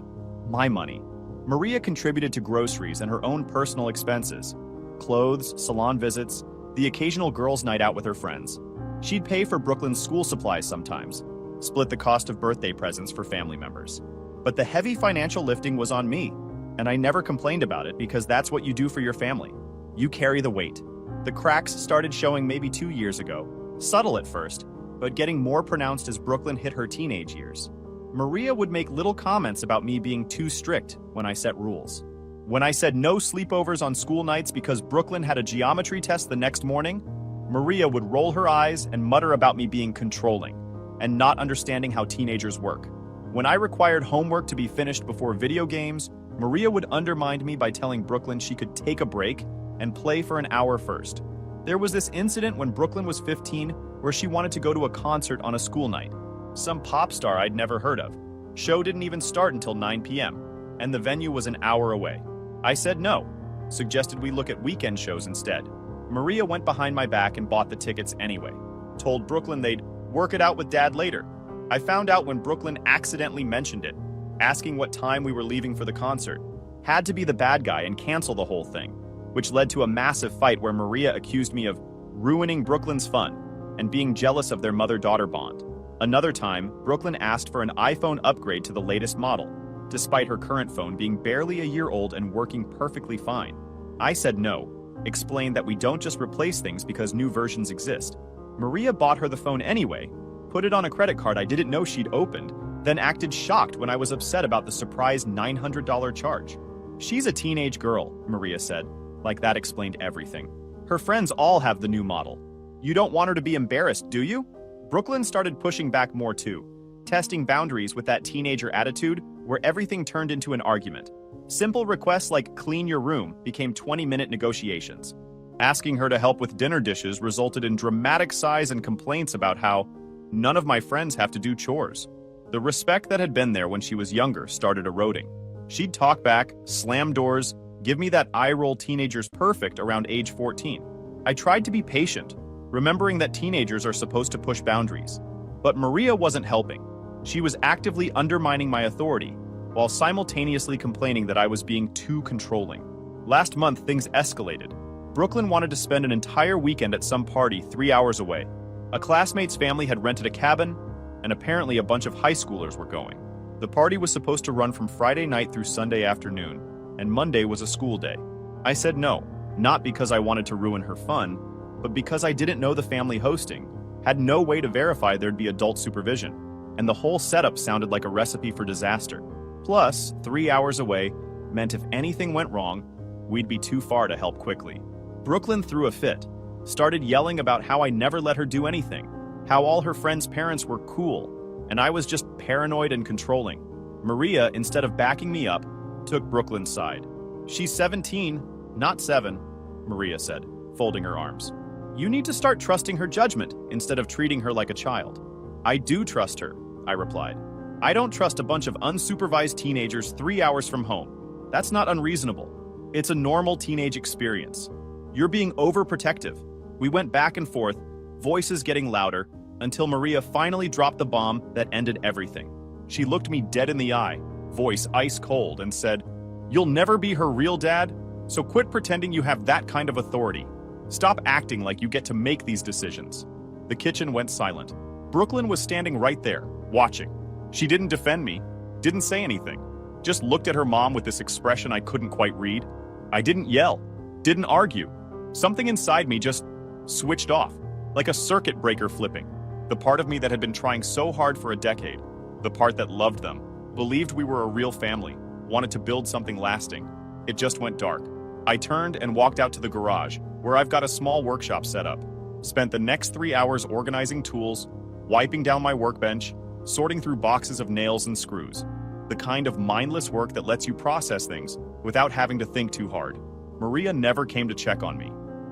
My money. Maria contributed to groceries and her own personal expenses. Clothes, salon visits, the occasional girls' night out with her friends. She'd pay for Brooklyn's school supplies sometimes, split the cost of birthday presents for family members. But the heavy financial lifting was on me, and I never complained about it because that's what you do for your family. You carry the weight. The cracks started showing maybe 2 years ago, subtle at first, but getting more pronounced as Brooklyn hit her teenage years. Maria would make little comments about me being too strict when I set rules. When I said no sleepovers on school nights because Brooklyn had a geometry test the next morning, Maria would roll her eyes and mutter about me being controlling and not understanding how teenagers work. When I required homework to be finished before video games, Maria would undermine me by telling Brooklyn she could take a break and play for an hour first. There was this incident when Brooklyn was 15 where she wanted to go to a concert on a school night. Some pop star I'd never heard of. Show didn't even start until 9 p.m., and the venue was an hour away. I said no, suggested we look at weekend shows instead. Maria went behind my back and bought the tickets anyway. Told Brooklyn they'd work it out with Dad later. I found out when Brooklyn accidentally mentioned it, asking what time we were leaving for the concert. Had to be the bad guy and cancel the whole thing, which led to a massive fight where Maria accused me of ruining Brooklyn's fun and being jealous of their mother-daughter bond. Another time, Brooklyn asked for an iPhone upgrade to the latest model, despite her current phone being barely a year old and working perfectly fine. I said no, explained that we don't just replace things because new versions exist. Maria bought her the phone anyway, put it on a credit card I didn't know she'd opened, then acted shocked when I was upset about the surprise $900 charge. She's a teenage girl, Maria said, like that explained everything. Her friends all have the new model. You don't want her to be embarrassed, do you? Brooklyn started pushing back more too, testing boundaries with that teenager attitude where everything turned into an argument. Simple requests like clean your room became 20-minute negotiations. Asking her to help with dinner dishes resulted in dramatic sighs and complaints about how none of my friends have to do chores. The respect that had been there when she was younger started eroding. She'd talk back, slam doors, give me that eye-roll teenager's perfect around age 14. I tried to be patient, remembering that teenagers are supposed to push boundaries. But Maria wasn't helping. She was actively undermining my authority, while simultaneously complaining that I was being too controlling. Last month, things escalated. Brooklyn wanted to spend an entire weekend at some party 3 hours away. A classmate's family had rented a cabin, and apparently a bunch of high schoolers were going. The party was supposed to run from Friday night through Sunday afternoon, and Monday was a school day. I said no, not because I wanted to ruin her fun, but because I didn't know the family hosting, had no way to verify there'd be adult supervision, and the whole setup sounded like a recipe for disaster. Plus, 3 hours away meant if anything went wrong, we'd be too far to help quickly. Brooklyn threw a fit, started yelling about how I never let her do anything, how all her friends' parents were cool, and I was just paranoid and controlling. Maria, instead of backing me up, took Brooklyn's side. She's 17, not 7, Maria said, folding her arms. You need to start trusting her judgment instead of treating her like a child. I do trust her, I replied. I don't trust a bunch of unsupervised teenagers 3 hours from home. That's not unreasonable. It's a normal teenage experience. You're being overprotective. We went back and forth, voices getting louder, until Maria finally dropped the bomb that ended everything. She looked me dead in the eye, voice ice cold, and said, "You'll never be her real dad, so quit pretending you have that kind of authority. Stop acting like you get to make these decisions." The kitchen went silent. Brooklyn was standing right there, watching. She didn't defend me, didn't say anything, just looked at her mom with this expression I couldn't quite read. I didn't yell, didn't argue. Something inside me just switched off, like a circuit breaker flipping. The part of me that had been trying so hard for a decade, the part that loved them, believed we were a real family, wanted to build something lasting. It just went dark. I turned and walked out to the garage, where I've got a small workshop set up. Spent the next 3 hours organizing tools, wiping down my workbench, sorting through boxes of nails and screws. The kind of mindless work that lets you process things without having to think too hard. Maria never came to check on me.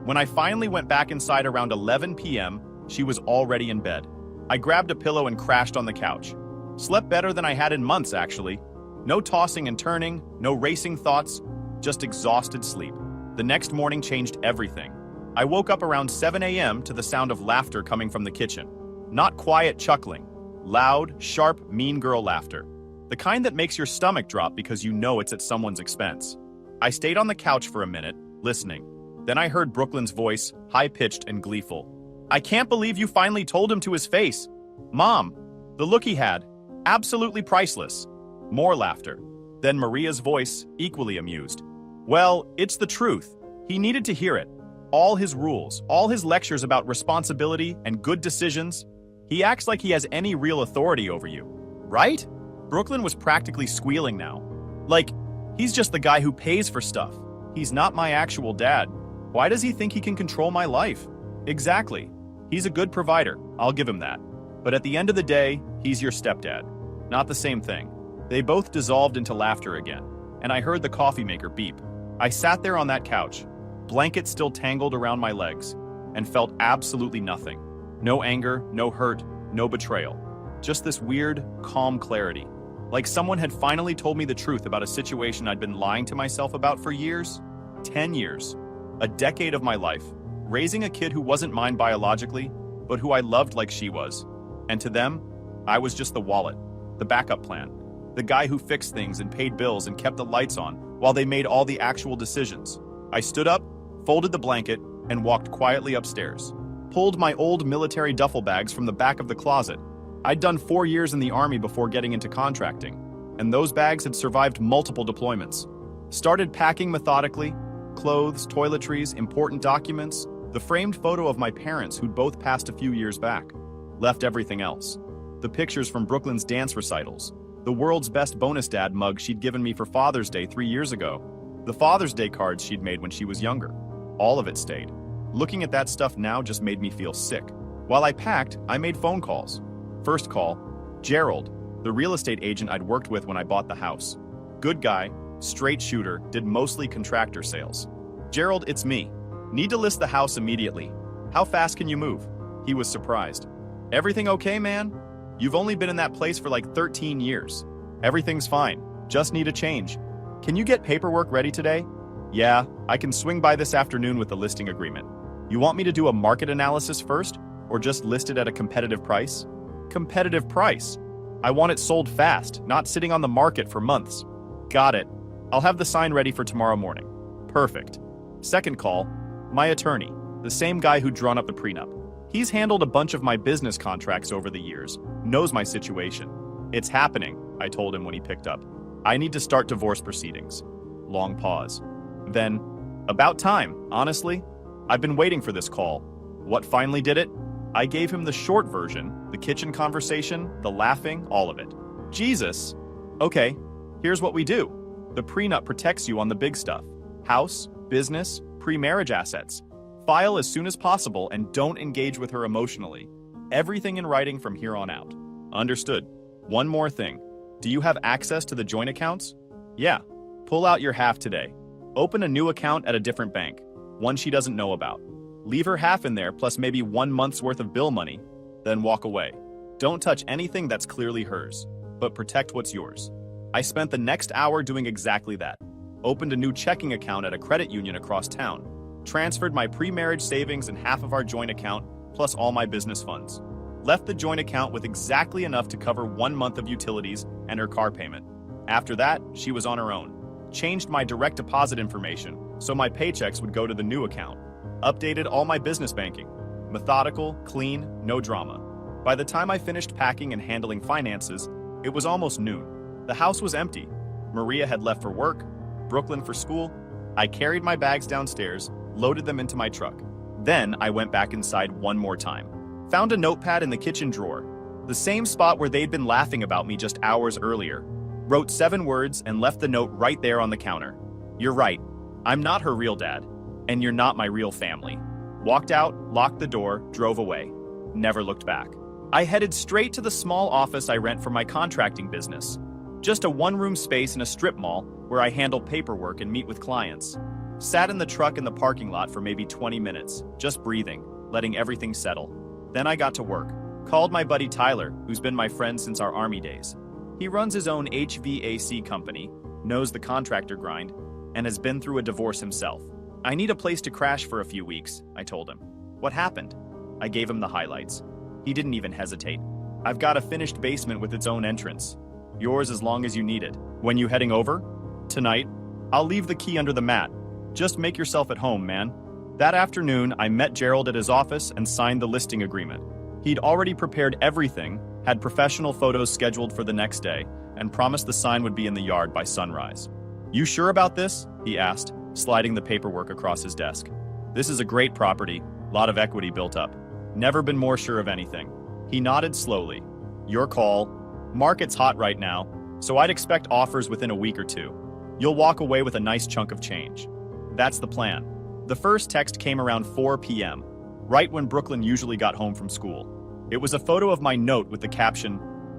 When I finally went back inside around 11 p.m., she was already in bed. I grabbed a pillow and crashed on the couch. Slept better than I had in months, actually. No tossing and turning, no racing thoughts, just exhausted sleep. The next morning changed everything. I woke up around 7 a.m. to the sound of laughter coming from the kitchen. Not quiet chuckling, loud, sharp, mean girl laughter. The kind that makes your stomach drop because you know it's at someone's expense. I stayed on the couch for a minute, listening. Then I heard Brooklyn's voice, high-pitched and gleeful. "I can't believe you finally told him to his face. Mom, the look he had, absolutely priceless." More laughter. Then Maria's voice, equally amused. "Well, it's the truth. He needed to hear it. All his rules, all his lectures about responsibility and good decisions. He acts like he has any real authority over you. Right?" Brooklyn was practically squealing now. "Like, he's just the guy who pays for stuff. He's not my actual dad. Why does he think he can control my life?" "Exactly. He's a good provider, I'll give him that. But at the end of the day, he's your stepdad. Not the same thing." They both dissolved into laughter again, and I heard the coffee maker beep. I sat there on that couch, blankets still tangled around my legs, and felt absolutely nothing. No anger, no hurt, no betrayal. Just this weird, calm clarity. Like someone had finally told me the truth about a situation I'd been lying to myself about for years. 10 years. A decade of my life. Raising a kid who wasn't mine biologically, but who I loved like she was. And to them, I was just the wallet, the backup plan. The guy who fixed things and paid bills and kept the lights on while they made all the actual decisions. I stood up, folded the blanket, and walked quietly upstairs. Pulled my old military duffel bags from the back of the closet. I'd done 4 years in the Army before getting into contracting, and those bags had survived multiple deployments. Started packing methodically, clothes, toiletries, important documents, the framed photo of my parents who'd both passed a few years back. Left everything else. The pictures from Brooklyn's dance recitals, the world's best bonus dad mug she'd given me for Father's Day 3 years ago, the Father's Day cards she'd made when she was younger. All of it stayed. Looking at that stuff now just made me feel sick. While I packed, I made phone calls. First call, Gerald, the real estate agent I'd worked with when I bought the house. Good guy, straight shooter, did mostly contractor sales. "Gerald, it's me. Need to list the house immediately. How fast can you move?" He was surprised. "Everything okay, man? You've only been in that place for like 13 years. Everything's fine. Just need a change. Can you get paperwork ready today?" "Yeah, I can swing by this afternoon with the listing agreement. You want me to do a market analysis first, or just list it at a competitive price?" "Competitive price. I want it sold fast, not sitting on the market for months." "Got it. I'll have the sign ready for tomorrow morning." "Perfect." Second call, my attorney, the same guy who'd drawn up the prenup. He's handled a bunch of my business contracts over the years, knows my situation. "It's happening," I told him when he picked up. "I need to start divorce proceedings." Long pause. Then, "About time, honestly. I've been waiting for this call." What finally did it? I gave him the short version, the kitchen conversation, the laughing, all of it. "Jesus. Okay, here's what we do. The prenup protects you on the big stuff. House, business, pre-marriage assets. File as soon as possible and don't engage with her emotionally. Everything in writing from here on out." "Understood. One more thing. Do you have access to the joint accounts?" "Yeah. Pull out your half today. Open a new account at a different bank, one she doesn't know about. Leave her half in there plus maybe 1 month's worth of bill money, then walk away. Don't touch anything that's clearly hers, but protect what's yours." I spent the next hour doing exactly that. Opened a new checking account at a credit union across town. Transferred my pre-marriage savings and half of our joint account, plus all my business funds. Left the joint account with exactly enough to cover 1 month of utilities and her car payment. After that, she was on her own. Changed my direct deposit information so my paychecks would go to the new account. Updated all my business banking. Methodical, clean, no drama. By the time I finished packing and handling finances, it was almost noon. The house was empty. Maria had left for work, Brooklyn for school. I carried my bags downstairs, loaded them into my truck. Then I went back inside one more time. Found a notepad in the kitchen drawer, the same spot where they'd been laughing about me just hours earlier. Wrote 7 words and left the note right there on the counter. You're right. I'm not her real dad, and you're not my real family. Walked out, locked the door, drove away. Never looked back. I headed straight to the small office I rent for my contracting business. Just a one-room space in a strip mall where I handle paperwork and meet with clients. Sat in the truck in the parking lot for maybe 20 minutes, just breathing, letting everything settle. Then I got to work. Called my buddy Tyler, who's been my friend since our army days. He runs his own HVAC company, knows the contractor grind, and has been through a divorce himself. I need a place to crash for a few weeks, I told him. What happened? I gave him the highlights. He didn't even hesitate. I've got a finished basement with its own entrance. Yours as long as you need it. When you heading over? Tonight. I'll leave the key under the mat. Just make yourself at home, man. That afternoon, I met Gerald at his office and signed the listing agreement. He'd already prepared everything, had professional photos scheduled for the next day, and promised the sign would be in the yard by sunrise. You sure about this? He asked, sliding the paperwork across his desk. This is a great property, lot of equity built up. Never been more sure of anything. He nodded slowly. Your call. Market's hot right now, so I'd expect offers within a week or two. You'll walk away with a nice chunk of change. That's the plan. The first text came around 4 p.m., right when Brooklyn usually got home from school. It was a photo of my note with the caption,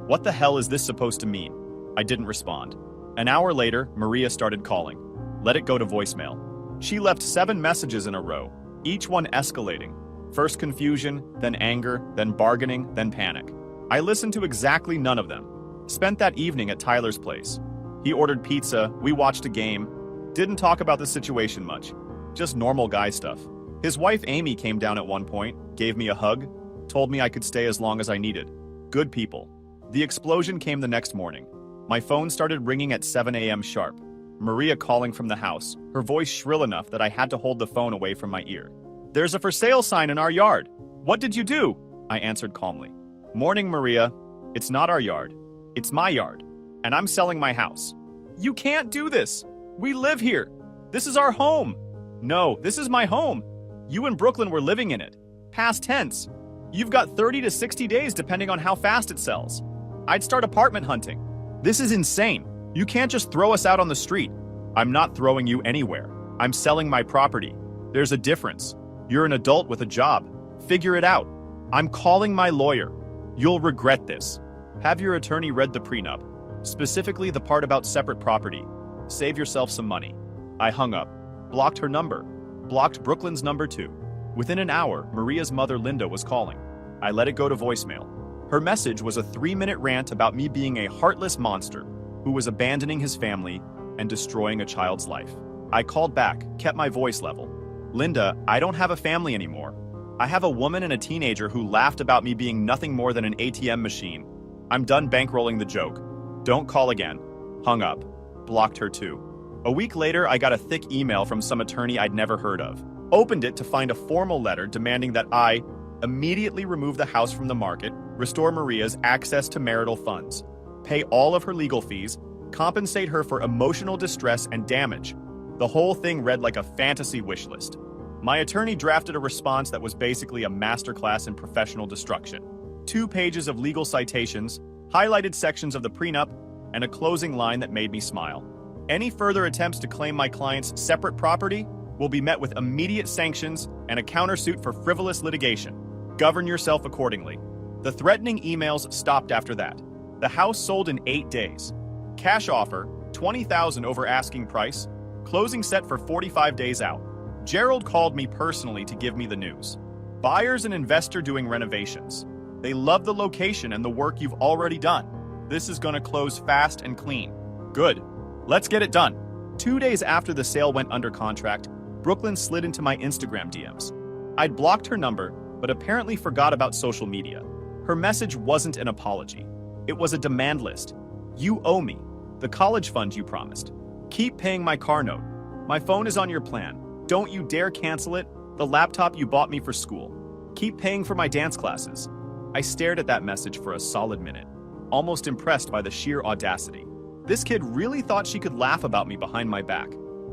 "What the hell is this supposed to mean?" I didn't respond. An hour later, Maria started calling. Let it go to voicemail. She left 7 messages in a row, each one escalating. First confusion, then anger, then bargaining, then panic. I listened to exactly none of them. Spent that evening at Tyler's place. He ordered pizza, we watched a game. Didn't talk about the situation much. Just normal guy stuff. His wife Amy came down at one point, gave me a hug, told me I could stay as long as I needed. Good people. The explosion came the next morning. My phone started ringing at 7 a.m. sharp. Maria calling from the house, her voice shrill enough that I had to hold the phone away from my ear. There's a for sale sign in our yard. What did you do? I answered calmly. Morning, Maria. It's not our yard. It's my yard. And I'm selling my house. You can't do this. We live here. This is our home. No, this is my home. You and Brooklyn were living in it. Past tense. You've got 30 to 60 days depending on how fast it sells. I'd start apartment hunting. This is insane. You can't just throw us out on the street. I'm not throwing you anywhere. I'm selling my property. There's a difference. You're an adult with a job. Figure it out. I'm calling my lawyer. You'll regret this. Have your attorney read the prenup, specifically the part about separate property. Save yourself some money. I hung up, blocked her number, blocked Brooklyn's number too. Within an hour, Maria's mother Linda was calling. I let it go to voicemail. Her message was a 3-minute rant about me being a heartless monster who was abandoning his family and destroying a child's life. I called back, kept my voice level. Linda, I don't have a family anymore. I have a woman and a teenager who laughed about me being nothing more than an ATM machine. I'm done bankrolling the joke. Don't call again. Hung up. Blocked her too. A week later, I got a thick email from some attorney I'd never heard of. Opened it to find a formal letter demanding that I immediately remove the house from the market, restore Maria's access to marital funds, pay all of her legal fees, compensate her for emotional distress and damage. The whole thing read like a fantasy wish list. My attorney drafted a response that was basically a masterclass in professional destruction. 2 pages of legal citations, highlighted sections of the prenup, and a closing line that made me smile. Any further attempts to claim my client's separate property will be met with immediate sanctions and a countersuit for frivolous litigation. Govern yourself accordingly. The threatening emails stopped after that. The house sold in 8 days. Cash offer, $20,000 over asking price. Closing set for 45 days out. Gerald called me personally to give me the news. Buyers and investor doing renovations. They love the location and the work you've already done. This is gonna close fast and clean. Good. Let's get it done. 2 days after the sale went under contract, Brooklyn slid into my Instagram DMs. I'd blocked her number, but apparently forgot about social media. Her message wasn't an apology. It was a demand list. You owe me. The college fund you promised. Keep paying my car note. My phone is on your plan. Don't you dare cancel it. The laptop you bought me for school. Keep paying for my dance classes. I stared at that message for a solid minute, almost impressed by the sheer audacity. This kid really thought she could laugh about me behind my back,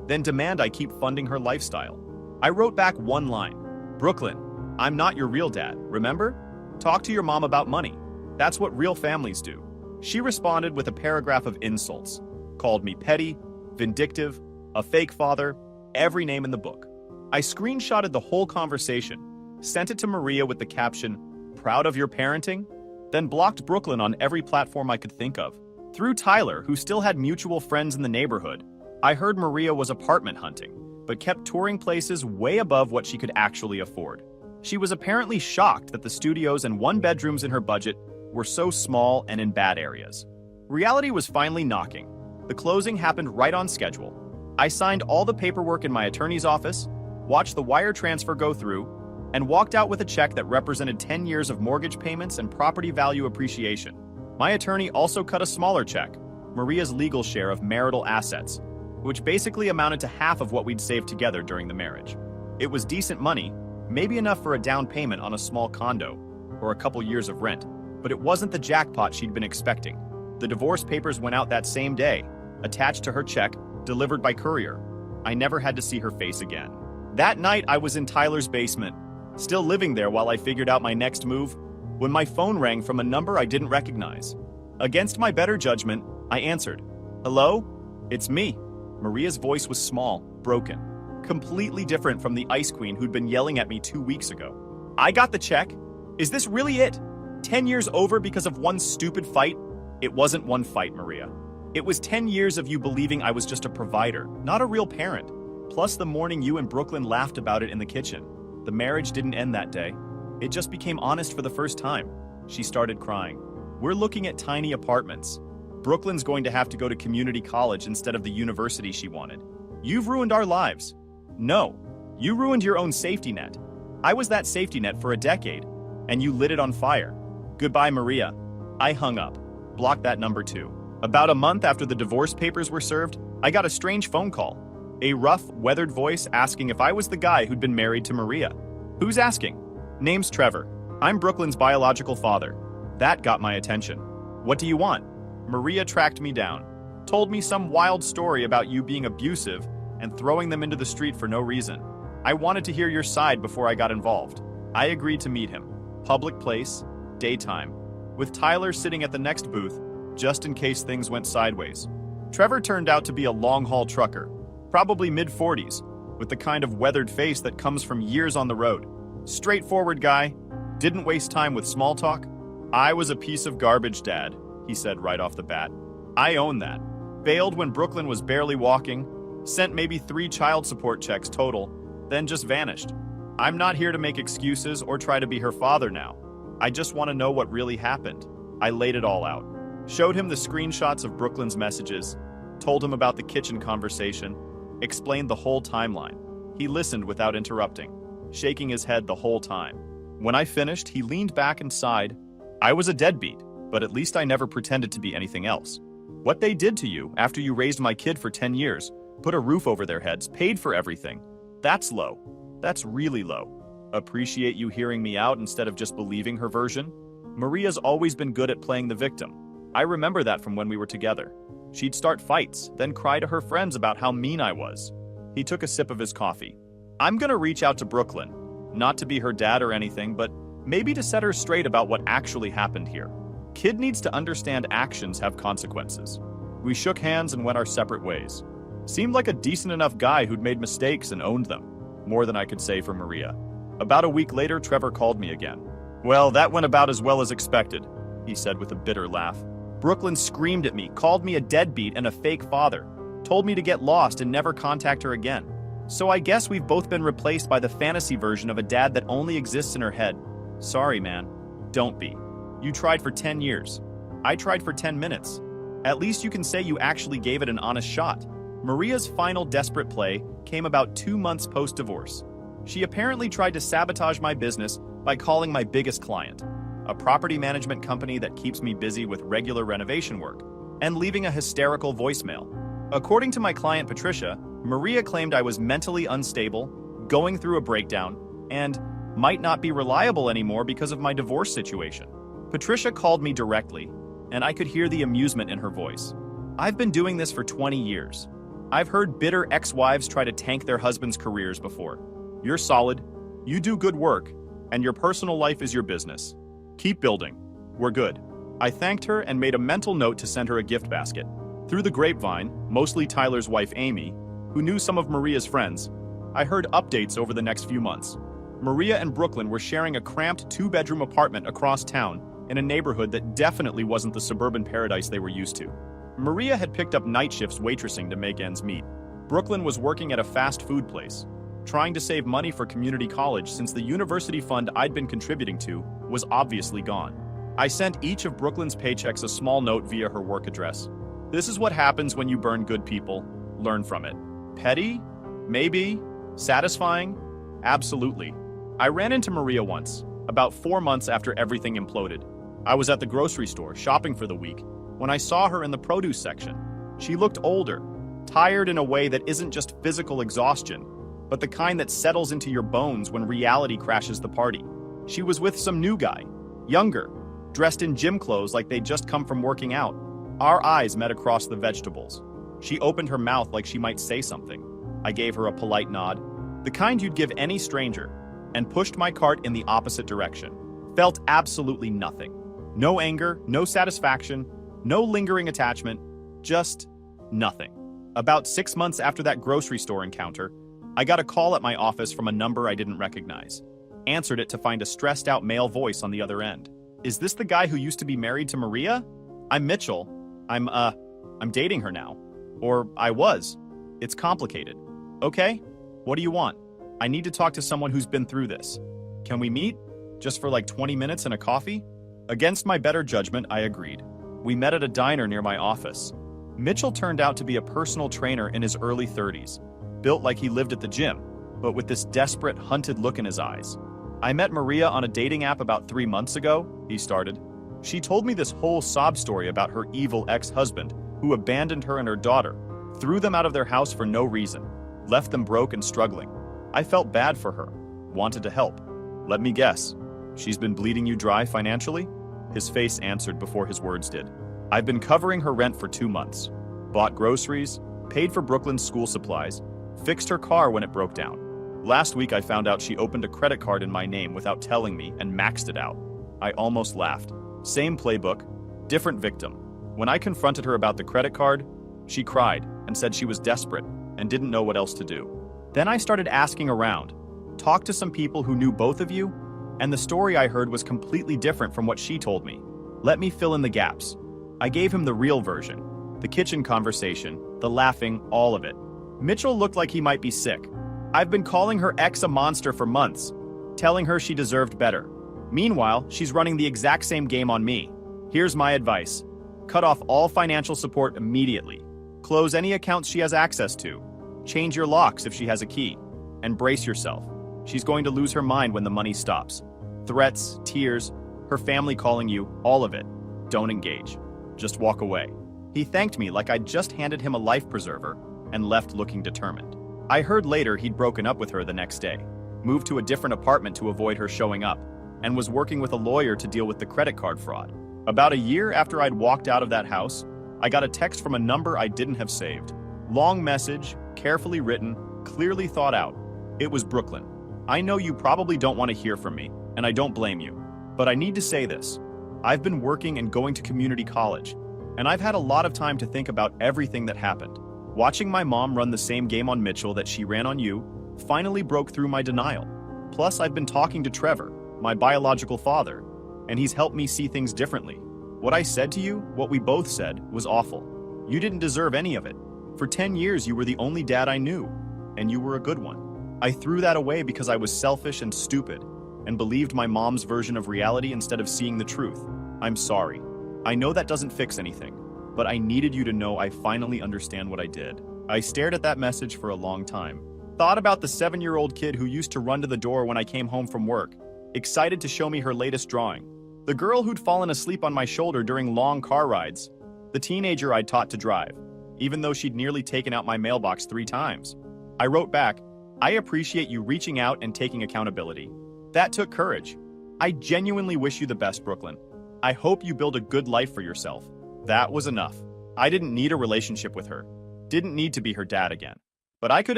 then demand I keep funding her lifestyle. I wrote back one line. Brooklyn, I'm not your real dad, remember? Talk to your mom about money. That's what real families do. She responded with a paragraph of insults, called me petty, vindictive, a fake father, every name in the book. I screenshotted the whole conversation, sent it to Maria with the caption, "Proud of your parenting?" Then blocked Brooklyn on every platform I could think of. Through Tyler, who still had mutual friends in the neighborhood, I heard Maria was apartment hunting, but kept touring places way above what she could actually afford. She was apparently shocked that the studios and one-bedrooms in her budget were so small and in bad areas. Reality was finally knocking. The closing happened right on schedule. I signed all the paperwork in my attorney's office, watched the wire transfer go through, and walked out with a check that represented 10 years of mortgage payments and property value appreciation. My attorney also cut a smaller check, Maria's legal share of marital assets, which basically amounted to half of what we'd saved together during the marriage. It was decent money, maybe enough for a down payment on a small condo, or a couple years of rent, but it wasn't the jackpot she'd been expecting. The divorce papers went out that same day, attached to her check, delivered by courier. I never had to see her face again. That night, I was in Tyler's basement, still living there while I figured out my next move, when my phone rang from a number I didn't recognize. Against my better judgment, I answered. "Hello? It's me." Maria's voice was small, broken, completely different from the Ice Queen who'd been yelling at me 2 weeks ago. "I got the check. Is this really it? 10 years over because of one stupid fight?" "It wasn't one fight, Maria. It was 10 years of you believing I was just a provider, not a real parent. Plus the morning you and Brooklyn laughed about it in the kitchen. The marriage didn't end that day. It just became honest for the first time." She started crying. "We're looking at tiny apartments. Brooklyn's going to have to go to community college instead of the university she wanted. You've ruined our lives." "No, you ruined your own safety net. I was that safety net for a decade, and you lit it on fire. Goodbye, Maria." I hung up, blocked that number too. About a month after the divorce papers were served, I got a strange phone call. A rough, weathered voice asking if I was the guy who'd been married to Maria. "Who's asking?" "Name's Trevor. I'm Brooklyn's biological father." That got my attention. "What do you want?" "Maria tracked me down, told me some wild story about you being abusive and throwing them into the street for no reason. I wanted to hear your side before I got involved." I agreed to meet him. Public place, daytime, with Tyler sitting at the next booth, just in case things went sideways. Trevor turned out to be a long-haul trucker, probably mid-40s, with the kind of weathered face that comes from years on the road. Straightforward guy, didn't waste time with small talk. "I was a piece of garbage, Dad," he said right off the bat. "I own that. Bailed when Brooklyn was barely walking, sent maybe 3 child support checks total, then just vanished. I'm not here to make excuses or try to be her father now. I just want to know what really happened." I laid it all out. Showed him the screenshots of Brooklyn's messages, told him about the kitchen conversation, explained the whole timeline. He listened without interrupting, shaking his head the whole time. When I finished, he leaned back and sighed. "I was a deadbeat, but at least I never pretended to be anything else. What they did to you after you raised my kid for 10 years, put a roof over their heads, paid for everything, that's low. That's really low. Appreciate you hearing me out instead of just believing her version." Maria's always been good at playing the victim. I remember that from when we were together. She'd start fights, then cry to her friends about how mean I was. He took a sip of his coffee. "I'm gonna reach out to Brooklyn, not to be her dad or anything, but maybe to set her straight about what actually happened here. Kid needs to understand actions have consequences." We shook hands and went our separate ways. Seemed like a decent enough guy who'd made mistakes and owned them. More than I could say for Maria. About a week later, Trevor called me again. "Well, that went about as well as expected," he said with a bitter laugh. "Brooklyn screamed at me, called me a deadbeat and a fake father, told me to get lost and never contact her again. So I guess we've both been replaced by the fantasy version of a dad that only exists in her head. Sorry, man. Don't be. You tried for 10 years. I tried for 10 minutes. At least you can say you actually gave it an honest shot." Maria's final desperate play came about 2 months post-divorce. She apparently tried to sabotage my business by calling my biggest client, a property management company that keeps me busy with regular renovation work, and leaving a hysterical voicemail. According to my client Patricia, Maria claimed I was mentally unstable, going through a breakdown, and might not be reliable anymore because of my divorce situation. Patricia called me directly, and I could hear the amusement in her voice. "I've been doing this for 20 years. I've heard bitter ex-wives try to tank their husbands' careers before. You're solid, you do good work, and your personal life is your business. Keep building. We're good. I thanked her and made a mental note to send her a gift basket. Through the grapevine, mostly Tyler's wife Amy, who knew some of Maria's friends, I heard updates over the next few months. Maria and Brooklyn were sharing a cramped two-bedroom apartment across town in a neighborhood that definitely wasn't the suburban paradise they were used to. Maria had picked up night shifts waitressing to make ends meet. Brooklyn was working at a fast food place, trying to save money for community college since the university fund I'd been contributing to was obviously gone. I sent each of Brooklyn's paychecks a small note via her work address. This is what happens when you burn good people. Learn from it. Petty? Maybe. Satisfying? Absolutely. I ran into Maria once, about 4 months after everything imploded. I was at the grocery store shopping for the week when I saw her in the produce section. She looked older, tired in a way that isn't just physical exhaustion, but the kind that settles into your bones when reality crashes the party. She was with some new guy, younger, dressed in gym clothes like they'd just come from working out. Our eyes met across the vegetables. She opened her mouth like she might say something. I gave her a polite nod, the kind you'd give any stranger, and pushed my cart in the opposite direction. Felt absolutely nothing. No anger, no satisfaction, no lingering attachment, just nothing. About 6 months after that grocery store encounter, I got a call at my office from a number I didn't recognize. Answered it to find a stressed-out male voice on the other end. Is this the guy who used to be married to Maria? I'm Mitchell. I'm dating her now. Or I was. It's complicated. Okay? What do you want? I need to talk to someone who's been through this. Can we meet? Just for like 20 minutes and a coffee? Against my better judgment, I agreed. We met at a diner near my office. Mitchell turned out to be a personal trainer in his early 30s, built like he lived at the gym, but with this desperate, hunted look in his eyes. I met Maria on a dating app about 3 months ago, he started. She told me this whole sob story about her evil ex-husband, who abandoned her and her daughter, threw them out of their house for no reason, left them broke and struggling. I felt bad for her, wanted to help. Let me guess, she's been bleeding you dry financially? His face answered before his words did. I've been covering her rent for 2 months, bought groceries, paid for Brooklyn's school supplies, fixed her car when it broke down. Last week I found out she opened a credit card in my name without telling me and maxed it out. I almost laughed. Same playbook, different victim. When I confronted her about the credit card, she cried and said she was desperate and didn't know what else to do. Then I started asking around, talked to some people who knew both of you, and the story I heard was completely different from what she told me. Let me fill in the gaps. I gave him the real version, the kitchen conversation, the laughing, all of it. Mitchell looked like he might be sick. I've been calling her ex a monster for months, telling her she deserved better. Meanwhile, she's running the exact same game on me. Here's my advice. Cut off all financial support immediately. Close any accounts she has access to. Change your locks if she has a key. And brace yourself. She's going to lose her mind when the money stops. Threats, tears, her family calling you, all of it. Don't engage. Just walk away. He thanked me like I'd just handed him a life preserver and left looking determined. I heard later he'd broken up with her the next day, moved to a different apartment to avoid her showing up, and was working with a lawyer to deal with the credit card fraud. About a year after I'd walked out of that house, I got a text from a number I didn't have saved. Long message, carefully written, clearly thought out. It was Brooklyn. I know you probably don't want to hear from me, and I don't blame you. But I need to say this. I've been working and going to community college, and I've had a lot of time to think about everything that happened. Watching my mom run the same game on Mitchell that she ran on you finally broke through my denial. Plus, I've been talking to Trevor, my biological father, and he's helped me see things differently. What I said to you, what we both said, was awful. You didn't deserve any of it. For 10 years, you were the only dad I knew, and you were a good one. I threw that away because I was selfish and stupid, and believed my mom's version of reality instead of seeing the truth. I'm sorry. I know that doesn't fix anything, but I needed you to know I finally understand what I did. I stared at that message for a long time. Thought about the 7-year-old kid who used to run to the door when I came home from work, excited to show me her latest drawing. The girl who'd fallen asleep on my shoulder during long car rides. The teenager I'd taught to drive, even though she'd nearly taken out my mailbox 3 times. I wrote back, I appreciate you reaching out and taking accountability. That took courage. I genuinely wish you the best, Brooklyn. I hope you build a good life for yourself. That was enough. I didn't need a relationship with her. Didn't need to be her dad again. But I could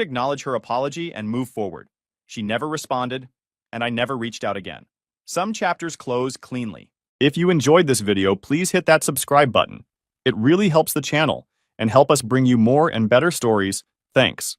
acknowledge her apology and move forward. She never responded, and I never reached out again. Some chapters close cleanly. If you enjoyed this video, please hit that subscribe button. It really helps the channel and help us bring you more and better stories. Thanks.